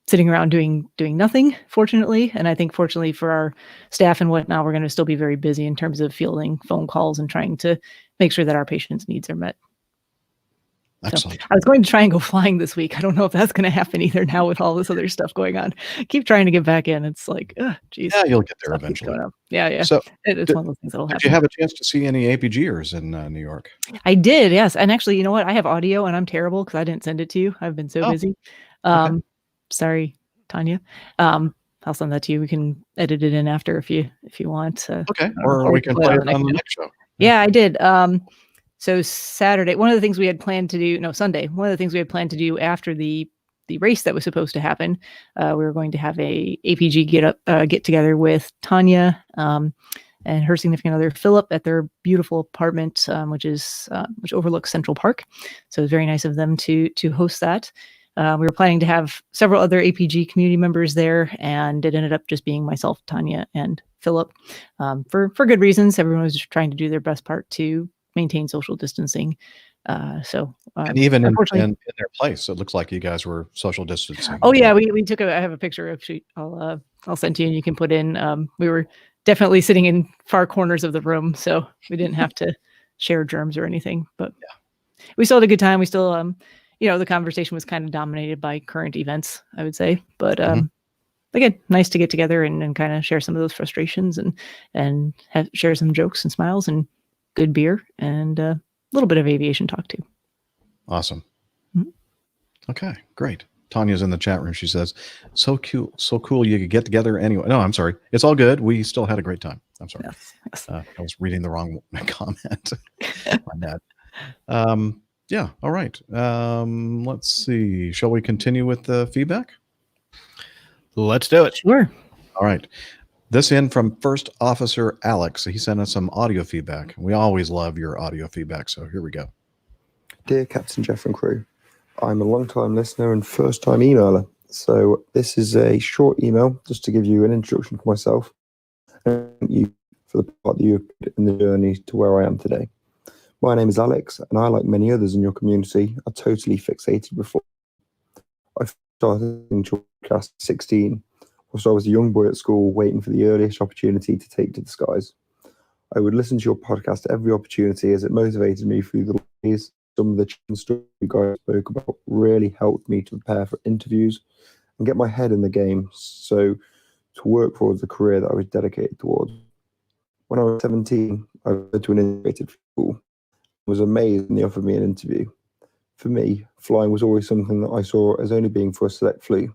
sitting around doing nothing, fortunately. And I think fortunately for our staff and whatnot, we're going to still be very busy in terms of fielding phone calls and trying to make sure that our patients' needs are met. Excellent. So I was going to try and go flying this week. I don't know if that's going to happen either now with all this other stuff going on. Keep trying to get back in. It's like, geez. Yeah, you'll get there eventually. Yeah. So it's one of those things that'll happen. Did you have a chance to see any APGers in New York? I did, yes. And actually, you know what? I have audio and I'm terrible because I didn't send it to you. I've been so busy. Okay. Sorry, Tanya. I'll send that to you. We can edit it in after if you want. Okay. Or we can play it on the next show. Yeah, I did. So Saturday, one of the things we had planned to do, Sunday, one of the things we had planned to do after the race that was supposed to happen, we were going to have a APG get together with Tanya and her significant other Philip at their beautiful apartment, which overlooks Central Park. So it was very nice of them to host that. We were planning to have several other APG community members there, and it ended up just being myself, Tanya, and Philip for good reasons. Everyone was just trying to do their best part to maintain social distancing. And even in their place, it looks like you guys were social distancing. Oh yeah, we took I have a picture of I'll send to you and you can put in. We were definitely sitting in far corners of the room, so we didn't have to share germs or anything, but we still had a good time. We still the conversation was kind of dominated by current events, I would say, but again, nice to get together and kind of share some of those frustrations and share some jokes and smiles and good beer and a little bit of aviation talk too. Awesome. Mm-hmm. Okay, great. Tanya's in the chat room. She says, so cool you could get together anyway. No, I'm sorry. It's all good. We still had a great time. I'm sorry. Yes. I was reading the wrong comment. My bad. Yeah. All right. Let's see. Shall we continue with the feedback? Let's do it. Sure. All right. This in from First Officer Alex. He sent us some audio feedback. We always love your audio feedback. So here we go. Dear Captain Jeff and crew, I'm a long-time listener and first-time emailer. So this is a short email just to give you an introduction to myself and thank you for the part that you put in the journey to where I am today. My name is Alex, and I, like many others in your community, are totally fixated with football. I started in broadcast at 16, whilst I was a young boy at school waiting for the earliest opportunity to take to the skies. I would listen to your podcast at every opportunity as it motivated me through the days. Some of the stories you guys spoke about really helped me to prepare for interviews and get my head in the game, so to work towards the career that I was dedicated towards. When I was 17, I went to an integrated school. I was amazed when they offered me an interview. For me, flying was always something that I saw as only being for a select few.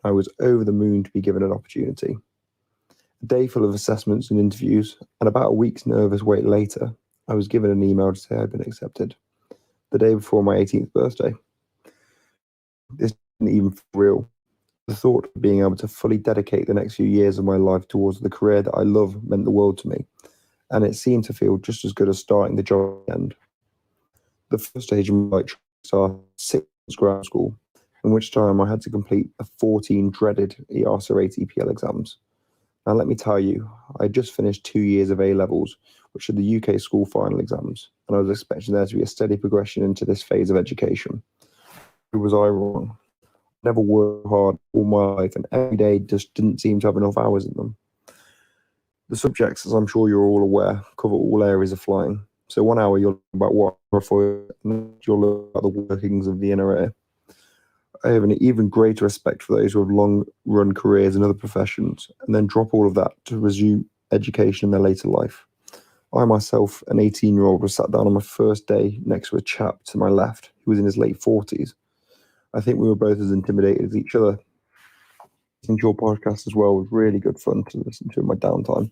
I was over the moon to be given an opportunity. A day full of assessments and interviews, and about a week's nervous wait later, I was given an email to say I'd been accepted. The day before my 18th birthday. This didn't even feel real. The thought of being able to fully dedicate the next few years of my life towards the career that I love meant the world to me, and it seemed to feel just as good as starting the job at the end. The first stage of my life started 6 months ground school, in which time I had to complete the 14 dreaded EASA ATPL exams. Now let me tell you, I just finished 2 years of A-levels, which are the UK school final exams, and I was expecting there to be a steady progression into this phase of education. Who was I wrong? Never worked hard all my life, and every day just didn't seem to have enough hours in them. The subjects, as I'm sure you're all aware, cover all areas of flying. So 1 hour you'll learn about what for, and you'll learn about the workings of the inner air. I have an even greater respect for those who have long-run careers in other professions and then drop all of that to resume education in their later life. I myself, an 18-year-old, was sat down on my first day next to a chap to my left who was in his late 40s. I think we were both as intimidated as each other. Listening to your podcast as well was really good fun to listen to in my downtime.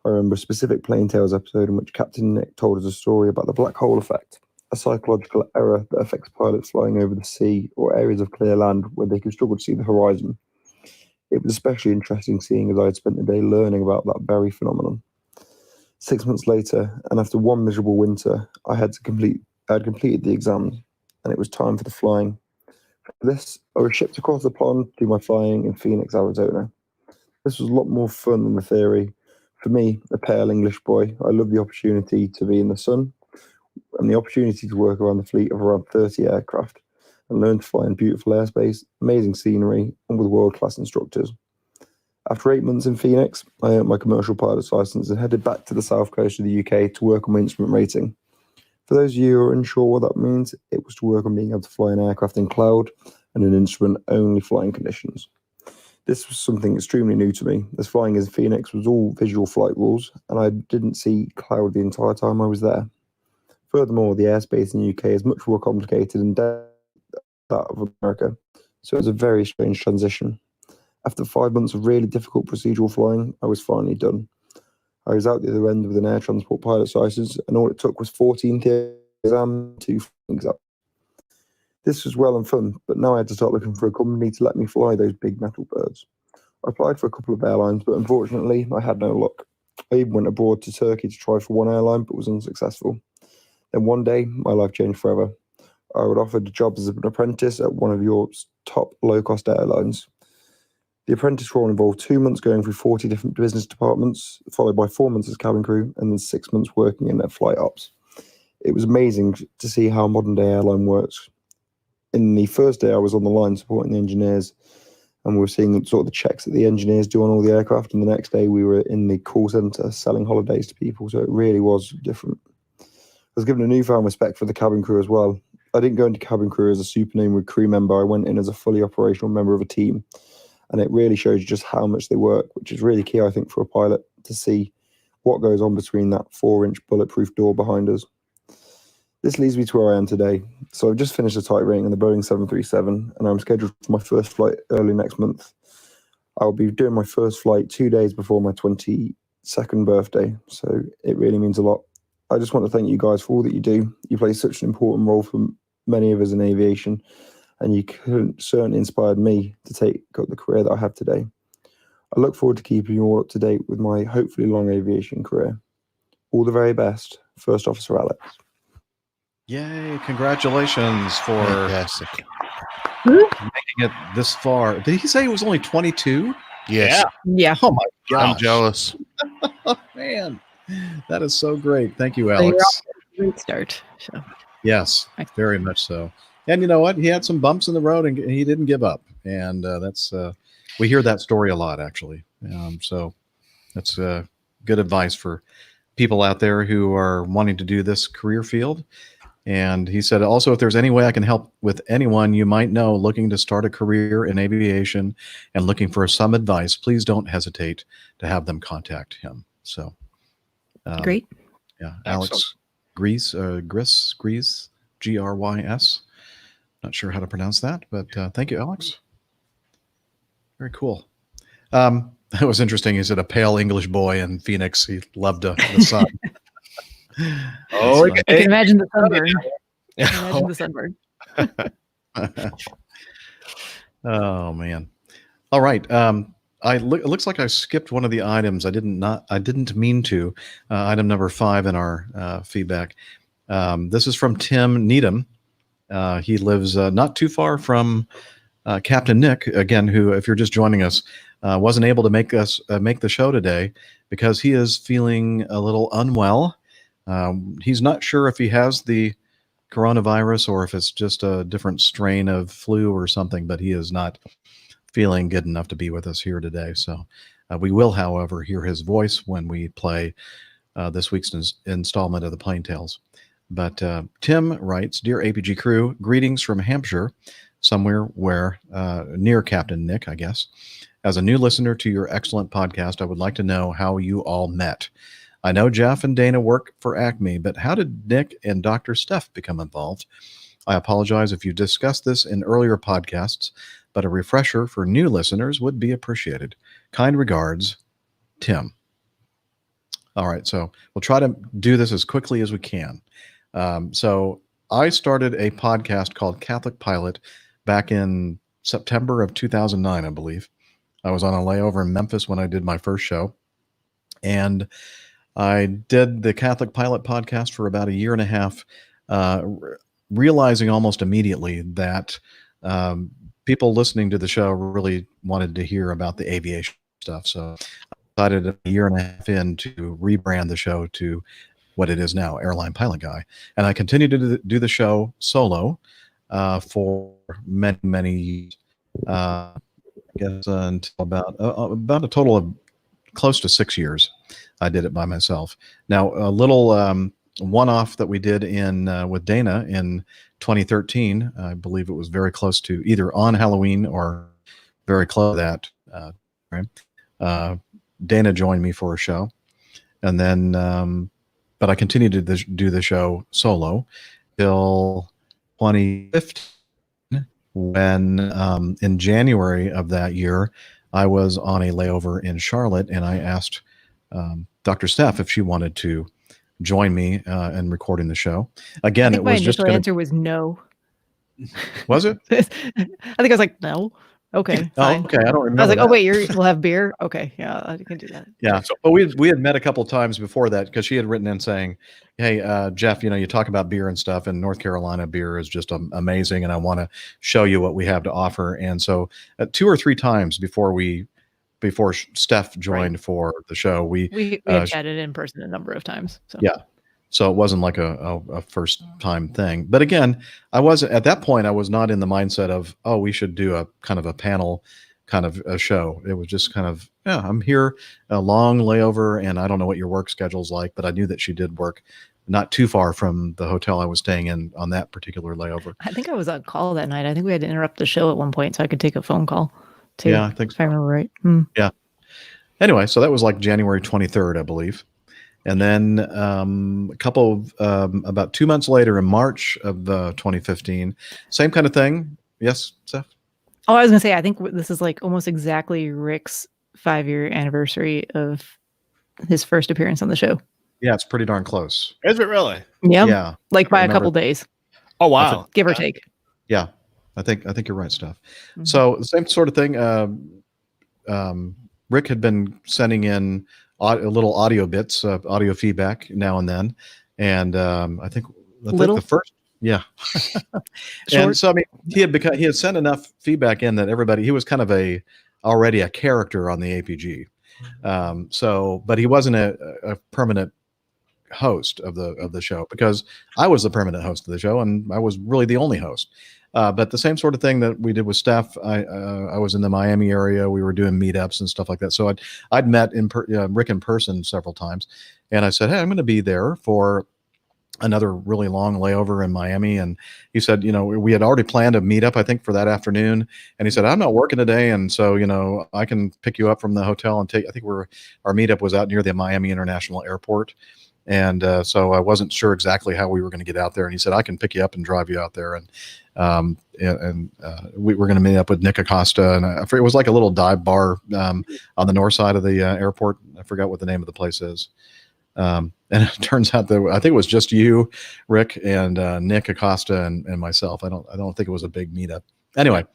I remember a specific Plain Tales episode in which Captain Nick told us a story about the black hole effect, a psychological error that affects pilots flying over the sea or areas of clear land where they can struggle to see the horizon. It was especially interesting seeing as I had spent the day learning about that very phenomenon. 6 months later, and after one miserable winter, I had completed the exams, and it was time for the flying. For this, I was shipped across the pond to do my flying in Phoenix, Arizona. This was a lot more fun than the theory. For me, a pale English boy, I loved the opportunity to be in the sun and the opportunity to work around the fleet of around 30 aircraft and learn to fly in beautiful airspace, amazing scenery, and with world-class instructors. After 8 months in Phoenix, I earned my commercial pilot's license and headed back to the south coast of the UK to work on my instrument rating. For those of you who are unsure what that means, it was to work on being able to fly an aircraft in cloud and in instrument-only flying conditions. This was something extremely new to me, as flying in Phoenix was all visual flight rules, and I didn't see cloud the entire time I was there. Furthermore, the airspace in the UK is much more complicated and that of America, so it was a very strange transition. After 5 months of really difficult procedural flying, I was finally done. I was out the other end with an air transport pilot's license, and all it took was 14 exams to exam. This was well and fun, but now I had to start looking for a company to let me fly those big metal birds. I applied for a couple of airlines, but unfortunately, I had no luck. I even went abroad to Turkey to try for one airline, but was unsuccessful. Then one day, my life changed forever. I was offered a job as an apprentice at one of Europe's top low-cost airlines. The apprentice role involved 2 months going through 40 different business departments, followed by 4 months as cabin crew, and then 6 months working in their flight ops. It was amazing to see how modern-day airline works. In the first day, I was on the line supporting the engineers, and we were seeing sort of the checks that the engineers do on all the aircraft, and the next day we were in the call centre selling holidays to people, so it really was different. I was given a newfound respect for the cabin crew as well. I didn't go into cabin crew as a supernumerary crew member, I went in as a fully operational member of a team. And it really shows you just how much they work, which is really key, I think, for a pilot to see what goes on between that 4-inch bulletproof door behind us. This leads me to where I am today. So I've just finished a type rating on the Boeing 737, and I'm scheduled for my first flight early next month. I'll be doing my first flight 2 days before my 22nd birthday, so it really means a lot. I just want to thank you guys for all that you do. You play such an important role for many of us in aviation, and you certainly inspired me to take up the career that I have today. I look forward to keeping you all up to date with my hopefully long aviation career. All the very best, First Officer Alex. Yay, congratulations for fantastic. Making it this far. Did he say he was only 22? Yes. Yeah. Oh my gosh. I'm jealous. Man, that is so great. Thank you, Alex. Great start. So. Yes, very much so. And you know what? He had some bumps in the road, and he didn't give up. And that's we hear that story a lot, actually. So that's good advice for people out there who are wanting to do this career field. And he said, also, if there's any way I can help with anyone you might know looking to start a career in aviation and looking for some advice, please don't hesitate to have them contact him. So, great. Yeah, Alex Grease, Grease, Grys. Not sure how to pronounce that, but thank you, Alex. Very cool. It was interesting. He said a pale English boy in Phoenix. He loved the sun. I can imagine the sunburn. Imagine the sunburn. Oh man! All right. It looks like I skipped one of the items. I didn't mean to. Item number 5 in our feedback. This is from Tim Needham. He lives not too far from Captain Nick, again, who, if you're just joining us, wasn't able to make the show today because he is feeling a little unwell. He's not sure if he has the coronavirus or if it's just a different strain of flu or something, but he is not feeling good enough to be with us here today. So we will, however, hear his voice when we play this week's installment of the Plain Tales. But Tim writes, Dear APG crew, greetings from Hampshire, somewhere where near Captain Nick, I guess. As a new listener to your excellent podcast, I would like to know how you all met. I know Jeff and Dana work for Acme, but how did Nick and Dr. Steph become involved? I apologize if you discussed this in earlier podcasts, but a refresher for new listeners would be appreciated. Kind regards, Tim. All right, so we'll try to do this as quickly as we can. So I started a podcast called Catholic Pilot back in September of 2009, I believe. I was on a layover in Memphis when I did my first show. And I did the Catholic Pilot podcast for about a year and a half, realizing almost immediately that people listening to the show really wanted to hear about the aviation stuff. So I decided a year and a half in to rebrand the show to what it is now, Airline Pilot Guy. And I continued to do the show solo for many, many years. I guess until about a total of close to 6 years. I did it by myself. Now, a little one-off that we did with Dana in 2013, I believe it was very close to either on Halloween or very close to that. Dana joined me for a show. And then, but I continued to do the show solo till 2015, when in January of that year, I was on a layover in Charlotte, and I asked Dr. Steph if she wanted to join me in recording the show. Again, it was just my initial answer was no. Was it? I think I was like, no. Okay. Fine. Oh, okay. I don't remember. I was like, oh wait, we'll have beer. Okay, yeah, I can do that. Yeah. So, but we had met a couple of times before that because she had written in saying, "Hey, Jeff, you talk about beer and stuff, and North Carolina beer is just amazing, and I want to show you what we have to offer." And so, 2 or 3 times before Steph joined for the show, we had chatted in person a number of times. So. Yeah. So it wasn't like a first time thing. But again, at that point, I was not in the mindset of, oh, we should do a kind of a panel kind of a show. It was just kind of, yeah, I'm here, a long layover, and I don't know what your work schedule's like, but I knew that she did work not too far from the hotel I was staying in on that particular layover. I think I was on call that night. I think we had to interrupt the show at one point so I could take a phone call too. Yeah, I think so. If I remember right. Yeah. Anyway, so that was like January 23rd, I believe. And then about 2 months later, in March of 2015, same kind of thing. Yes, Steph? Oh, I was going to say, I think this is like almost exactly Rick's 5-year anniversary of his first appearance on the show. Yeah, it's pretty darn close. Is it really? Yeah. Yeah. Like by a couple days. Oh, wow. Give or take. Yeah. I think you're right, Steph. Mm-hmm. So the same sort of thing. Rick had been sending in little audio bits, audio feedback now and then, and I think the first, yeah. And so I mean, he had sent enough feedback in that he was kind of already a character on the APG. But he wasn't a permanent host of the show, because I was the permanent host of the show, and I was really the only host. But the same sort of thing that we did with Steph. I was in the Miami area. We were doing meetups and stuff like that. So I'd met Rick in person several times, and I said, "Hey, I'm going to be there for another really long layover in Miami." And he said, we had already planned a meetup, I think, for that afternoon. And he said, "I'm not working today, and so I can pick you up from the hotel and take." I think our meetup was out near the Miami International Airport. And so I wasn't sure exactly how we were going to get out there. And he said, "I can pick you up and drive you out there." And we were going to meet up with Nick Acosta. And it was like a little dive bar on the north side of the airport. I forgot what the name of the place is. And it turns out that I think it was just you, Rick, and Nick Acosta and myself. I don't think it was a big meetup. Anyway,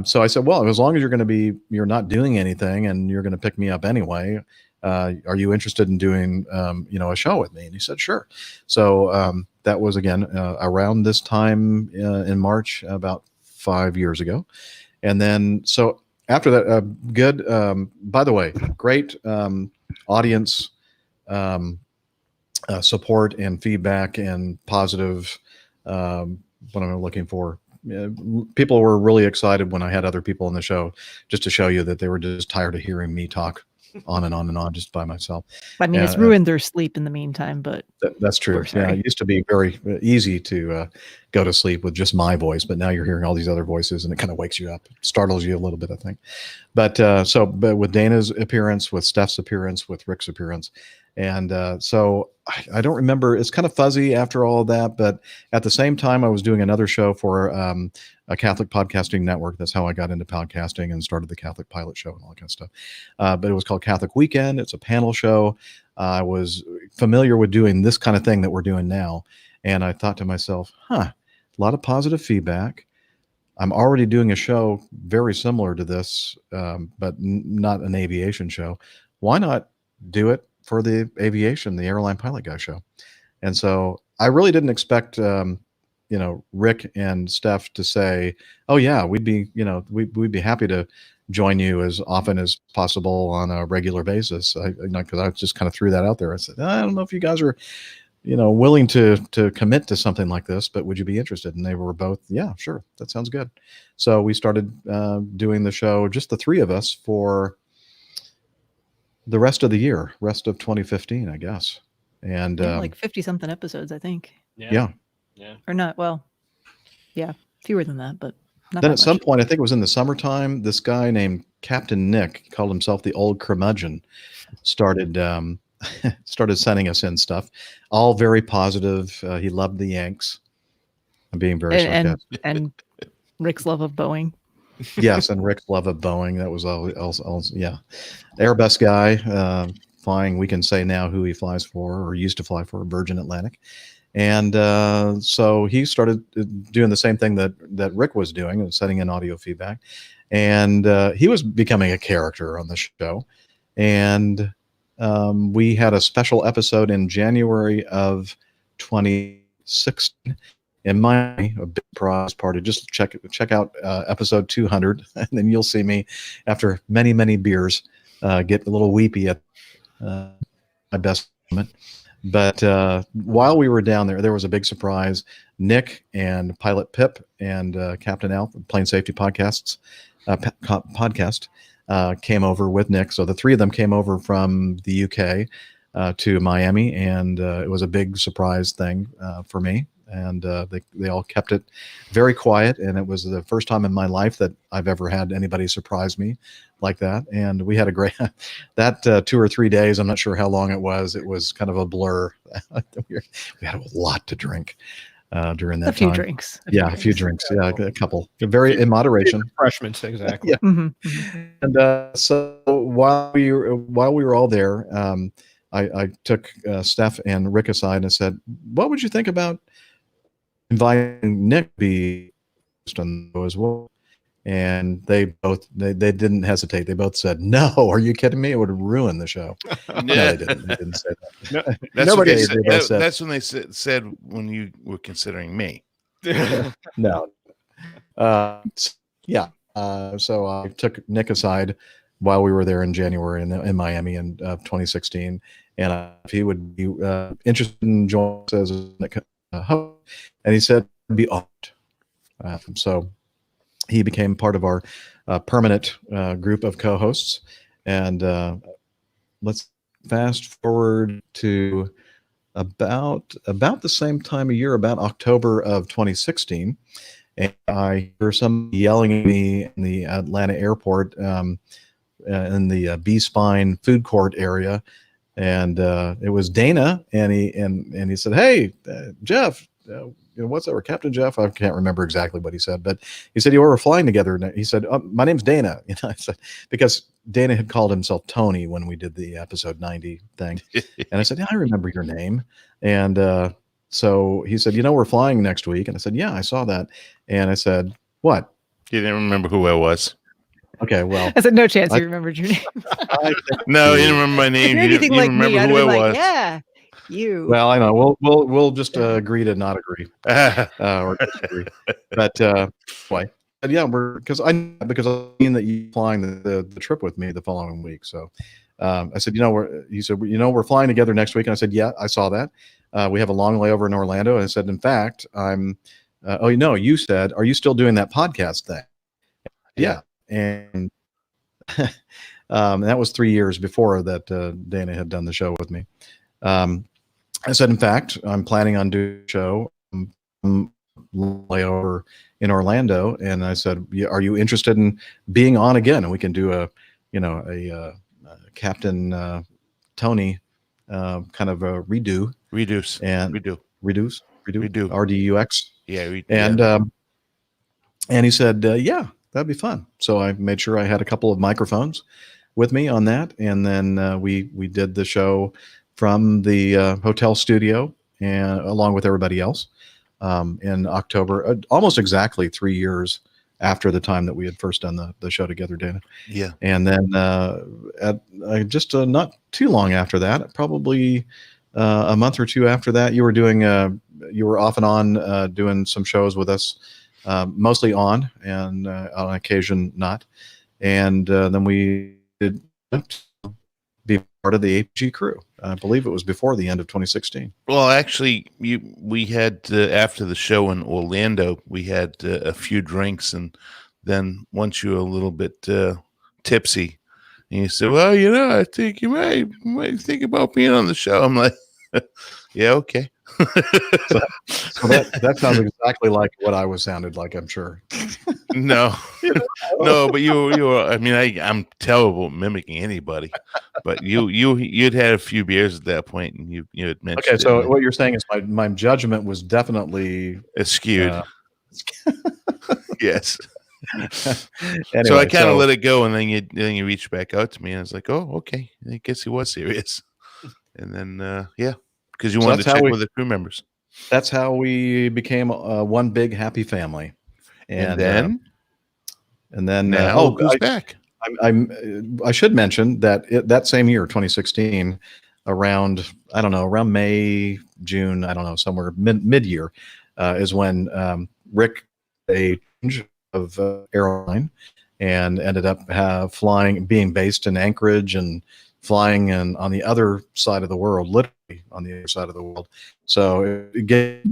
so I said, "Well, as long as you're not doing anything and you're going to pick me up anyway, are you interested in doing, a show with me?" And he said, "Sure." So that was, again, around this time in March, about 5 years ago. And then, so after that, good, by the way, great audience support and feedback and positive, what am I looking for? People were really excited when I had other people on the show, just to show you that they were just tired of hearing me talk on and on and on just by myself. I mean, it's ruined their sleep in the meantime, but that's true. Yeah, it used to be very easy to go to sleep with just my voice, but now you're hearing all these other voices, and it kind of wakes you up, startles you a little bit, I think. But but with Dana's appearance, with Steph's appearance, with Rick's appearance, and so I don't remember. It's kind of fuzzy after all of that, but at the same time, I was doing another show for a Catholic podcasting network. That's how I got into podcasting and started the Catholic Pilot Show and all that kind of stuff. But it was called Catholic Weekend. It's a panel show. I was familiar with doing this kind of thing that we're doing now. And I thought to myself, a lot of positive feedback. I'm already doing a show very similar to this, but not an aviation show. Why not do it for the aviation, the Airline Pilot Guy show? And so I really didn't expect, Rick and Steph to say, "Oh yeah, we'd be happy to join you as often as possible on a regular basis." Because I just kind of threw that out there. I said, "I don't know if you guys are, willing to commit to something like this, but would you be interested?" And they were both, "Yeah, sure, that sounds good." So we started doing the show, just the three of us, for the rest of the year, rest of 2015, I guess. And like 50 something episodes, I think. Yeah. Or not. Well, yeah, fewer than that, but not then that at some much. point, I think it was in the summertime, this guy named Captain Nick, he called himself the Old Curmudgeon, started sending us in stuff, all very positive. He loved the Yanks. I'm being very sarcastic. And Rick's love of Boeing. Yes, and Rick's love of Boeing. That was all yeah. Airbus guy, flying, we can say now who he flies for, or used to fly for, Virgin Atlantic. And so he started doing the same thing that Rick was doing, and sending in audio feedback. And he was becoming a character on the show. And we had a special episode in January of 2016 in Miami, a big prize party. Just check out episode 200, and then you'll see me, after many, many beers, get a little weepy at my best moment. But while we were down there was a big surprise. Nick and Pilot Pip and Captain Al, Plane Safety Podcast, came over with Nick. So the three of them came over from the UK to Miami, and it was a big surprise thing for me. And they all kept it very quiet, and it was the first time in my life that I've ever had anybody surprise me like that. And we had a great that 2 or 3 days. I'm not sure how long it was. It was kind of a blur. We had a lot to drink during that time. A few drinks. A few drinks. Yeah, a couple. Very in moderation. Refreshments, exactly. Yeah. Mm-hmm. And so while we were all there, I took Steph and Rick aside and said, "What would you think about inviting Nick to be on as well?" And they didn't hesitate. They both said, "No, are you kidding me? It would ruin the show." No, they didn't. They didn't say that. That's when they said when you were considering me. No. So I took Nick aside while we were there in January in Miami in 2016, and if he would be interested in joining us as a host. And he said, "Be honored." So he became part of our permanent group of co-hosts. And let's fast forward to about the same time of year, about October of 2016. And I hear somebody yelling at me in the Atlanta airport in the B-Spine food court area. And it was Dana, and he said, "Hey, Jeff, what's that? Or Captain Jeff?" I can't remember exactly what he said, but he said, "You were flying together." And he said, "My name's Dana." I said, because Dana had called himself Tony when we did the episode 90 thing, and I said, "Yeah, I remember your name." And so he said, "We're flying next week." And I said, "Yeah, I saw that." And I said, "What?" You didn't remember who I was. Okay, well, I said, no chance you remembered your name. No, you didn't remember my name. If you're anything like remember me, I'd who be I like, was. yeah, you. Well, I know. We'll just agree to not agree or disagree. But anyway, yeah, because I've seen that you flying the trip with me the following week. So I said, he said, we're flying together next week. And I said, yeah, I saw that. We have a long layover in Orlando. And I said, in fact, you said, are you still doing that podcast thing? Yeah. And that was 3 years before that Dana had done the show with me. I said, in fact, I'm planning on doing a show layover in Orlando. And I said, are you interested in being on again? And we can do a Captain Tony kind of a redo. Reduce. RDUX. Yeah. And he said, yeah, that'd be fun. So I made sure I had a couple of microphones with me on that. And then we did the show from the hotel studio and along with everybody else in October, almost exactly 3 years after the time that we had first done the show together, Dana. Yeah. And then just not too long after that, probably a month or two after that, you were off and on doing some shows with us, mostly on and on occasion not. And then we did be part of the APG crew. I believe it was before the end of 2016. Well, actually, we had after the show in Orlando, we had a few drinks, and then once you were a little bit tipsy, and you said, "Well, I think you might think about being on the show." I'm like, "Yeah, okay." so that sounds exactly like what I was sounded like, I'm sure. No, but you were. I mean, I'm terrible at mimicking anybody, but you'd had a few beers at that point, and you had mentioned. Okay, so what you're saying is my judgment was definitely skewed. Yes. Anyway, so I kind of let it go, and then you reached back out to me, and I was like, "Oh, okay. I guess he was serious." And then because you wanted to check with the crew members. That's how we became one big happy family. And then now who's back? I should mention that that same year, 2016, around May, June, somewhere mid-year, is when Rick a change of airline and ended up being based in Anchorage and flying on the other side of the world, literally on the other side of the world. So it gets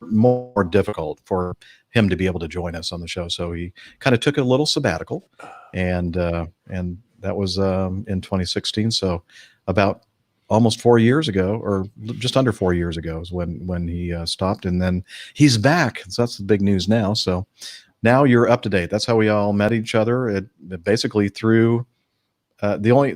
more difficult for him to be able to join us on the show. So he kind of took a little sabbatical, and that was in 2016. So about almost 4 years ago, or just under 4 years ago, is when he stopped, and then he's back. So that's the big news now. So now you're up to date. That's how we all met each other. It basically through the only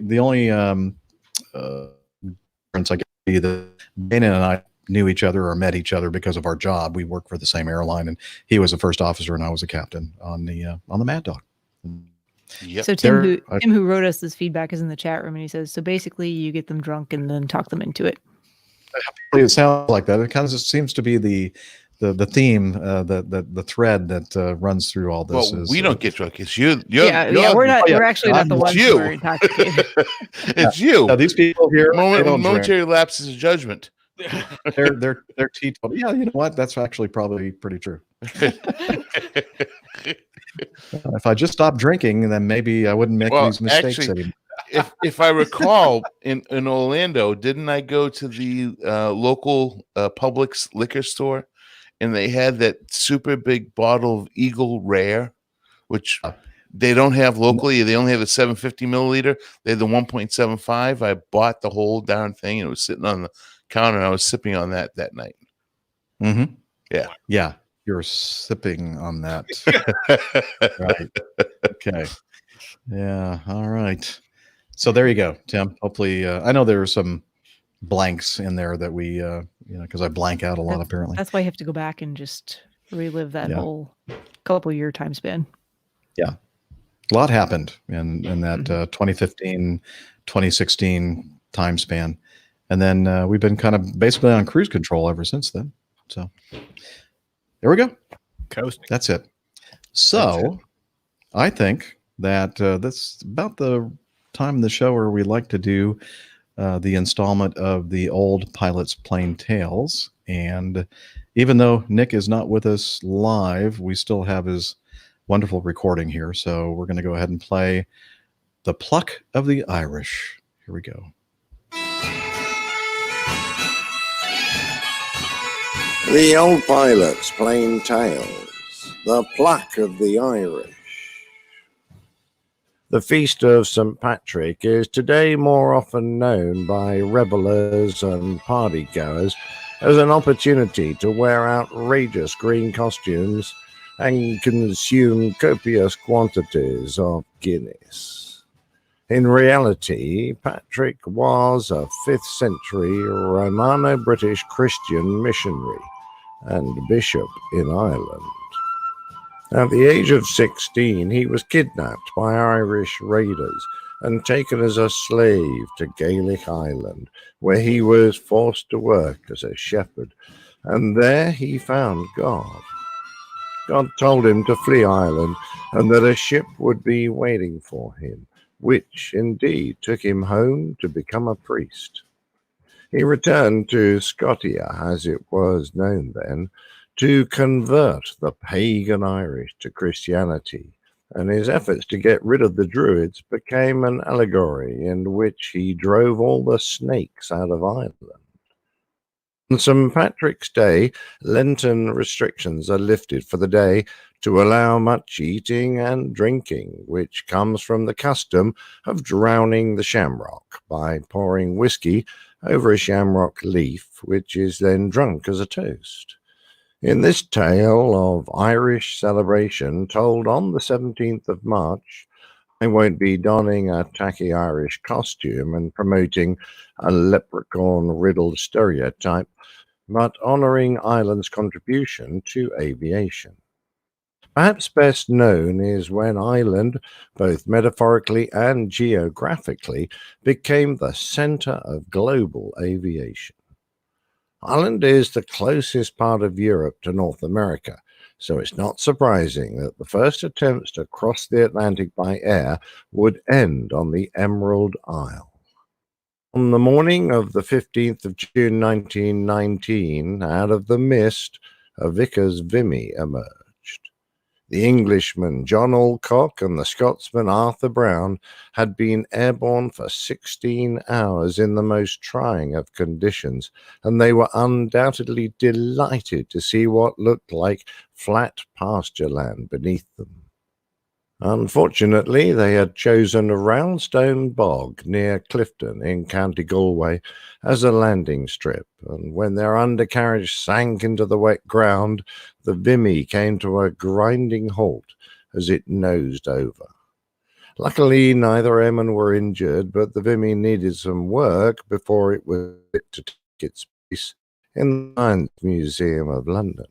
difference I guess be that Dana and I knew each other or met each other because of our job. We worked for the same airline, and he was a first officer and I was a captain on the Mad Dog. Yep. So Tim, who wrote us this feedback, is in the chat room, and he says, so basically you get them drunk and then talk them into it. It sounds like that. It kind of just seems to be the theme, the thread that runs through all this. Well, we don't get drunk. It's you. We're actually not the ones who are intoxicated. It's you. Now, these people here, momentary lapses of judgment. They're teetotal. Yeah, you know what? That's actually probably pretty true. If I just stopped drinking, then maybe I wouldn't make these mistakes anymore. If I recall, in Orlando, didn't I go to the local Publix liquor store and they had that super big bottle of Eagle Rare, which they don't have locally. They only have a 750 milliliter. They had the 1.75. I bought the whole darn thing, and it was sitting on the counter, and I was sipping on that night. Mm-hmm. Yeah. Yeah. You're sipping on that. Right. Okay. Yeah. All right. So there you go, Tim. Hopefully, I know there are some blanks in there that we, because I blank out a lot, apparently. That's why you have to go back and just relive that whole couple year time span. Yeah. A lot happened in that 2015, 2016 time span. And then we've been kind of basically on cruise control ever since then. So there we go. Coasting. That's it. So I think that that's about the time in the show where we like to do the installment of the old Pilot's Plain Tales. And even though Nick is not with us live, we still have his wonderful recording here. So we're going to go ahead and play The Pluck of the Irish. Here we go. The Old Pilot's Plain Tales, The Pluck of the Irish. The Feast of St. Patrick is today more often known by revellers and partygoers as an opportunity to wear outrageous green costumes and consume copious quantities of Guinness. In reality, Patrick was a 5th century Romano-British Christian missionary and bishop in Ireland. At the age of 16, he was kidnapped by Irish raiders and taken as a slave to Gaelic Island, where he was forced to work as a shepherd, and there he found God. God told him to flee Ireland and that a ship would be waiting for him, which indeed took him home to become a priest. He returned to Scotia, as it was known then, to convert the pagan Irish to Christianity, and his efforts to get rid of the Druids became an allegory in which he drove all the snakes out of Ireland. On St. Patrick's Day, Lenten restrictions are lifted for the day to allow much eating and drinking, which comes from the custom of drowning the shamrock by pouring whiskey over a shamrock leaf, which is then drunk as a toast. In this tale of Irish celebration told on the 17th of March, I won't be donning a tacky Irish costume and promoting a leprechaun-riddled stereotype, but honouring Ireland's contribution to aviation. Perhaps best known is when Ireland, both metaphorically and geographically, became the centre of global aviation. Ireland is the closest part of Europe to North America, so it's not surprising that the first attempts to cross the Atlantic by air would end on the Emerald Isle. On the morning of the 15th of June 1919, out of the mist, a Vickers Vimy emerged. The Englishman John Alcock and the Scotsman Arthur Brown had been airborne for 16 hours in the most trying of conditions, and they were undoubtedly delighted to see what looked like flat pasture land beneath them. Unfortunately, they had chosen a roundstone bog near Clifton in County Galway as a landing strip, and when their undercarriage sank into the wet ground, the Vimy came to a grinding halt as it nosed over. Luckily, neither airman were injured, but the Vimy needed some work before it was fit to take its place in the Science Museum of London.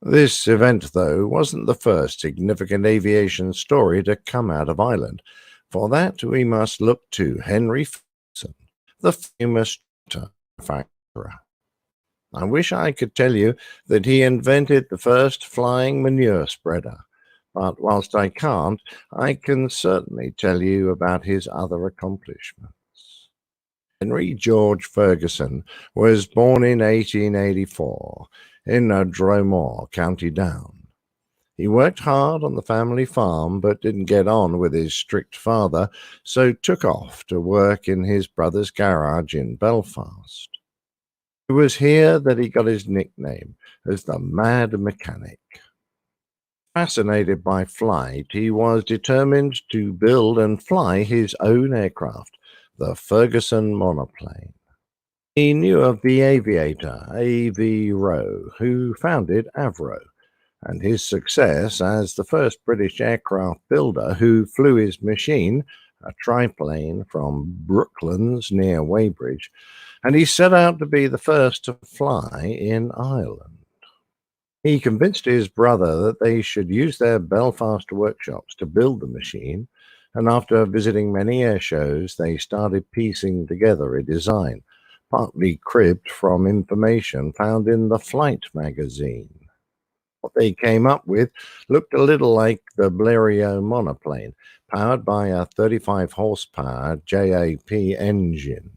This event, though, wasn't the first significant aviation story to come out of Ireland. For that, we must look to Henry Ferguson, the famous manufacturer. I wish I could tell you that he invented the first flying manure spreader, but whilst I can't, I can certainly tell you about his other accomplishments. Henry George Ferguson was born in 1884 in Dromore, County Down. He worked hard on the family farm but didn't get on with his strict father, so took off to work in his brother's garage in Belfast. It was here that he got his nickname as the Mad Mechanic. Fascinated by flight, he was determined to build and fly his own aircraft, the Ferguson monoplane. He knew of the aviator A.V. Rowe, who founded Avro, and his success as the first British aircraft builder who flew his machine, a triplane, from Brooklands near Weybridge, and he set out to be the first to fly in Ireland. He convinced his brother that they should use their Belfast workshops to build the machine, and after visiting many air shows, they started piecing together a design, partly cribbed from information found in the Flight magazine. What they came up with looked a little like the Blériot monoplane, powered by a 35 horsepower JAP engine.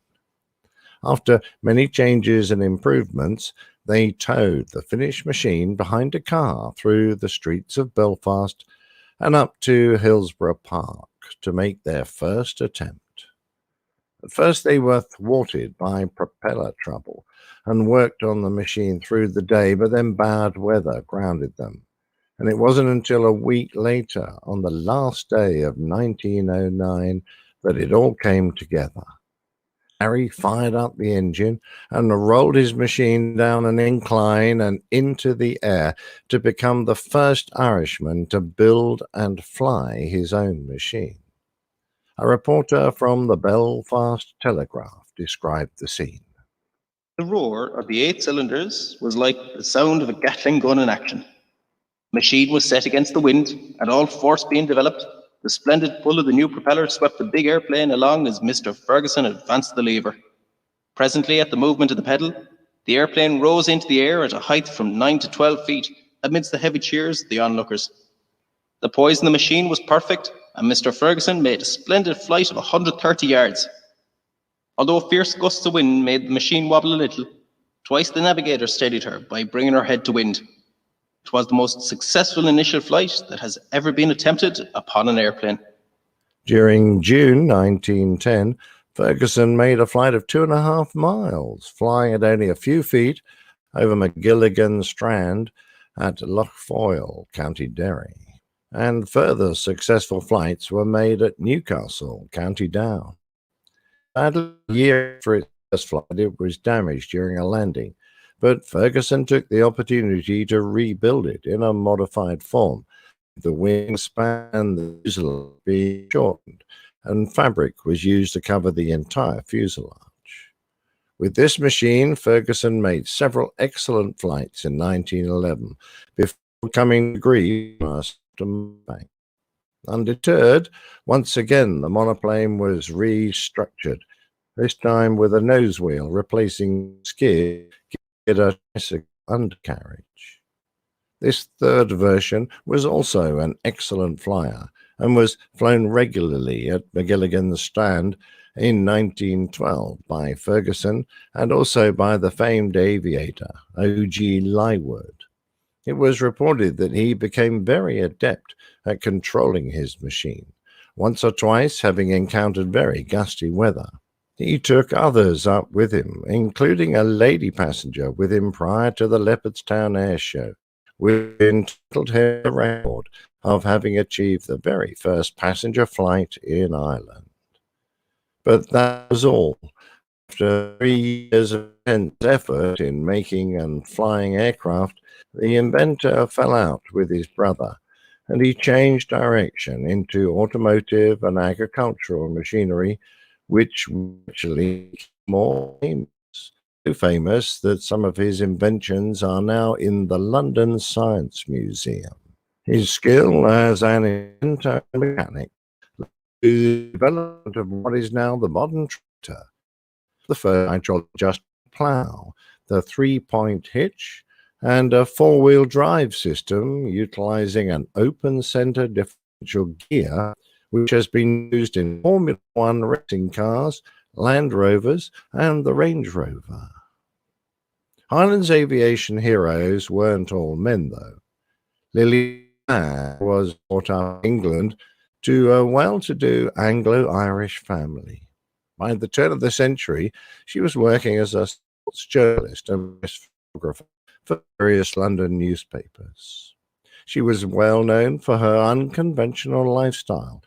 After many changes and improvements, they towed the finished machine behind a car through the streets of Belfast and up to Hillsborough Park to make their first attempt. At first they were thwarted by propeller trouble and worked on the machine through the day, but then bad weather grounded them. And it wasn't until a week later, on the last day of 1909, that it all came together. Harry fired up the engine and rolled his machine down an incline and into the air to become the first Irishman to build and fly his own machine. A reporter from the Belfast Telegraph described the scene. The roar of the 8 cylinders was like the sound of a Gatling gun in action. The machine was set against the wind, and all force being developed, the splendid pull of the new propeller swept the big airplane along as Mr. Ferguson advanced the lever. Presently, at the movement of the pedal, the airplane rose into the air at a height from 9 to 12 feet amidst the heavy cheers of the onlookers. The poise in the machine was perfect, and Mr. Ferguson made a splendid flight of 130 yards. Although fierce gusts of wind made the machine wobble a little, twice the navigator steadied her by bringing her head to wind. It was the most successful initial flight that has ever been attempted upon an airplane. During June 1910, Ferguson made a flight of 2.5 miles, flying at only a few feet over McGilligan Strand at Lochfoyle, County Derry. And further successful flights were made at Newcastle, County Down. Sadly, a year after its first flight, it was damaged during a landing, but Ferguson took the opportunity to rebuild it in a modified form, the wingspan and the fuselage being shortened, and fabric was used to cover the entire fuselage. With this machine, Ferguson made several excellent flights in 1911 before becoming grieved. Undeterred, once again the monoplane was restructured, this time with a nose wheel replacing skid to a tricycle undercarriage. This third version was also an excellent flyer and was flown regularly at McGilligan Strand in 1912 by Ferguson and also by the famed aviator O.G. Lywood. It was reported that he became very adept at controlling his machine, once or twice having encountered very gusty weather. He took others up with him, including a lady passenger with him prior to the Leopardstown Air Show, which entitled him the record of having achieved the very first passenger flight in Ireland. But that was all. After 3 years of intense effort in making and flying aircraft, the inventor fell out with his brother, and he changed direction into automotive and agricultural machinery, which actually became more famous. So famous that some of his inventions are now in the London Science Museum. His skill as an inventor and mechanic led to the development of what is now the modern tractor, the first hydraulic adjustable plough, the 3-point hitch, and a 4-wheel drive system utilizing an open center differential gear, which has been used in Formula One racing cars, Land Rovers, and the Range Rover. Ireland's aviation heroes weren't all men, though. Lily was brought up in England to a well-to-do Anglo-Irish family. By the turn of the century, she was working as a journalist and photographer for various London newspapers. She was well known for her unconventional lifestyle,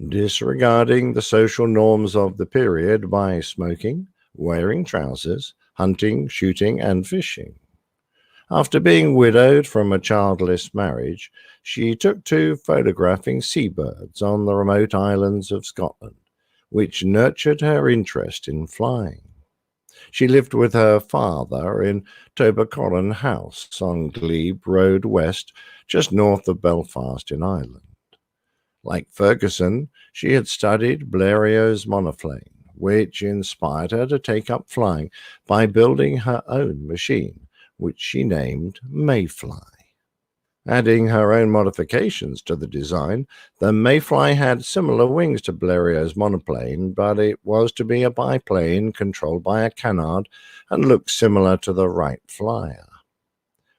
disregarding the social norms of the period by smoking, wearing trousers, hunting, shooting, and fishing. After being widowed from a childless marriage, she took to photographing seabirds on the remote islands of Scotland, which nurtured her interest in flying. She lived with her father in Tobercollen House on Glebe Road West, just north of Belfast in Ireland. Like Ferguson, she had studied Blériot's monoplane, which inspired her to take up flying by building her own machine, which she named Mayfly. Adding her own modifications to the design, the Mayfly had similar wings to Blériot's monoplane, but it was to be a biplane controlled by a canard and looked similar to the Wright Flyer.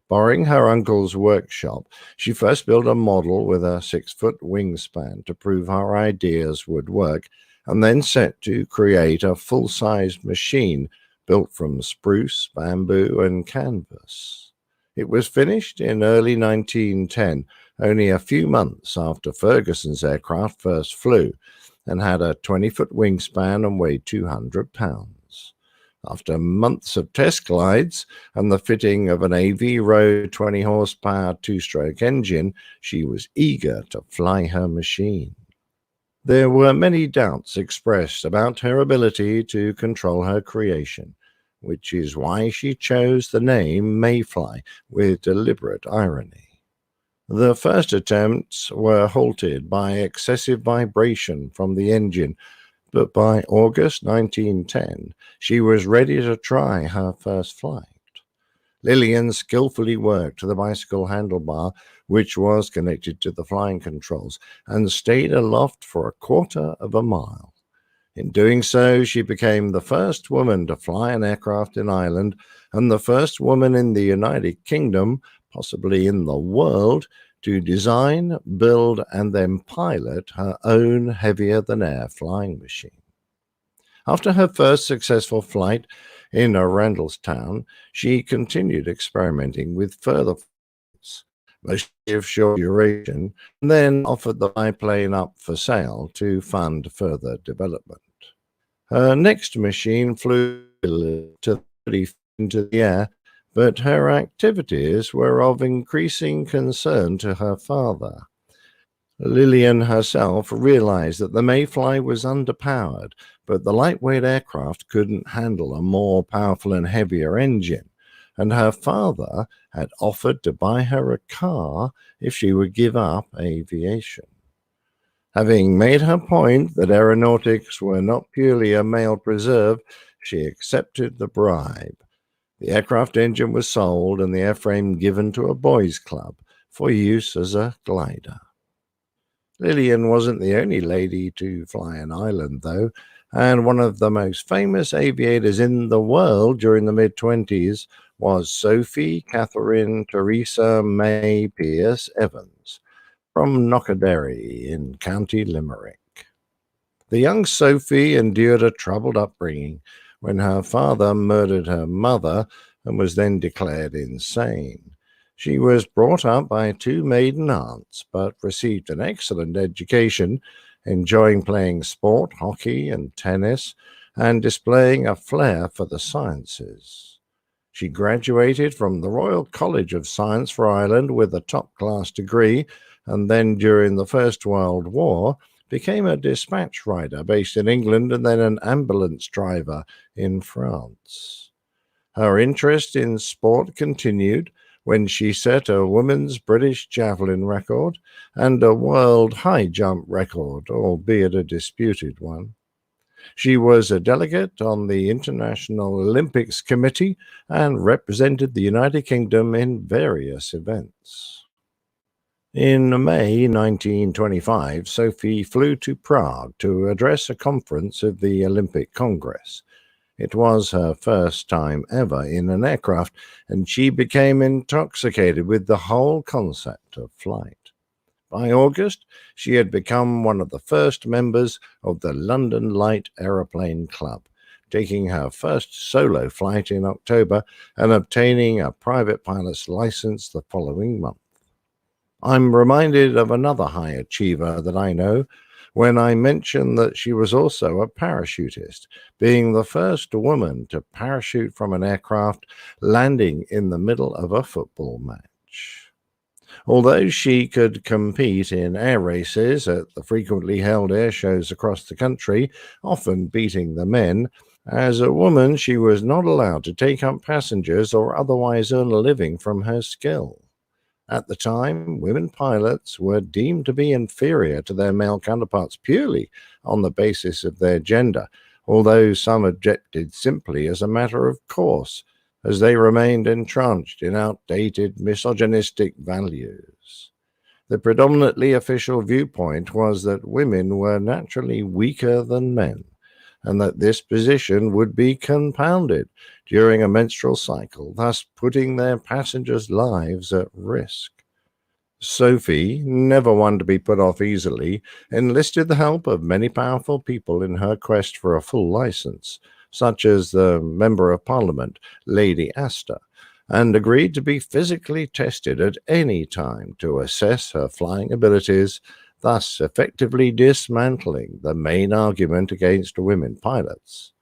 Borrowing her uncle's workshop, she first built a model with a 6-foot wingspan to prove her ideas would work, and then set to create a full-sized machine built from spruce, bamboo, and canvas. It was finished in early 1910, only a few months after Ferguson's aircraft first flew, and had a 20-foot wingspan and weighed 200 pounds. After months of test glides and the fitting of an AV-Row 20-horsepower two-stroke engine, she was eager to fly her machine. There were many doubts expressed about her ability to control her creation, which is why she chose the name Mayfly with deliberate irony. The first attempts were halted by excessive vibration from the engine, but by August 1910, she was ready to try her first flight. Lillian skillfully worked the bicycle handlebar, which was connected to the flying controls, and stayed aloft for a quarter of a mile. In doing so, she became the first woman to fly an aircraft in Ireland and the first woman in the United Kingdom, possibly in the world, to design, build, and then pilot her own heavier-than-air flying machine. After her first successful flight in Randallstown, she continued experimenting with further flights, mostly of short duration, and then offered the biplane up for sale to fund further development. Her next machine flew to 30 feet into the air, but her activities were of increasing concern to her father. Lillian herself realized that the Mayfly was underpowered, but the lightweight aircraft couldn't handle a more powerful and heavier engine, and her father had offered to buy her a car if she would give up aviation. Having made her point that aeronautics were not purely a male preserve, she accepted the bribe. The aircraft engine was sold and the airframe given to a boys' club for use as a glider. Lillian wasn't the only lady to fly an island, though, and one of the most famous aviators in the world during the mid-20s was Sophie Catherine Teresa May Pierce Evans from Knockaderry in County Limerick. The young Sophie endured a troubled upbringing when her father murdered her mother and was then declared insane. She was brought up by 2 maiden aunts, but received an excellent education, enjoying playing sport, hockey, and tennis, and displaying a flair for the sciences. She graduated from the Royal College of Science for Ireland with a top-class degree, and then during the First World War became a dispatch rider based in England and then an ambulance driver in France. Her interest in sport continued when she set a women's British javelin record and a world high jump record, albeit a disputed one. She was a delegate on the International Olympics Committee and represented the United Kingdom in various events. In May 1925, Sophie flew to Prague to address a conference of the Olympic Congress. It was her first time ever in an aircraft, and she became intoxicated with the whole concept of flight. By August, she had become one of the first members of the London Light Aeroplane Club, taking her first solo flight in October and obtaining a private pilot's license the following month. I'm reminded of another high achiever that I know when I mention that she was also a parachutist, being the first woman to parachute from an aircraft landing in the middle of a football match. Although she could compete in air races at the frequently held air shows across the country, often beating the men, as a woman she was not allowed to take up passengers or otherwise earn a living from her skill. At the time, women pilots were deemed to be inferior to their male counterparts purely on the basis of their gender, although some objected simply as a matter of course, as they remained entrenched in outdated misogynistic values. The predominantly official viewpoint was that women were naturally weaker than men, and that this position would be compounded during a menstrual cycle, thus putting their passengers' lives at risk. Sophie, never one to be put off easily, enlisted the help of many powerful people in her quest for a full license, such as the Member of Parliament, Lady Astor, and agreed to be physically tested at any time to assess her flying abilities, thus effectively dismantling the main argument against women pilots.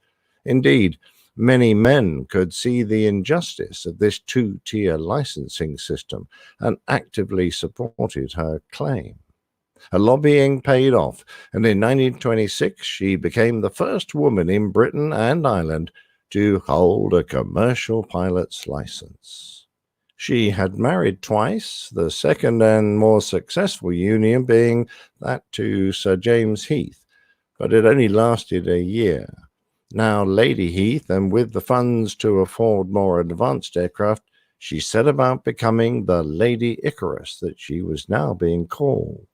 Indeed, many men could see the injustice of this two-tier licensing system and actively supported her claim. Her lobbying paid off, and in 1926 she became the first woman in Britain and Ireland to hold a commercial pilot's license. She had married twice, the second and more successful union being that to Sir James Heath, but it only lasted a year. Now Lady Heath, and with the funds to afford more advanced aircraft, she set about becoming the Lady Icarus that she was now being called.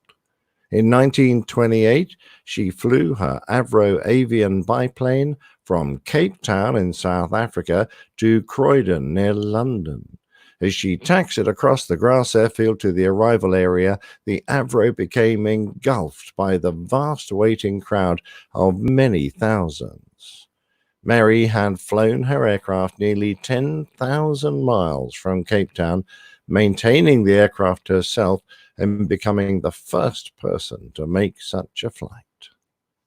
In 1928, she flew her Avro Avian biplane from Cape Town in South Africa to Croydon near London. As she taxied across the grass airfield to the arrival area, the Avro became engulfed by the vast waiting crowd of many thousands. Mary had flown her aircraft nearly 10,000 miles from Cape Town, maintaining the aircraft herself and becoming the first person to make such a flight.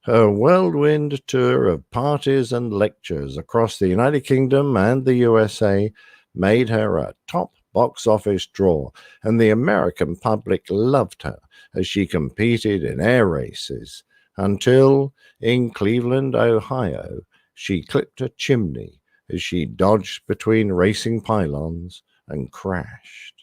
Her whirlwind tour of parties and lectures across the United Kingdom and the USA made her a top box office draw, and the American public loved her as she competed in air races, until, in Cleveland, Ohio, she clipped a chimney as she dodged between racing pylons and crashed.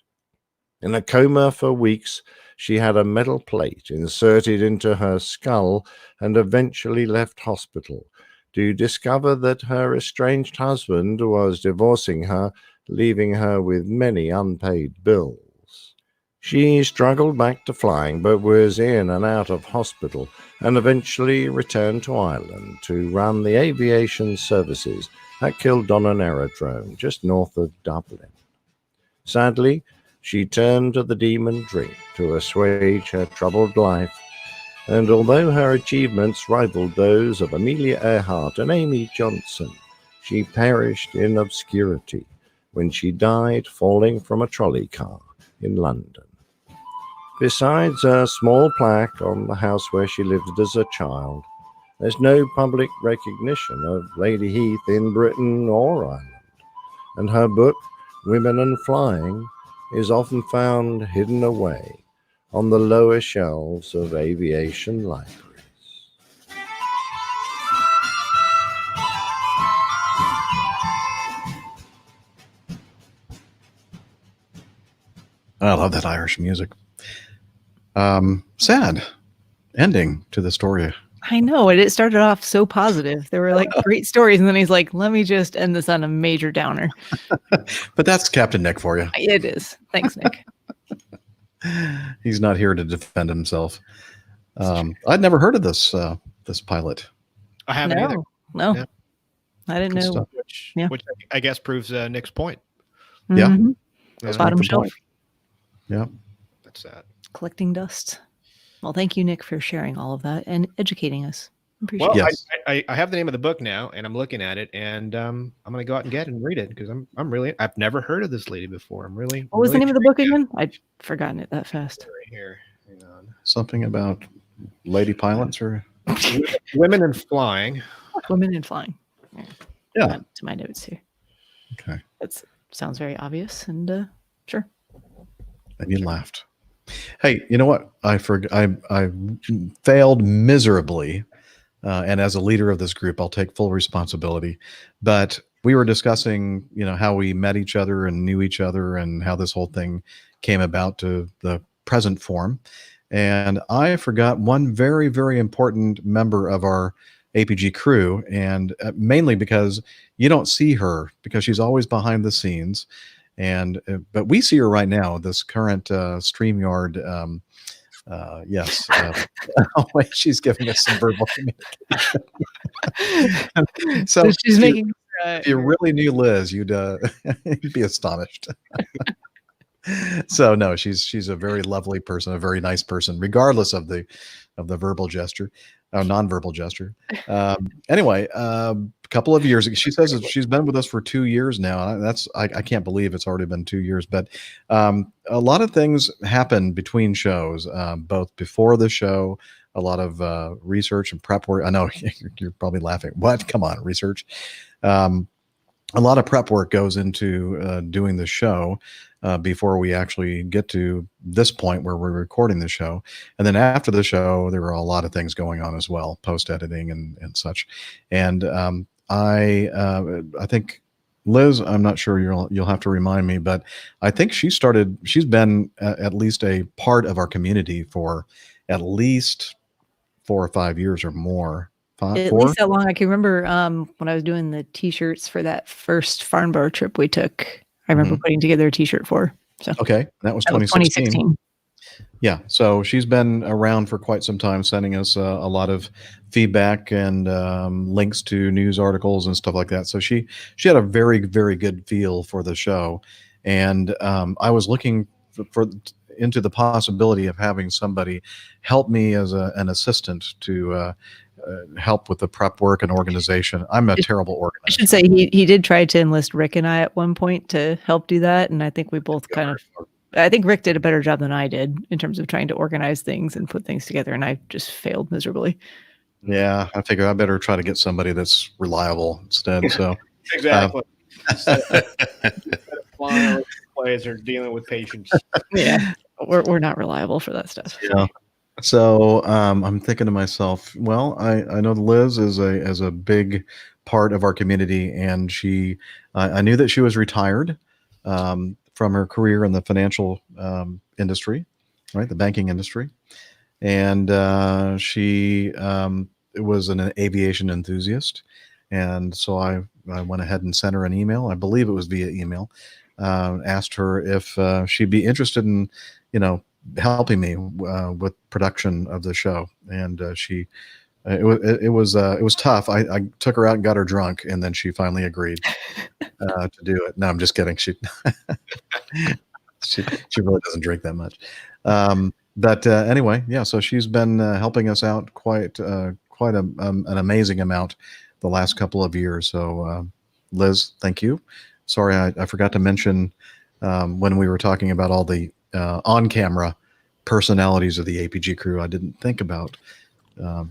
In a coma for weeks, she had a metal plate inserted into her skull and eventually left hospital to discover that her estranged husband was divorcing her, leaving her with many unpaid bills. She struggled back to flying, but was in and out of hospital and eventually returned to Ireland to run the aviation services at Kildonnan Aerodrome, just north of Dublin. Sadly, she turned to the demon drink to assuage her troubled life, and although her achievements rivaled those of Amelia Earhart and Amy Johnson, she perished in obscurity when she died falling from a trolley car in London. Besides a small plaque on the house where she lived as a child, there's no public recognition of Lady Heath in Britain or Ireland, and her book, Women and Flying, is often found hidden away on the lower shelves of aviation libraries. I love that Irish music. Sad ending to the story. I know, and it started off so positive. There were like great stories, and then he's like, let me just end this on a major downer. But that's Captain Nick for you. It is. Thanks, Nick. He's not here to defend himself. I'd never heard of this this pilot. I haven't either. No, yeah. I didn't know. Stuff, which I guess proves Nick's point. Mm-hmm. Yeah, bottom shelf. Yeah, that's sad. Collecting dust. Well, thank you, Nick, for sharing all of that and educating us. Well, Yes. I have the name of the book now, and I'm looking at it, and I'm going to go out and get it and read it because I've never heard of this lady before. What was the name of the book again? I'd forgotten it that fast. Right here. Hang on. Something about lady pilots or women in flying. Women in flying. Yeah. To my notes here. Okay. That sounds very obvious, and sure. And you laughed. Hey, you know what? I failed miserably. And as a leader of this group, I'll take full responsibility. But we were discussing, how we met each other and knew each other and how this whole thing came about to the present form. And I forgot one very, very important member of our APG crew, and mainly because you don't see her because she's always behind the scenes. And but we see her right now, this current StreamYard. Yes. Wait, she's giving us some verbal communication. so she's making. If you really knew Liz, you'd be astonished. So no, she's a very lovely person, a very nice person, regardless of the verbal gesture, nonverbal gesture. Anyway, a couple of years ago, she says that she's been with us for 2 years now. I can't believe it's already been 2 years, but a lot of things happen between shows, both before the show, a lot of research and prep work. I know you're probably laughing. What? Come on, research. A lot of prep work goes into doing the show before we actually get to this point where we're recording the show. And then after the show, there are a lot of things going on as well, post-editing and such. And I think, Liz, I'm not sure, you'll have to remind me, but I think she's been at least a part of our community for at least 4 or 5 years or more. At least that long. I can remember when I was doing the t-shirts for that first farm bar trip we took. I remember putting together a t-shirt for. So okay, that was 2016. Yeah, so she's been around for quite some time, sending us a lot of feedback and links to news articles and stuff like that. So she had a very, very good feel for the show, and I was looking into the possibility of having somebody help me as an assistant to help with the prep work and organization. I'm a terrible organizer. I should say he did try to enlist Rick and I at one point to help do that, and I think we both I think Rick did a better job than I did in terms of trying to organize things and put things together, and I just failed miserably. Yeah, I figure I better try to get somebody that's reliable instead. So exactly. Players are dealing with patients. Yeah, we're not reliable for that stuff. Yeah. So I'm thinking to myself, well, I know Liz is a big part of our community, and I knew that she was retired from her career in the financial industry, right, the banking industry, and she was an aviation enthusiast, and so I went ahead and sent her an email. I believe it was via email. Asked her if she'd be interested in, helping me with production of the show, and it was tough. I took her out and got her drunk, and then she finally agreed to do it. No, I'm just kidding. She really doesn't drink that much. But anyway, yeah. So she's been helping us out quite an amazing amount the last couple of years. So Liz, thank you. Sorry, I forgot to mention when we were talking about all the on-camera personalities of the APG crew, I didn't think about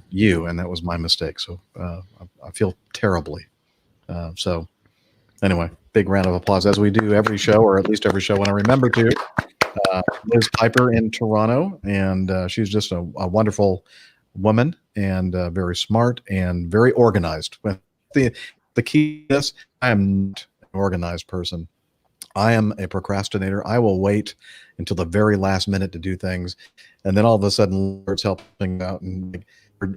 you, and that was my mistake. So I feel terribly. So anyway, big round of applause, as we do every show, or at least every show when I remember to. Liz Piper in Toronto, and she's just a wonderful woman, and very smart and very organized. The key is I am not an organized person. I am a procrastinator. I will wait until the very last minute to do things, and then all of a sudden it's helping out, and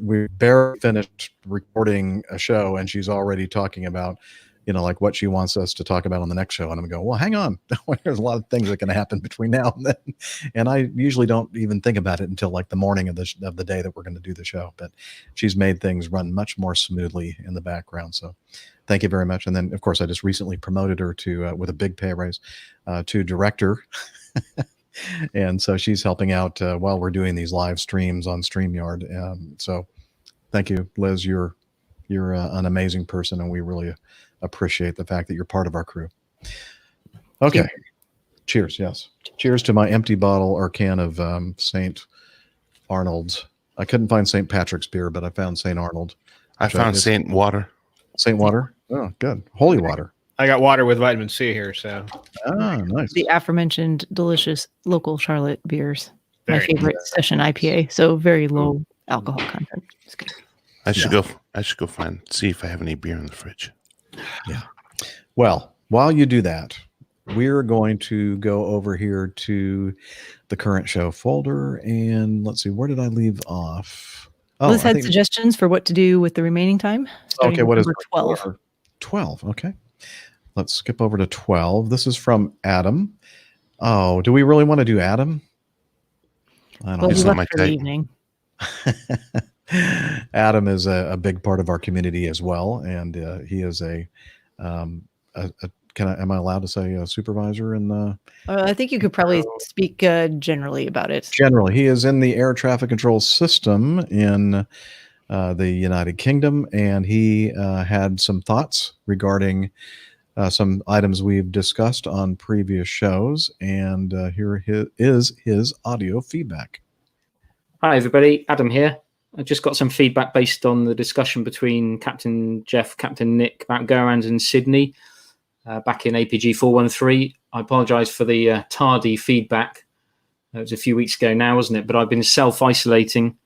we barely finished recording a show, and she's already talking about, like what she wants us to talk about on the next show, and I'm going, well, hang on, there's a lot of things that can happen between now and then, and I usually don't even think about it until like the morning of the day that we're going to do the show. But she's made things run much more smoothly in the background, so thank you very much. And then, of course, I just recently promoted her to with a big pay raise to director. And so she's helping out while we're doing these live streams on StreamYard. So Thank you, Liz. You're an amazing person, and we really appreciate the fact that you're part of our crew. Okay. Cheers. Yes. Cheers to my empty bottle or can of St. Arnold's. I couldn't find St. Patrick's beer, but I found St. Arnold. I found St. Water. St. Water? Oh, good. Holy water. I got water with vitamin C here, so. Ah, nice. The aforementioned delicious local Charlotte beers. My Very favorite session IPA, so very low alcohol content. It's good. I should go see if I have any beer in the fridge. Yeah. Well, while you do that, we're going to go over here to the current show folder, and let's see, where did I leave off? Oh, Liz had suggestions for what to do with the remaining time. Okay, what is number 12? 12. Okay. Let's skip over to 12. This is from Adam. Oh, do we really want to do Adam? I don't know. It's not my type. Evening. Adam is a big part of our community as well, and he is am I allowed to say a supervisor in the? I think you could probably speak generally about it. Generally, he is in the air traffic control system in the United Kingdom, and he had some thoughts regarding some items we've discussed on previous shows, and here is his audio feedback. Hi, everybody. Adam here. I just got some feedback based on the discussion between Captain Jeff, Captain Nick about go-arounds in Sydney back in APG 413. I apologise for the tardy feedback. It was a few weeks ago now, wasn't it? But I've been self-isolating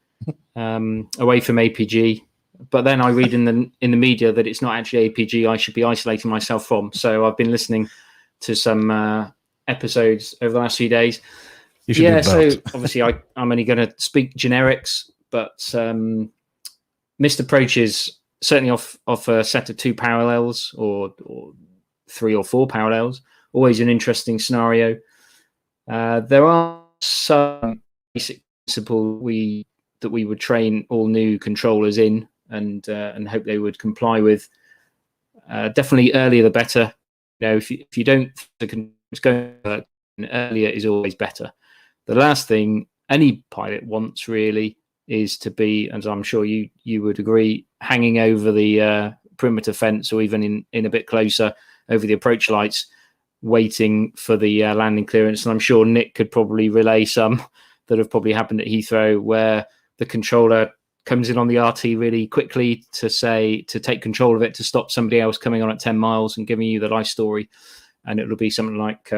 away from APG. But then I read in the media that it's not actually APG I should be isolating myself from. So I've been listening to some episodes over the last few days. Yeah, so obviously I'm only going to speak generics, but missed approaches certainly off a set of 2 parallels or 3 or 4 parallels. Always an interesting scenario. There are some basic principles that we would train all new controllers in and hope they would comply with. Definitely earlier the better. You know, if you don't, it's going earlier is always better. The last thing any pilot wants really is to be, as I'm sure you would agree, hanging over the perimeter fence or even in a bit closer over the approach lights, waiting for the landing clearance. And I'm sure Nick could probably relay some that have probably happened at Heathrow where the controller comes in on the RT really quickly to take control of it, to stop somebody else coming on at 10 miles and giving you the life story. And it'll be something like,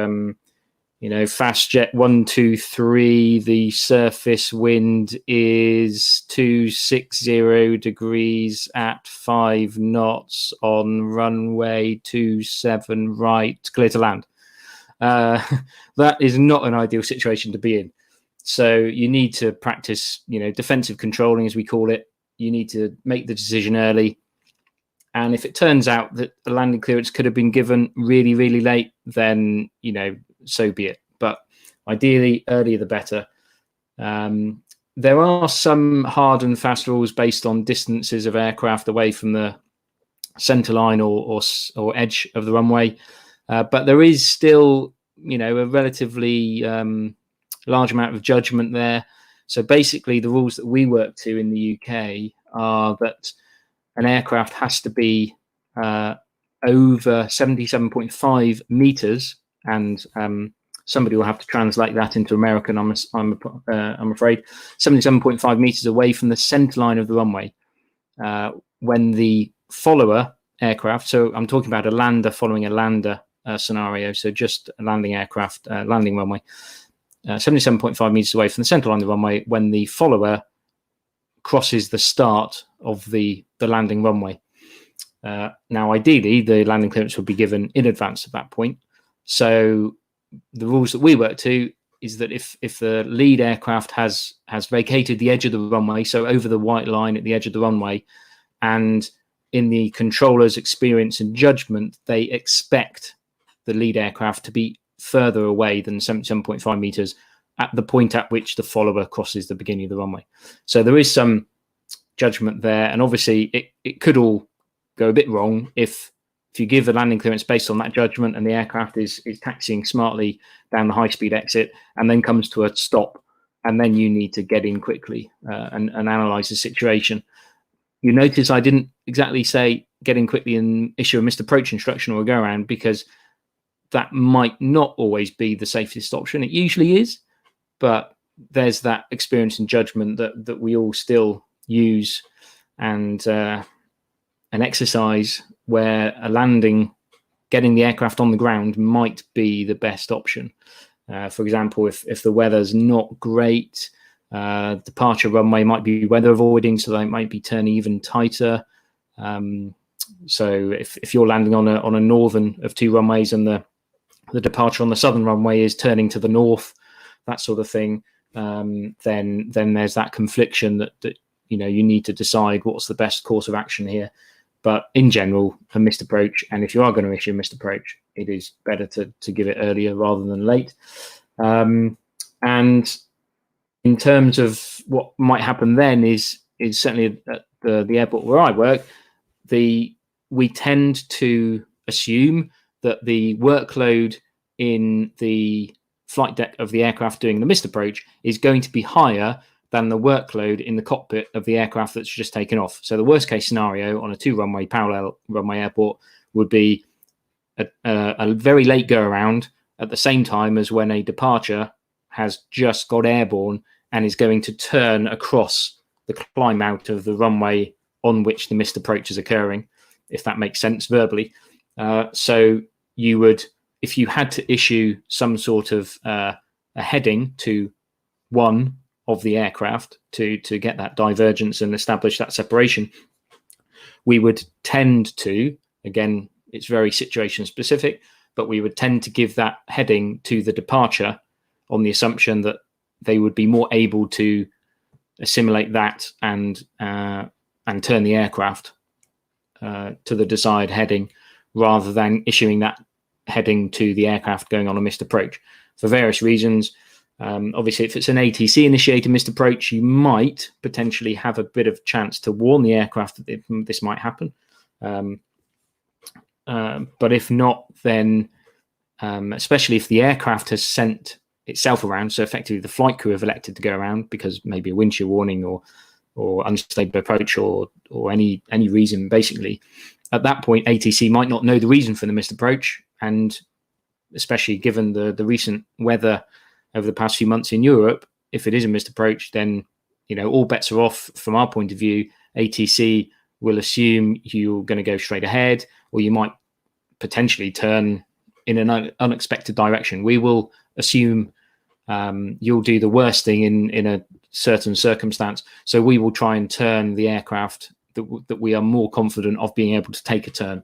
fast jet 123, the surface wind is 260 degrees at 5 knots on runway 27 right, clear to land. That is not an ideal situation to be in. So you need to practice, defensive controlling, as we call it. You need to make the decision early. And if it turns out that the landing clearance could have been given really, really late, then, so be it. But ideally, earlier the better. There are some hard and fast rules based on distances of aircraft away from the center line or edge of the runway. But there is still, a relatively large amount of judgment there. So basically, the rules that we work to in the UK are that an aircraft has to be over 77.5 meters, and somebody will have to translate that into American. I'm afraid 77.5 meters away from the center line of the runway when the follower aircraft. So I'm talking about a lander following a lander scenario. So just a landing aircraft, landing runway. 77.5 meters away from the center line of the runway when the follower crosses the start of the landing runway. Now, ideally, the landing clearance would be given in advance of that point. So the rules that we work to is that if the lead aircraft has vacated the edge of the runway, so over the white line at the edge of the runway, and in the controller's experience and judgment, they expect the lead aircraft to be further away than 77.5 meters at the point at which the follower crosses the beginning of the runway. So there is some judgment there, and obviously it could all go a bit wrong if you give a landing clearance based on that judgment and the aircraft is taxiing smartly down the high-speed exit and then comes to a stop, and then you need to get in quickly and analyze the situation. You notice I didn't exactly say get in quickly and issue a missed approach instruction or a go around, because that might not always be the safest option. It usually is, but there's that experience and judgment that we all still use and exercise, where a landing, getting the aircraft on the ground, might be the best option. For example, if the weather's not great, departure runway might be weather avoiding, so they might be turning even tighter. So if you're landing on a northern of two runways and the departure on the southern runway is turning to the north, that sort of thing, then there's that confliction that you need to decide what's the best course of action here. But in general, a missed approach, and if you are going to issue a missed approach, it is better to give it earlier rather than late. And in terms of what might happen then is certainly at the airport where I work, we tend to assume that the workload in the flight deck of the aircraft doing the missed approach is going to be higher than the workload in the cockpit of the aircraft that's just taken off. So the worst case scenario on a 2-runway parallel runway airport would be a very late go around at the same time as when a departure has just got airborne and is going to turn across the climb out of the runway on which the missed approach is occurring, if that makes sense verbally. So you would, if you had to issue some sort of a heading to one of the aircraft to get that divergence and establish that separation, we would tend to, again, it's very situation specific, but we would tend to give that heading to the departure on the assumption that they would be more able to assimilate that and turn the aircraft to the desired heading, rather than issuing that heading to the aircraft going on a missed approach for various reasons. Obviously, if it's an ATC initiated missed approach, you might potentially have a bit of chance to warn the aircraft that this might happen. But if not, then especially if the aircraft has sent itself around, so effectively the flight crew have elected to go around because maybe a wind shear warning or unstable approach or any reason, basically, at that point ATC might not know the reason for the missed approach, and especially given the recent weather over the past few months in Europe, if it is a missed approach, then all bets are off from our point of view. ATC will assume you're going to go straight ahead, or you might potentially turn in an unexpected direction. We will assume you'll do the worst thing in a certain circumstance, so we will try and turn the aircraft that we are more confident of being able to take a turn.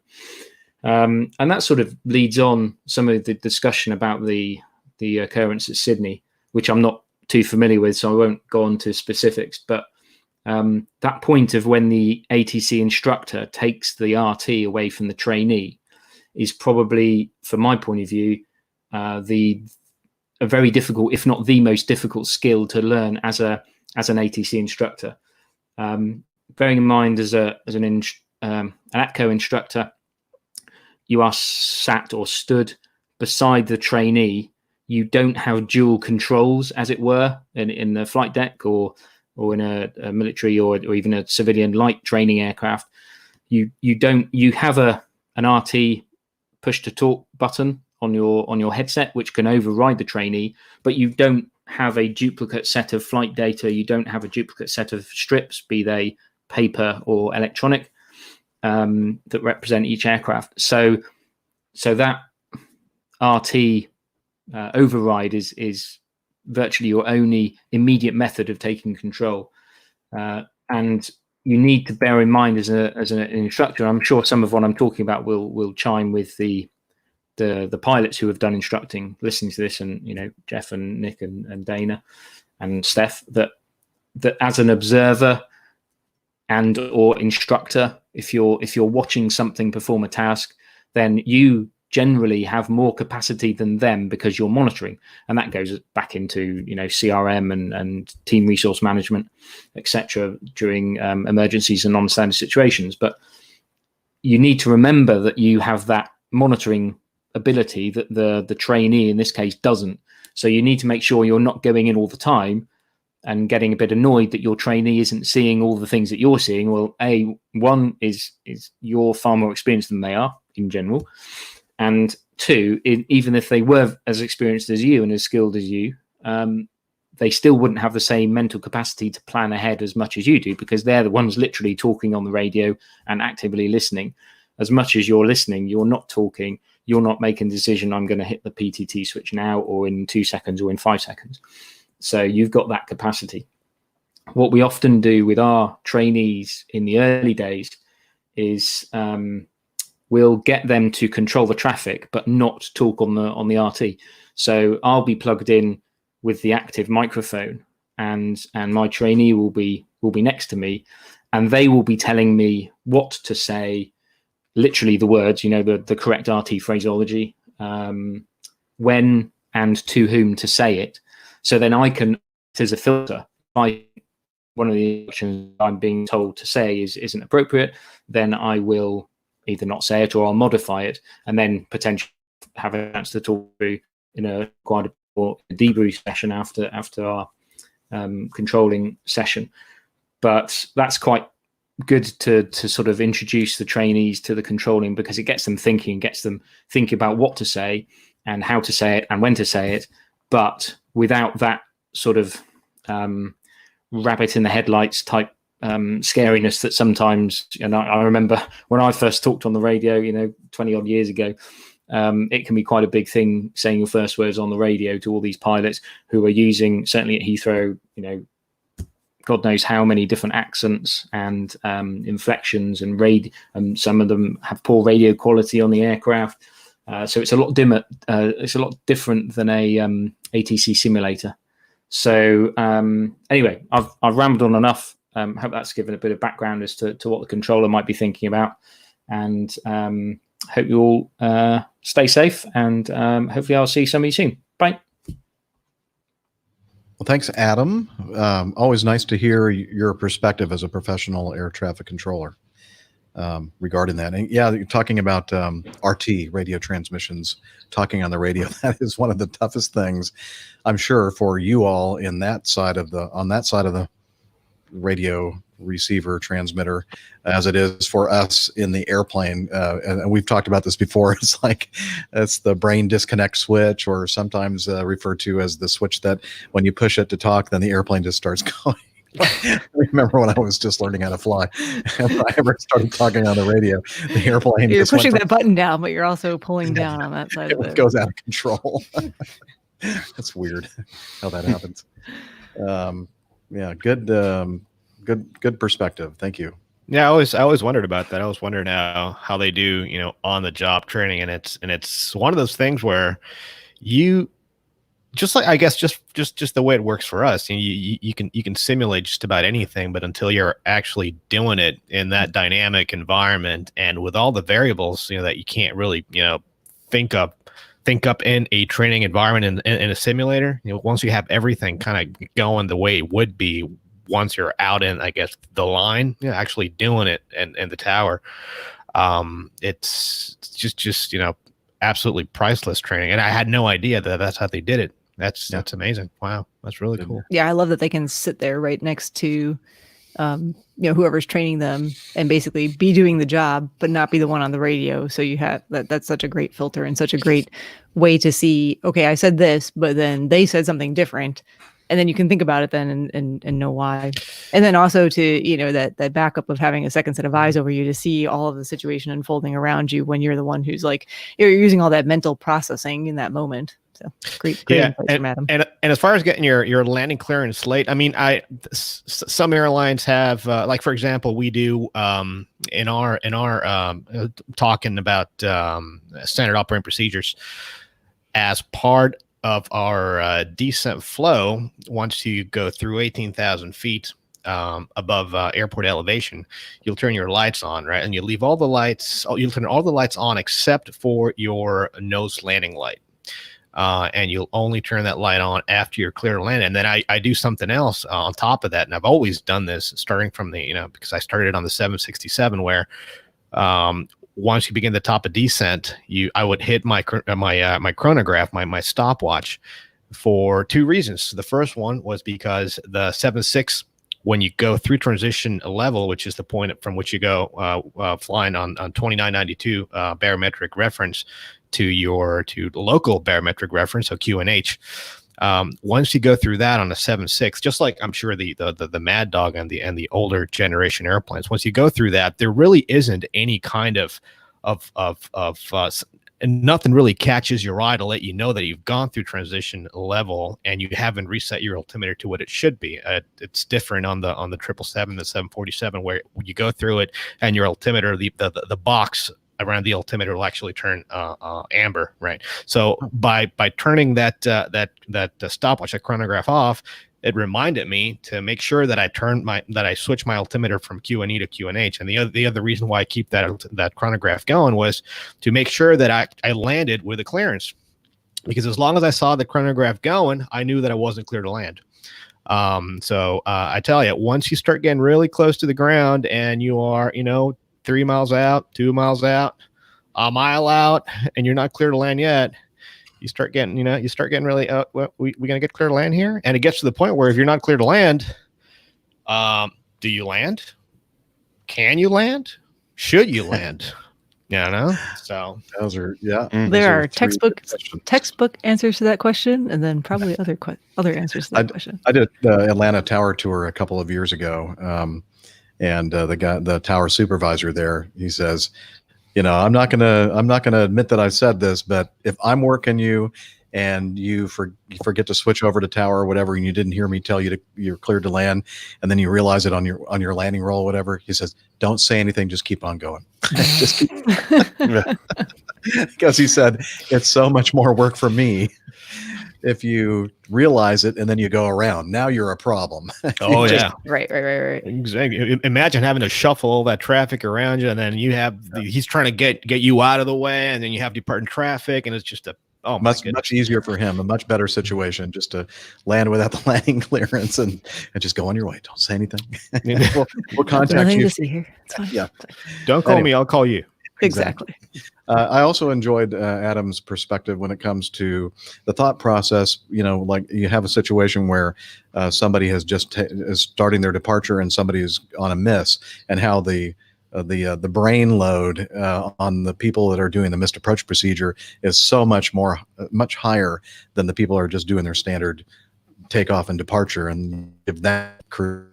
And that sort of leads on some of the discussion about the occurrence at Sydney, which I'm not too familiar with, so I won't go on to specifics. But that point of when the ATC instructor takes the RT away from the trainee is probably, from my point of view, a very difficult, if not the most difficult skill to learn as an ATC instructor. Bearing in mind as an ATCO instructor, you are sat or stood beside the trainee. You don't have dual controls, as it were, in the flight deck or in a military or even a civilian light training aircraft. You have an RT push to talk button on your headset, which can override the trainee, but you don't have a duplicate set of flight data. You don't have a duplicate set of strips, be they paper or electronic, that represent each aircraft. So that RT override is virtually your only immediate method of taking control, and you need to bear in mind as an instructor. I'm sure some of what I'm talking about will chime with the pilots who have done instructing, listening to this, and Jeff and Nick and Dana and Steph, that as an observer and or instructor, if you're watching something perform a task, then you generally have more capacity than them because you're monitoring, and that goes back into CRM and team resource management, etc., during emergencies and non-standard situations. But you need to remember that you have that monitoring ability that the trainee in this case doesn't. So you need to make sure you're not going in all the time and getting a bit annoyed that your trainee isn't seeing all the things that you're seeing. Well, one is you're far more experienced than they are in general, and two, even if they were as experienced as you and as skilled as you, they still wouldn't have the same mental capacity to plan ahead as much as you do, because they're the ones literally talking on the radio and actively listening. As much as you're listening, you're not talking, you're not making a decision, I'm going to hit the PTT switch now or in 2 seconds or in 5 seconds. So you've got that capacity. What we often do with our trainees in the early days is we'll get them to control the traffic, but not talk on the RT. So I'll be plugged in with the active microphone, and my trainee will be next to me, and they will be telling me what to say, literally the words, the correct RT phraseology, when and to whom to say it. So then I can, as a filter, one of the options I'm being told to say isn't appropriate, then I will either not say it or I'll modify it, and then potentially have a chance to talk through in a quite a debrief session after our controlling session. But that's quite good to sort of introduce the trainees to the controlling, because it gets them thinking about what to say and how to say it and when to say it, but without that sort of rabbit in the headlights type scariness that sometimes, and I remember when I first talked on the radio, 20 odd years ago, it can be quite a big thing saying your first words on the radio to all these pilots who are using, certainly at Heathrow, God knows how many different accents and inflections and some of them have poor radio quality on the aircraft. So it's a lot dimmer. It's a lot different than a ATC simulator. So anyway, I've rambled on enough. Hope that's given a bit of background as to what the controller might be thinking about, and hope you all stay safe, and hopefully I'll see some of you soon. Bye. Well, thanks, Adam. Always nice to hear your perspective as a professional air traffic controller regarding that. And yeah, you're talking about RT, radio transmissions, talking on the radio. That is one of the toughest things, I'm sure, for you all on that side of the radio receiver transmitter as it is for us in the airplane. And we've talked about this before. It's the brain disconnect switch, or sometimes referred to as the switch that when you push it to talk, then the airplane just starts going. I remember when I was just learning how to fly, and when I ever started talking on the radio, the airplane, you're pushing that button down, but you're also pulling down on that side of it. It goes out of control. That's weird how that happens. Yeah, good perspective. Thank you. Yeah, I always wondered about that. I was wondering how they do, on the job training, and it's one of those things where you just like, I guess, just the way it works for us. You can simulate just about anything, but until you're actually doing it in that dynamic environment and with all the variables, that you can't really, think up in a training environment in a simulator. Once you have everything kind of going the way it would be once you're out in, I guess, the line, actually doing it in the tower, it's just absolutely priceless training. And I had no idea that that's how they did it. That's amazing. Wow, that's really cool. Yeah, I love that they can sit there right next to whoever's training them and basically be doing the job, but not be the one on the radio. So you have that's such a great filter and such a great way to see, okay, I said this, but then they said something different. And then you can think about it then and know why. And then also to, that backup of having a second set of eyes over you to see all of the situation unfolding around you when you're the one who's you're using all that mental processing in that moment. So great insight from Adam. And as far as getting your landing clearance late, I mean, some airlines have, for example, we do in our talking about standard operating procedures as part of our descent flow. Once you go through 18,000 feet above airport elevation, you'll turn your lights on, right? And you leave all the lights, you'll turn all the lights on except for your nose landing light. And you'll only turn that light on after you're clear to land. And then I do something else on top of that. And I've always done this starting from because I started on the 767 where once you begin the top of descent, I would hit my chronograph, my stopwatch, for two reasons. The first one was because the 7.6, when you go through transition level, which is the point from which you go flying on 2992 barometric reference to local barometric reference, so QNH. Once you go through that on a 7.6, just like I'm sure the Mad Dog and the older generation airplanes, once you go through that, there really isn't any kind of and nothing really catches your eye to let you know that you've gone through transition level and you haven't reset your altimeter to what it should be. It's different on the 777, the 747, where you go through it and your altimeter, the box around the altimeter will actually turn amber, right? So by turning that stopwatch, that chronograph off, it reminded me to make sure that I switch my altimeter from QNE to QNH. And the other reason why I keep that chronograph going was to make sure that I landed with a clearance, because as long as I saw the chronograph going, I knew that I wasn't clear to land. So I tell you, once you start getting really close to the ground and you are, 3 miles out, 2 miles out, a mile out, and you're not clear to land yet, you start getting really, we gonna get clear to land here? And it gets to the point where if you're not clear to land, do you land? Can you land? Should you land? So those are There are textbook answers to that question, and then probably other answers to that question. I did the Atlanta Tower tour a couple of years ago, and the tower supervisor there, he says, I'm not gonna admit that I said this, but if I'm working you and you forget to switch over to tower or whatever, and you didn't hear me tell you you're cleared to land, and then you realize it on your landing roll, or whatever, he says, don't say anything, just keep on going. Just keep because he said it's so much more work for me if you realize it and then you go around. Now you're a problem. Oh yeah, right. Exactly. Imagine having to shuffle all that traffic around you, and then he's trying to get you out of the way, and then you have departing traffic, and it's just much easier for him, a much better situation, just to land without the landing clearance and just go on your way. Don't say anything. we'll contact you. To see here. It's fine. Yeah. Don't call me. I'll call you. Exactly. I also enjoyed Adam's perspective when it comes to the thought process. Like you have a situation where somebody has is starting their departure and somebody is on a miss, and how the brain load on the people that are doing the missed approach procedure is so much higher than the people who are just doing their standard takeoff and departure, and give that crew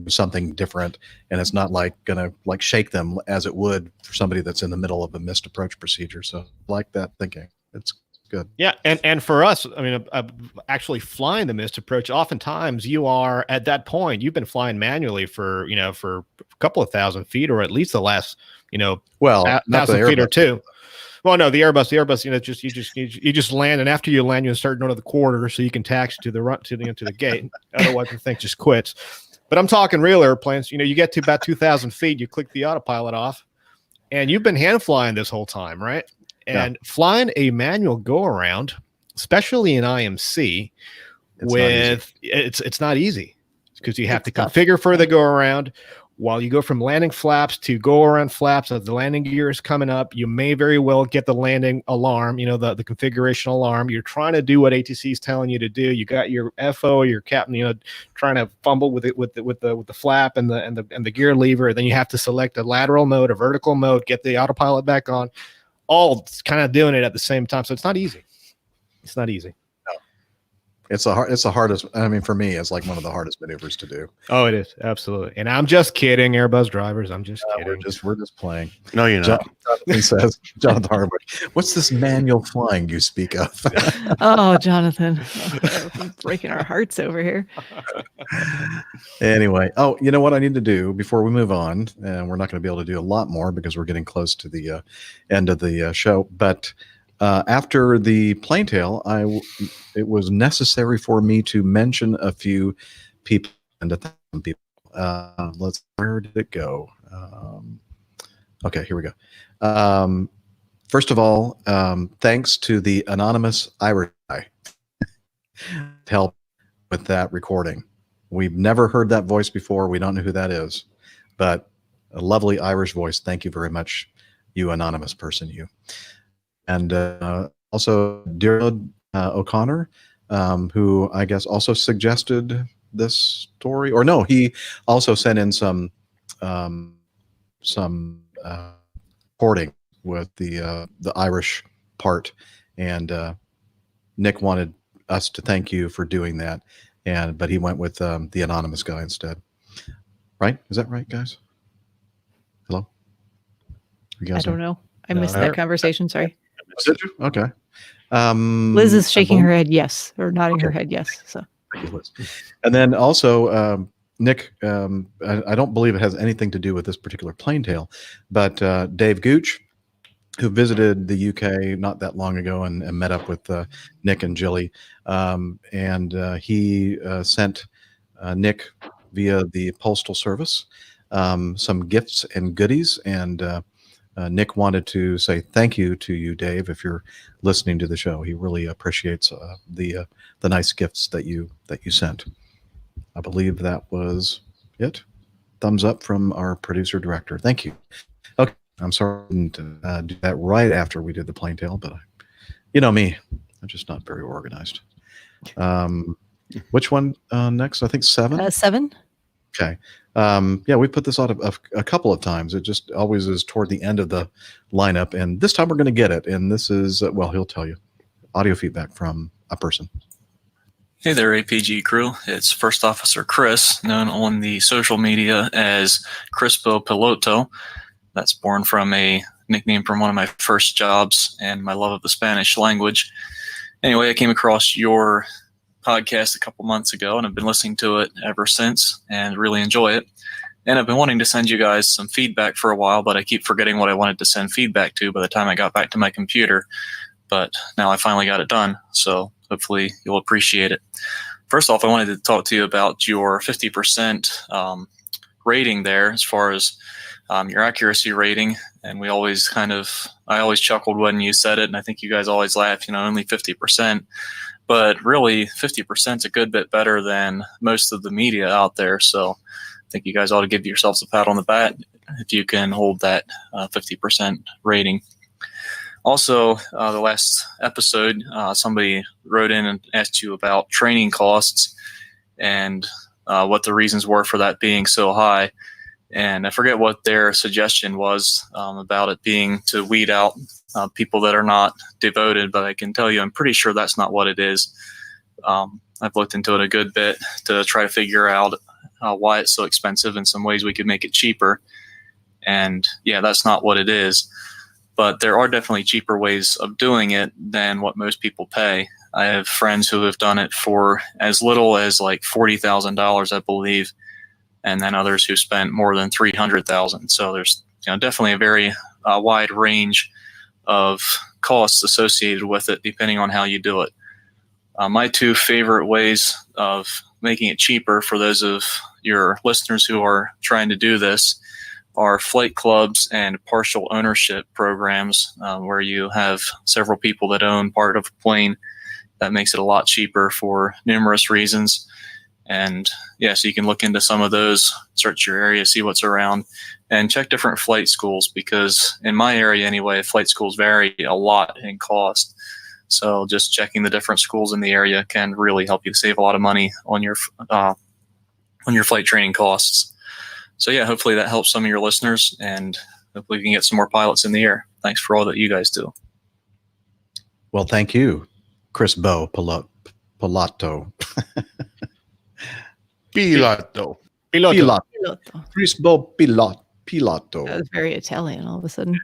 something different, and it's not gonna shake them as it would for somebody that's in the middle of a missed approach procedure. So I like that thinking. It's good. Yeah, and for us, I mean, actually flying the missed approach, oftentimes you are at that point, you've been flying manually for a couple of 1,000 feet, or at least the last 1,000 feet or two. Well, no, the Airbus, you just land, and after you land, you start going to the quarter so you can taxi to the gate. Otherwise, the thing just quits. But I'm talking real airplanes. You get to about 2,000 feet, you click the autopilot off, and you've been hand flying this whole time, right? And flying a manual go around, especially in IMC, it's not easy because you have to configure for the go around. While you go from landing flaps to go around flaps, as the landing gear is coming up, you may very well get the landing alarm, the configuration alarm. You're trying to do what ATC is telling you to do. You got your FO, your captain, trying to fumble with the flap and the gear lever. Then you have to select a lateral mode, a vertical mode, get the autopilot back on. All kind of doing it at the same time. So it's not easy. It's not easy. It's the hardest. I mean, for me, it's like one of the hardest maneuvers to do. Oh, it is. Absolutely. And I'm just kidding, Airbus drivers. I'm just kidding. We're just playing. No, you're not. Jonathan says, Jonathan Harwood, what's this manual flying you speak of? Oh, Jonathan. Breaking our hearts over here. Anyway. Oh, you know what I need to do before we move on? And we're not going to be able to do a lot more because we're getting close to the end of the show. But after the plane tale, it was necessary for me to mention a few people and a thousand people. Where did it go? Okay, here we go. First of all, thanks to the anonymous Irish guy to help with that recording. We've never heard that voice before. We don't know who that is, but a lovely Irish voice. Thank you very much, you anonymous person, you. And also Diarmuid O'Connor, who I guess also suggested this story, or no, he also sent in some recording with the Irish part, and Nick wanted us to thank you for doing that, but he went with the anonymous guy instead. Right? Is that right, guys? Hello? You guys I don't know. I missed that conversation. Sorry. Did you? Okay. Liz is shaking her head yes, or nodding her head yes. So. And then also, Nick, I don't believe it has anything to do with this particular plane tale, but Dave Gooch, who visited the UK not that long ago and met up with Nick and Jilly, and he sent Nick via the Postal Service some gifts and goodies, and Nick wanted to say thank you to you, Dave, if you're listening to the show. He really appreciates the nice gifts that you sent. I believe that was it. Thumbs up from our producer director. Thank you. Okay, I'm sorry I didn't do that right after we did the plane tale, but you know me, I'm just not very organized. Which one next? I think 7. 7. Okay. Yeah, we put this out a couple of times. It just always is toward the end of the lineup, and this time we're going to get it. And this is, well, he'll tell you. Audio feedback from a person. Hey there, APG crew. It's First Officer Chris, known on the social media as Crispo Piloto. That's born from a nickname from one of my first jobs and my love of the Spanish language. Anyway, I came across your podcast a couple months ago, and I've been listening to it ever since and really enjoy it. And I've been wanting to send you guys some feedback for a while, but I keep forgetting what I wanted to send feedback to by the time I got back to my computer. But now I finally got it done, so hopefully you'll appreciate it. First off, I wanted to talk to you about your 50% rating there as far as your accuracy rating. And I always chuckled when you said it, and I think you guys always laugh, only 50%. But really, 50% is a good bit better than most of the media out there. So I think you guys ought to give yourselves a pat on the back if you can hold that 50% rating. Also, the last episode, somebody wrote in and asked you about training costs and what the reasons were for that being so high. And I forget what their suggestion was about it being to weed out people that are not devoted, but I can tell you I'm pretty sure that's not what it is. I've looked into it a good bit to try to figure out why it's so expensive and some ways we could make it cheaper. And yeah, that's not what it is. But there are definitely cheaper ways of doing it than what most people pay. I have friends who have done it for as little as like $40,000, I believe, and then others who spent more than $300,000. So there's definitely a very wide range of costs associated with it, depending on how you do it. My two favorite ways of making it cheaper for those of your listeners who are trying to do this are flight clubs and partial ownership programs, where you have several people that own part of a plane. That makes it a lot cheaper for numerous reasons. And yeah, so you can look into some of those, search your area, see what's around, and check different flight schools, because in my area anyway, flight schools vary a lot in cost. So just checking the different schools in the area can really help you save a lot of money on your flight training costs. So yeah, hopefully that helps some of your listeners, and hopefully we can get some more pilots in the air. Thanks for all that you guys do. Well, thank you, Chris Bo Pilato. Pilato. Chris Bo Pilato. That was very Italian all of a sudden.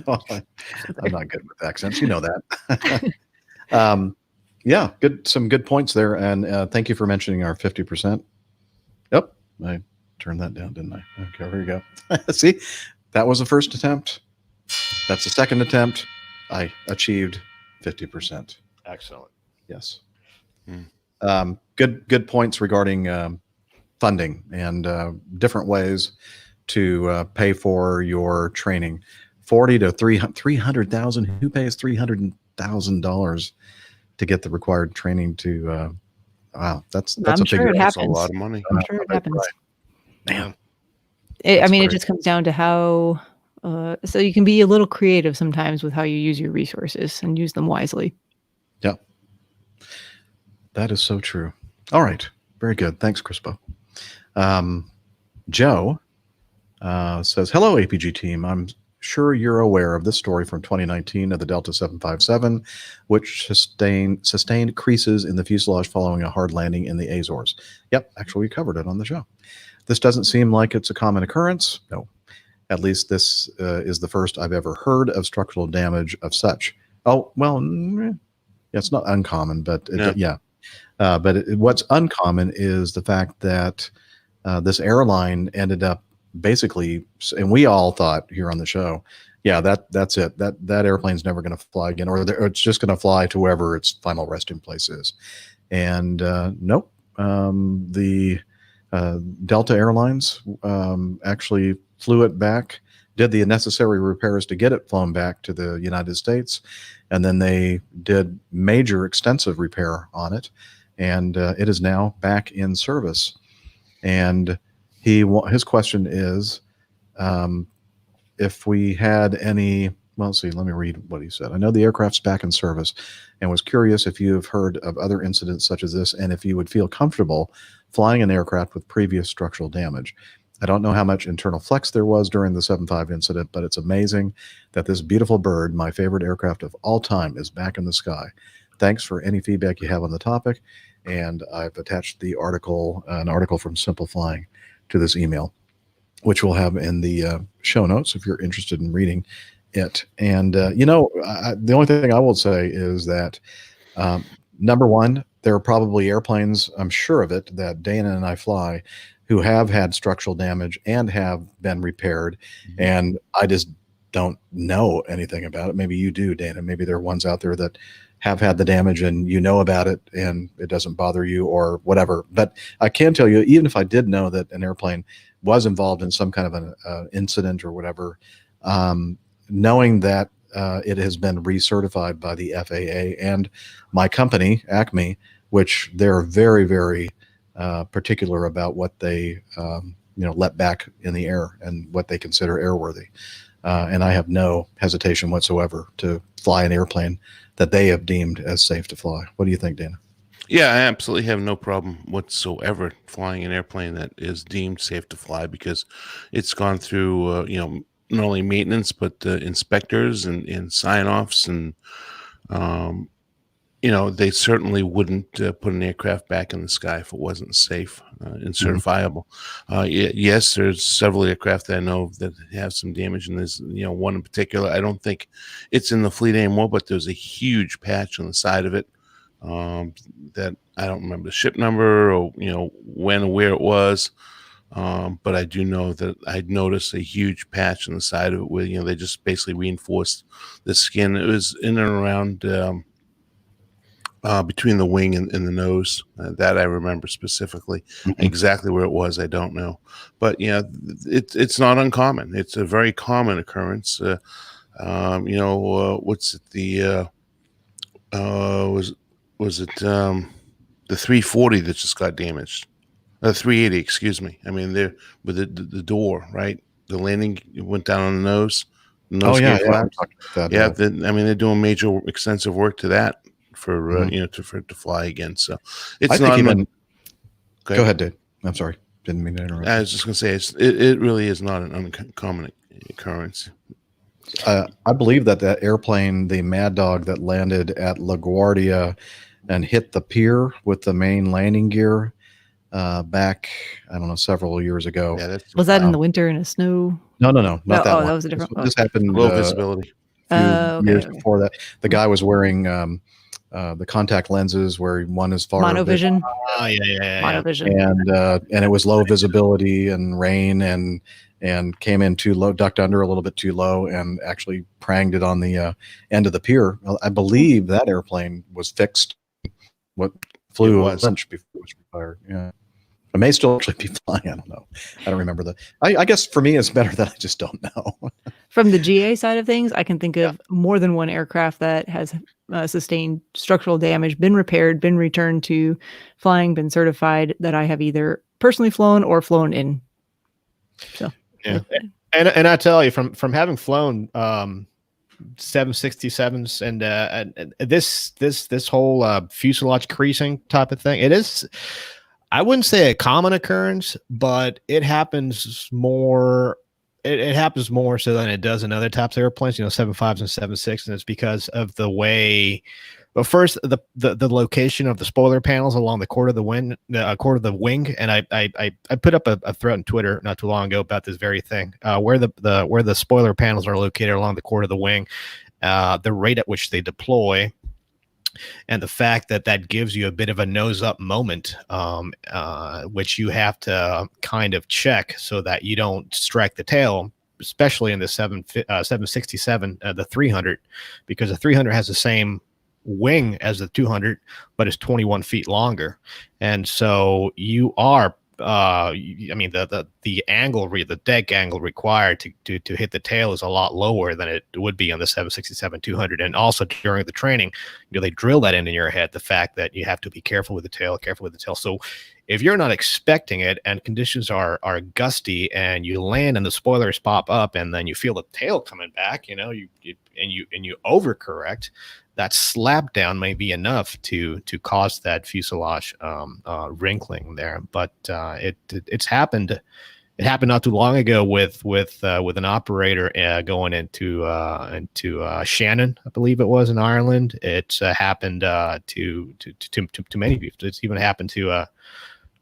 Well, I'm not good with accents. You know that. Yeah, some good points there. And thank you for mentioning our 50%. Yep. I turned that down, didn't I? Okay, here we go. See, that was the first attempt. That's the second attempt. I achieved 50%. Excellent. Yes. Good points regarding funding and different ways to pay for your training. $40,000 to $300,000. Who pays $300,000 to get the required training to? Wow, that's I'm a sure figure. it That's a happens. lot of money. I'm sure it happens. Damn. It just comes down to how. So you can be a little creative sometimes with how you use your resources and use them wisely. Yeah, That is so true. All right. Very good. Thanks, Crispo. Joe says, hello, APG team. I'm sure you're aware of this story from 2019 of the Delta 757, which sustained creases in the fuselage following a hard landing in the Azores. Yep, actually, we covered it on the show. This doesn't seem like it's a common occurrence. No. At least this is the first I've ever heard of structural damage of such. Oh, well, it's not uncommon, but what's uncommon is the fact that this airline ended up basically, and we all thought here on the show, yeah, that's it. That airplane's never going to fly again, or it's just going to fly to wherever its final resting place is. And nope, the Delta Airlines actually flew it back, did the necessary repairs to get it flown back to the United States, and then they did major extensive repair on it, and it is now back in service. And his question is, if we had any, well, let's see, let me read what he said. I know the aircraft's back in service and was curious if you have heard of other incidents such as this and if you would feel comfortable flying an aircraft with previous structural damage. I don't know how much internal flex there was during the 7.5 incident, but it's amazing that this beautiful bird, my favorite aircraft of all time, is back in the sky. Thanks for any feedback you have on the topic. And I've attached the article, an article from Simple Flying, to this email, which we'll have in the show notes if you're interested in reading it. And, the only thing I will say is that, number one, there are probably airplanes, I'm sure of it, that Dana and I fly who have had structural damage and have been repaired. Mm-hmm. And I just don't know anything about it. Maybe you do, Dana. Maybe there are ones out there that have had the damage and you know about it and it doesn't bother you or whatever. But I can tell you, even if I did know that an airplane was involved in some kind of an incident or whatever, knowing that it has been recertified by the FAA and my company, Acme, which they're very, very particular about what they let back in the air and what they consider airworthy. And I have no hesitation whatsoever to fly an airplane that they have deemed as safe to fly. What do you think, Dana? Yeah, I absolutely have no problem whatsoever flying an airplane that is deemed safe to fly because it's gone through, not only maintenance, but inspectors and sign-offs. And, they certainly wouldn't put an aircraft back in the sky if it wasn't safe and certifiable. Yes, there's several aircraft that I know that have some damage, and there's one in particular. I don't think it's in the fleet anymore, but there's a huge patch on the side of it that I don't remember the ship number or when or where it was. But I do know that I'd noticed a huge patch on the side of it where they just basically reinforced the skin. It was in and around between the wing and the nose. That I remember specifically. Mm-hmm. Exactly where it was, I don't know. But it's not uncommon. It's a very common occurrence. What's it? The was it the 340 that just got damaged? 380, excuse me. I mean, there with the door, right? The landing went down on the nose. They're doing major extensive work to that for for it to fly again. So it's not even. Go ahead, Dave. I'm sorry, didn't mean to interrupt. I was just going to say it really is not an uncommon occurrence. I believe that airplane, the Mad Dog that landed at LaGuardia and hit the pier with the main landing gear back, I don't know, several years ago. Yeah, was that in the winter in a snow? No, not that one. That was a different one. This happened low visibility. Years before that. The guy was wearing the contact lenses where one is far monovision. Monovision. And it was low visibility and rain and came in too low, ducked under a little bit too low, and actually pranged it on the end of the pier. I believe that airplane was fixed. What flew a bunch before it was retired. Yeah. It may still actually be flying. I don't know. I don't remember I guess for me, it's better that I just don't know. From the GA side of things, I can think of more than one aircraft that has sustained structural damage, been repaired, been returned to flying, been certified, that I have either personally flown or flown in. So, yeah. And I tell you, from having flown 767s and this whole fuselage creasing type of thing. It is, I wouldn't say a common occurrence, but it happens more. It happens more so than it does in other types of airplanes, 7.5s and 7.6, and it's because of the way. But first, the location of the spoiler panels along the core of the wing, and I put up a thread on Twitter not too long ago about this very thing, where the spoiler panels are located along the core of the wing, the rate at which they deploy, and the fact that gives you a bit of a nose up moment, which you have to kind of check so that you don't strike the tail, especially in the 767, the 300, because the 300 has the same wing as the 200, but it's 21 feet longer, and so you are the angle, the deck angle required to hit the tail is a lot lower than it would be on the 767-200. And also during the training, they drill that in your head, the fact that you have to be careful with the tail. So if you're not expecting it and conditions are gusty and you land and the spoilers pop up and then you feel the tail coming back, you overcorrect, that slap down may be enough to cause that fuselage wrinkling there. But it's happened. It happened not too long ago with an operator going into Shannon, I believe it was, in Ireland. It's happened to many people. It's even happened to it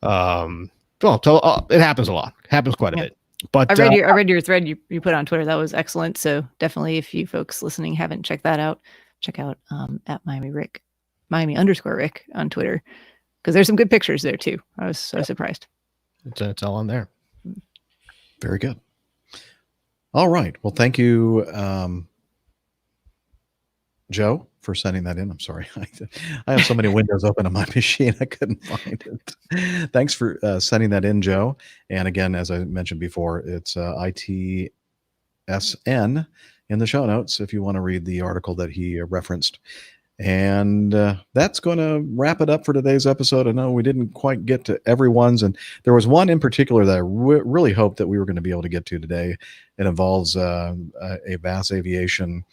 happens a lot. It happens quite a bit. But I read your thread you put on Twitter. That was excellent. So definitely, if you folks listening haven't checked that out, check out at Miami_Rick on Twitter, because there's some good pictures there too. I was so surprised. It's all on there. Very good. All right. Well, thank you, Joe, for sending that in. I'm sorry. I have so many windows open on my machine, I couldn't find it. Thanks for sending that in, Joe. And again, as I mentioned before, it's ITSN in the show notes if you want to read the article that he referenced. And that's going to wrap it up for today's episode. I know we didn't quite get to everyone's, and there was one in particular that I really hoped that we were going to be able to get to today. It involves a Bass Aviation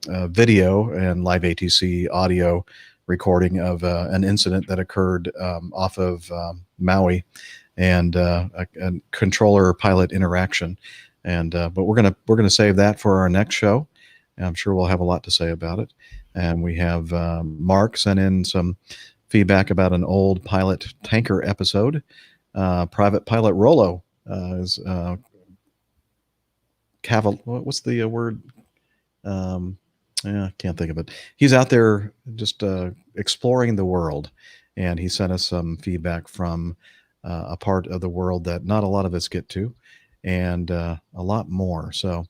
video and live ATC audio recording of an incident that occurred off of Maui, and a controller pilot interaction. And but we're gonna save that for our next show. And I'm sure we'll have a lot to say about it. And we have Mark sent in some feedback about an old pilot tanker episode. Private Pilot Rollo is what's the word? I can't think of it. He's out there just exploring the world, and he sent us some feedback from a part of the world that not a lot of us get to, and a lot more. So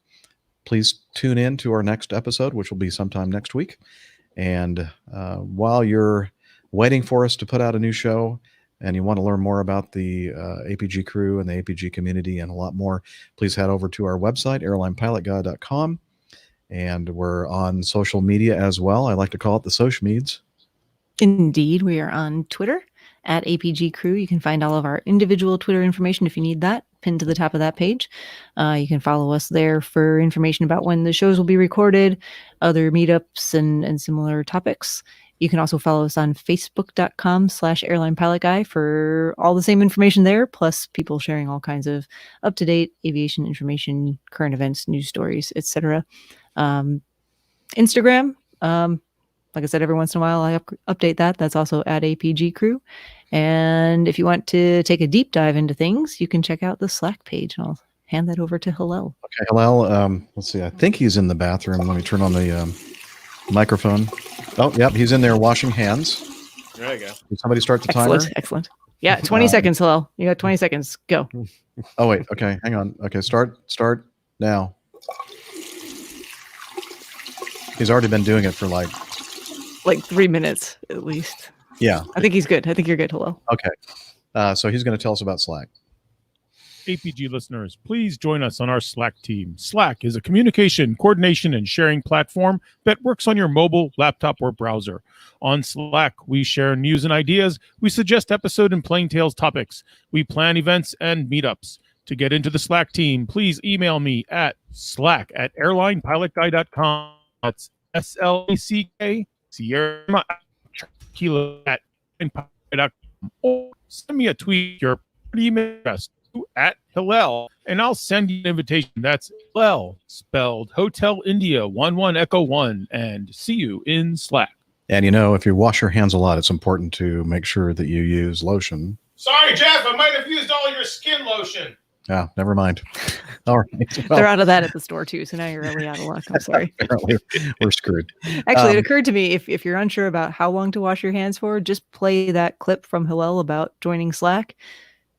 please tune in to our next episode, which will be sometime next week. And while you're waiting for us to put out a new show and you want to learn more about the APG crew and the APG community and a lot more, please head over to our website, airlinepilotguy.com. And we're on social media as well. I like to call it the social meds. Indeed. We are on Twitter at APG Crew. You can find all of our individual Twitter information if you need that, pinned to the top of that page. You can follow us there for information about when the shows will be recorded, other meetups, and similar topics. You can also follow us on facebook.com/airlinepilotguy for all the same information there, plus people sharing all kinds of up-to-date aviation information, current events, news stories, etc. Instagram, like I said, every once in a while I update that. That's also at APG Crew. And if you want to take a deep dive into things, you can check out the Slack page, and I'll hand that over to Hillel. Okay, Hillel, let's see. I think he's in the bathroom. Let me turn on the microphone. Oh, yep, he's in there washing hands. There you go. Did somebody start the timer? Excellent. Yeah, 20 seconds, Hillel. You got 20 seconds. Go. Oh, wait. Okay, hang on. Okay, start now. He's already been doing it for like 3 minutes at least. Yeah. I think he's good. I think you're good, Hillel. Okay. So he's going to tell us about Slack. APG listeners, please join us on our Slack team. Slack is a communication, coordination, and sharing platform that works on your mobile, laptop, or browser. On Slack, we share news and ideas. We suggest episode and plain tales topics. We plan events and meetups. To get into the Slack team, please email me at slack@airlinepilotguy.com. That's SLACK Sierra Kilo at airlinepilotguy.com. Or send me a tweet your email address at Hillel, and I'll send you an invitation. That's Hillel, spelled Hotel India 11 Echo 1, and see you in Slack. And if you wash your hands a lot, it's important to make sure that you use lotion. Sorry, Jeff, I might have used all your skin lotion. Oh, never mind. All right. Well, they're out of that at the store too, so now you're really out of luck. I'm sorry. Apparently, we're screwed. Actually, it occurred to me, if you're unsure about how long to wash your hands for, just play that clip from Hillel about joining Slack.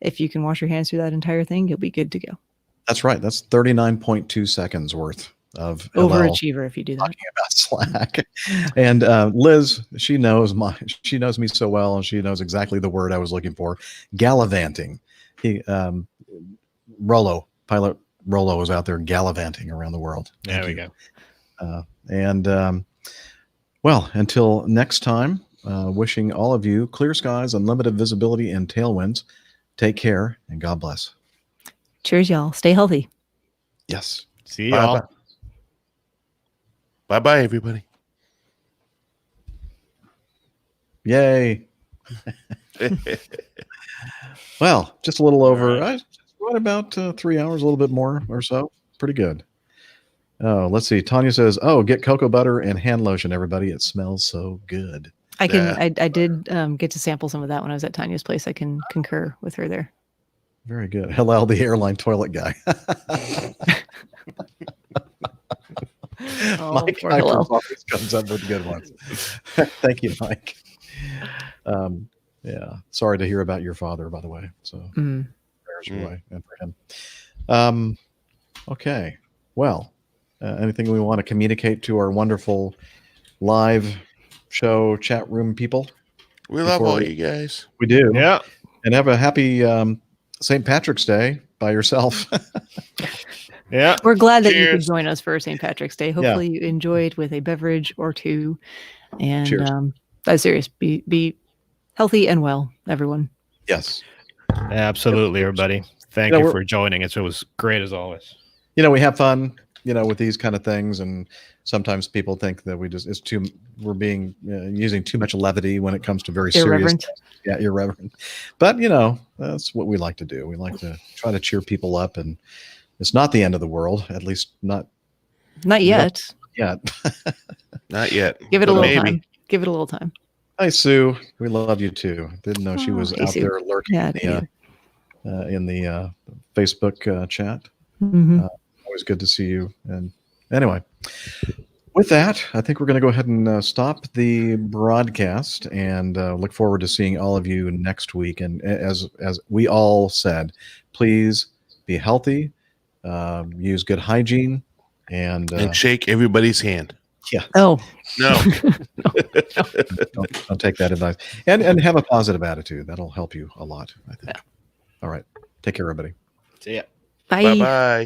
If you can wash your hands through that entire thing, you'll be good to go. That's right. That's 39.2 seconds worth of overachiever if you do that. Talking about Slack. And Liz, she knows me so well, and she knows exactly the word I was looking for. Gallivanting. Pilot Rollo is out there gallivanting around the world. There we go. Well, until next time, wishing all of you clear skies, unlimited visibility, and tailwinds. Take care, and God bless. Cheers, y'all. Stay healthy. Yes. See y'all. Bye-bye, everybody. Yay. Well, just a little over, right about 3 hours, a little bit more or so. Pretty good. Oh, let's see. Tanya says, get cocoa butter and hand lotion, everybody. It smells so good. I did get to sample some of that when I was at Tanya's place. I can concur with her there. Very good. Hello, the airline toilet guy. Mike always comes up with good ones. Thank you, Mike. Yeah. Sorry to hear about your father, by the way. So prayers your way and for him. Okay. Well, anything we want to communicate to our wonderful live show chat room people? We love all you guys. We do. Yeah. And have a happy St. Patrick's Day by yourself. Yeah. We're glad that you could join us for St. Patrick's Day. Hopefully you enjoyed with a beverage or two. And that's serious. Be healthy and well, everyone. Yes. Absolutely, everybody. Thank you for joining us. It was great as always. We have fun, with these kind of things, and sometimes people think that we're being using too much levity when it comes to very serious things. Yeah, irreverent. But that's what we like to do. We like to try to cheer people up, and it's not the end of the world, at least not yet. Not yet. Give it a little time. Give it a little time. Hi, Sue. We love you too. Didn't know she was out there lurking in the Facebook chat. Always good to see you. And anyway, with that, I think we're going to go ahead and stop the broadcast and look forward to seeing all of you next week. And as we all said, please be healthy, use good hygiene, and shake everybody's hand. Yeah. Oh no. Don't take that advice. And have a positive attitude. That'll help you a lot, I think. All right. Take care, everybody. See ya. Bye. Bye-bye.